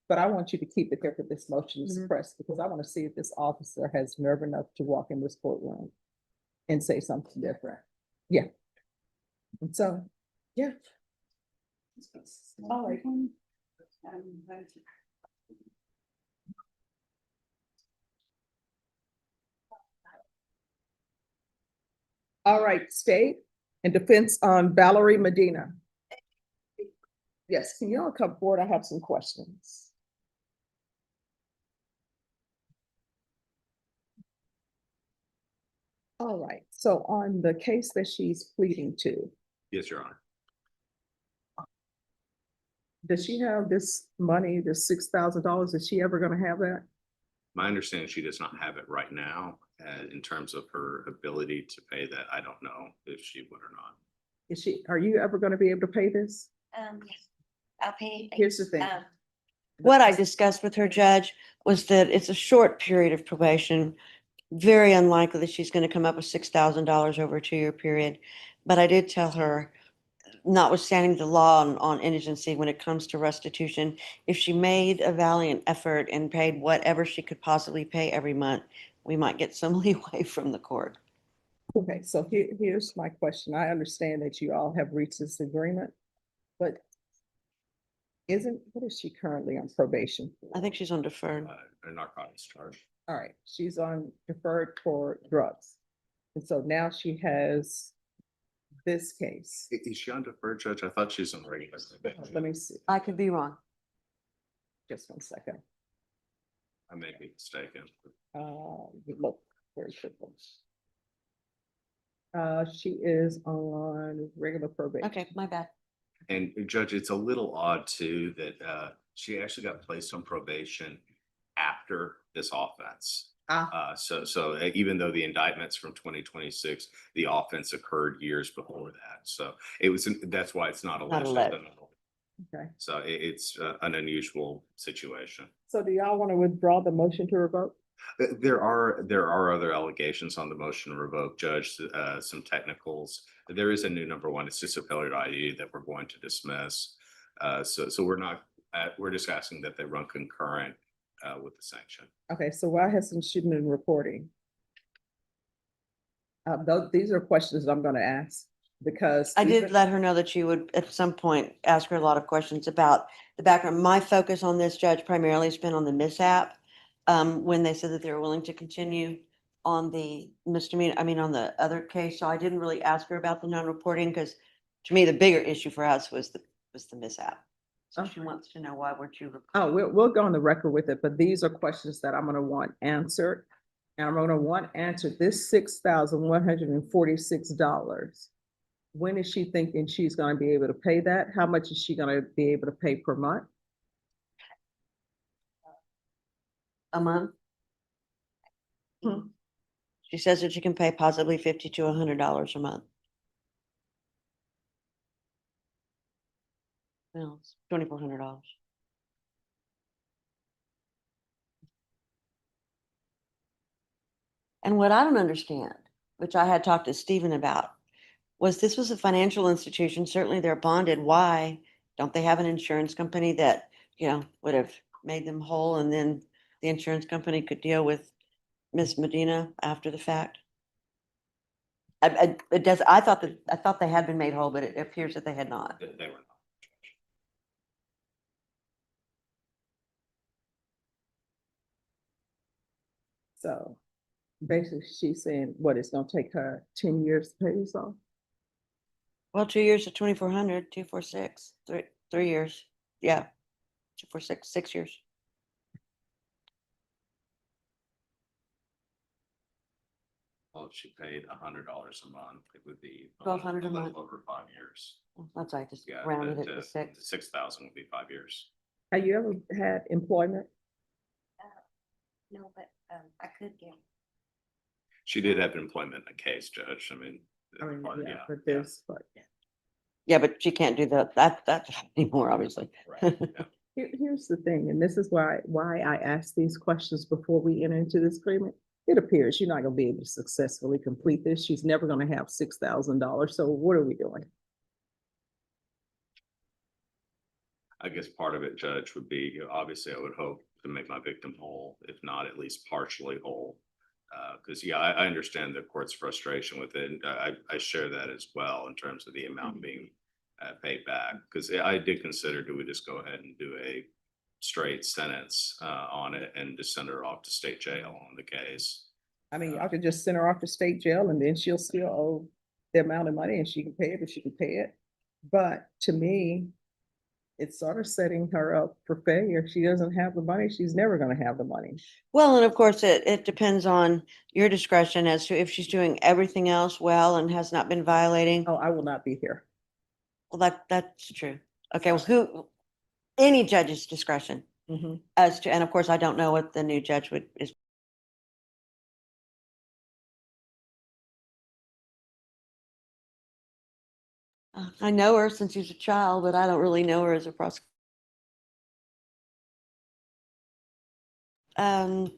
But I want you to keep it there for this motion to suppress, because I want to see if this officer has nerve enough to walk in this courtroom and say something different. Yeah. And so, yeah. All right. All right, state and defense on Valerie Medina. Yes, can you all come forward? I have some questions. All right, so on the case that she's pleading to, Yes, Your Honor. does she have this money, this $6,000? Is she ever gonna have that? My understanding, she does not have it right now. In terms of her ability to pay that, I don't know if she would or not. Are you ever gonna be able to pay this? I'll pay. Here's the thing. What I discussed with her, Judge, was that it's a short period of probation. Very unlikely that she's gonna come up with $6,000 over a 2-year period. But I did tell her, notwithstanding the law on indigency, when it comes to restitution, if she made a valiant effort and paid whatever she could possibly pay every month, we might get some leeway from the court. Okay, so here's my question. I understand that you all have reached this agreement, but what is she currently on probation for? I think she's on deferred. A narcotics charge. All right, she's on deferred for drugs. And so now she has this case. Is she on deferred, Judge? I thought she's on regular. Let me see, I could be wrong. just 1 second. I may be mistaken. Look, very quickly. She is on regular probation. Okay, my bad. And Judge, it's a little odd too that she actually got placed on probation after this offense. So even though the indictment's from 2026, the offense occurred years before that. So that's why it's not alleged. Okay. So it's an unusual situation. So do y'all want to withdraw the motion to revoke? There are other allegations on the motion to revoke, Judge, some technicals. There is a new number one. It's just a failure to ID that we're going to dismiss. So we're just asking that they run concurrent with the sanction. Okay, so why hasn't she been reporting? These are questions I'm gonna ask because I did let her know that you would at some point ask her a lot of questions about the background. My focus on this, Judge, primarily has been on the mishap. When they said that they were willing to continue on the misdemeanor, on the other case. So I didn't really ask her about the non-reporting because to me, the bigger issue for us was the mishap. So she wants to know why weren't you? Oh, we'll go on the record with it, but these are questions that I'm gonna want answered. And I'm gonna want answered this $6,146. When is she thinking she's gonna be able to pay that? How much is she gonna be able to pay per month? A month? Hmm. She says that she can pay possibly $50 to $100 a month. Well, it's $2,400. And what I don't understand, which I had talked to Stephen about, was this was a financial institution. Certainly they're bonded. Why don't they have an insurance company that, would have made them whole and then the insurance company could deal with Ms. Medina after the fact? It does, I thought they had been made whole, but it appears that they had not. They were not. So basically she's saying, what, it's gonna take her 10 years to pay this off? Well, 2 years of 2,400, 246, 3 years. Yeah. 246, 6 years. Well, if she paid $100 a month, it would be. $1,200 a month. Over 5 years. That's right, just Yeah, rounded it to 6. 6,000 would be 5 years. Have you ever had employment? No, but I could get. She did have employment in a case, Judge. I mean, Yeah, but this, but Yeah, but she can't do that anymore, obviously. here's the thing, and this is why I ask these questions before we enter into this agreement. It appears you're not gonna be able to successfully complete this. She's never gonna have $6,000. So what are we doing? I guess part of it, Judge, would be, obviously, I would hope to make my victim whole, if not at least partially whole. Because, I understand the court's frustration with it. I share that as well in terms of the amount being paid back. Because I did consider, do we just go ahead and do a straight sentence on it and just send her off to state jail on the case? I mean, I could just send her off to state jail and then she'll still owe the amount of money and she can pay it if she can pay it. But to me, it's sort of setting her up for failure. If she doesn't have the money, she's never gonna have the money. Well, and of course, it depends on your discretion as to if she's doing everything else well and has not been violating. Oh, I will not be here. Well, that's true. Okay, well, any judge's discretion as to, and of course, I don't know what the new judge is. I know her since she's a child, but I don't really know her as a prosecutor. I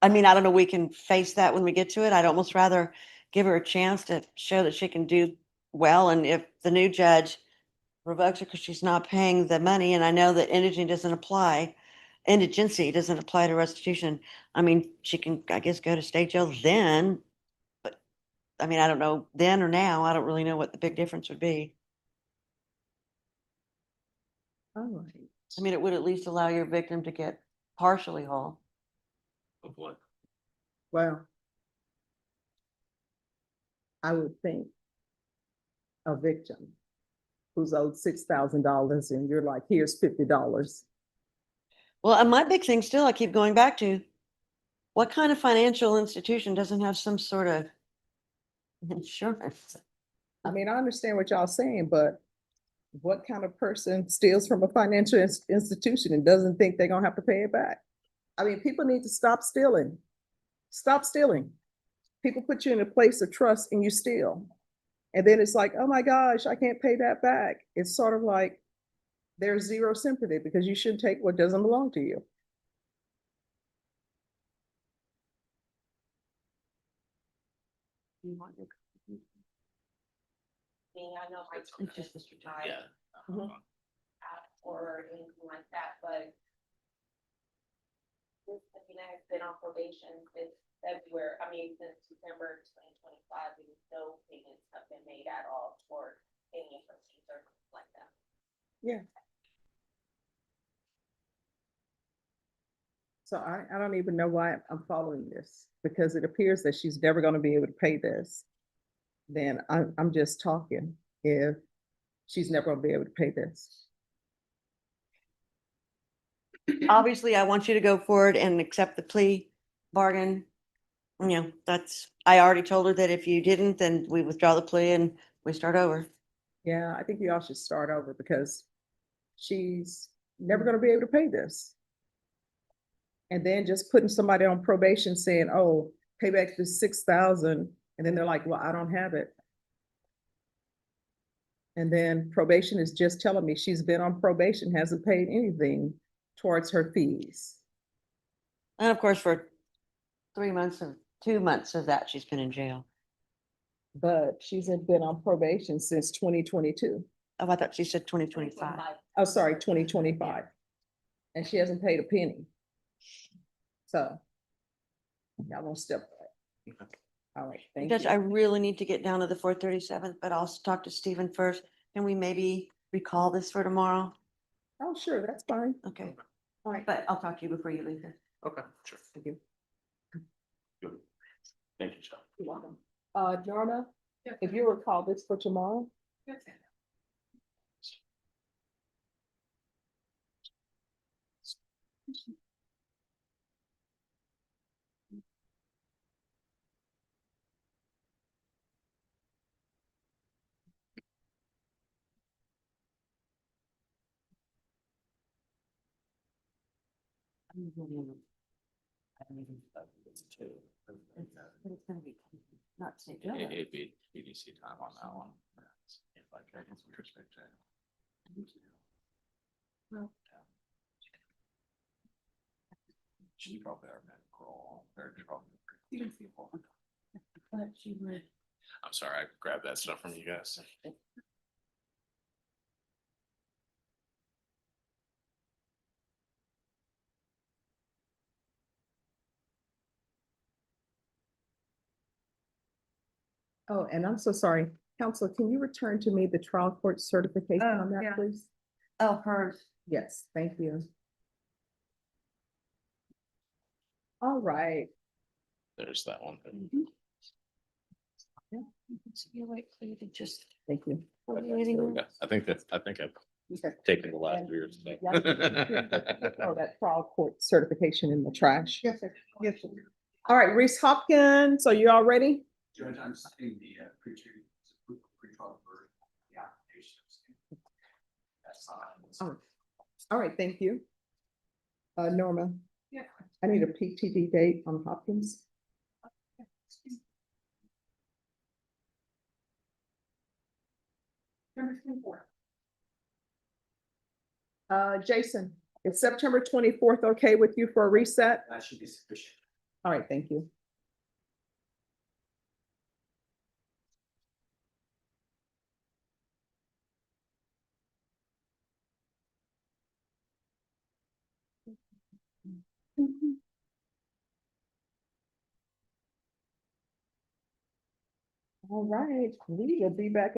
mean, I don't know, we can face that when we get to it. I'd almost rather give her a chance to show that she can do well. And if the new judge revokes her because she's not paying the money, and I know that indigency doesn't apply to restitution. I mean, she can, I guess, go to state jail then. But I mean, I don't know then or now. I don't really know what the big difference would be. All right. I mean, it would at least allow your victim to get partially whole. Of what? Well, I would think a victim who's owed $6,000 and you're like, here's $50. Well, and my big thing still, I keep going back to, what kind of financial institution doesn't have some sort of insurance? I mean, I understand what y'all saying, but what kind of person steals from a financial institution and doesn't think they're gonna have to pay it back? I mean, people need to stop stealing. Stop stealing. People put you in a place of trust and you steal. And then it's like, oh my gosh, I can't pay that back. It's sort of like there's zero sympathy because you shouldn't take what doesn't belong to you. I know my just Mr. Ty. Or anything like that, but. Ms. Medina has been on probation since February, since December 2025, and no payments have been made at all toward any of her things or like that. Yeah. So I don't even know why I'm following this because it appears that she's never going to be able to pay this. Then I'm just talking. If she's never gonna be able to pay this. Obviously, I want you to go forward and accept the plea bargain. You know, I already told her that if you didn't, then we withdraw the plea and we start over. Yeah, I think y'all should start over because she's never gonna be able to pay this. And then just putting somebody on probation saying, oh, pay back the 6,000, and then they're like, well, I don't have it. And then probation is just telling me she's been on probation, hasn't paid anything towards her fees. And of course, for 2 months of that, she's been in jail. But she's been on probation since 2022. Oh, I thought she said 2025. Oh, sorry, 2025. And she hasn't paid a penny. So. Y'all gonna step back. All right, thank Judge, you. I really need to get down to the 437th, but I'll talk to Stephen first. Can we maybe recall this for tomorrow? Oh, sure, that's fine. Okay, All right. but I'll talk to you before you leave then. Okay, sure. Thank you. Good. Thank you, John. You're welcome. Norma, if you recall this for tomorrow. Yes. It's gonna be not safe. It'd be EDC time on that one. She probably are medical. But she would. I'm sorry, I grabbed that stuff from you guys. Oh, and I'm so sorry. Counsel, can you return to me the trial court certification Oh, on that, yeah. please? Oh, hers. Yes, thank you. All right. There's that one. You're right, so you could just. Thank you. I think I've Okay. taken the last 3 years. Yeah, throw that trial court certification in the trash. Yes, sir. Yes, sir. All right, Reese Hopkins, are you all ready? Judge, I'm signing the pre-trial for the application. That's Oh, all right, thank you. Norma, Yeah. I need a PTD date on Hopkins. Number 24. Jason, is September 24th okay with you for a reset? That should be sufficient. All right, thank you. All right, we will be back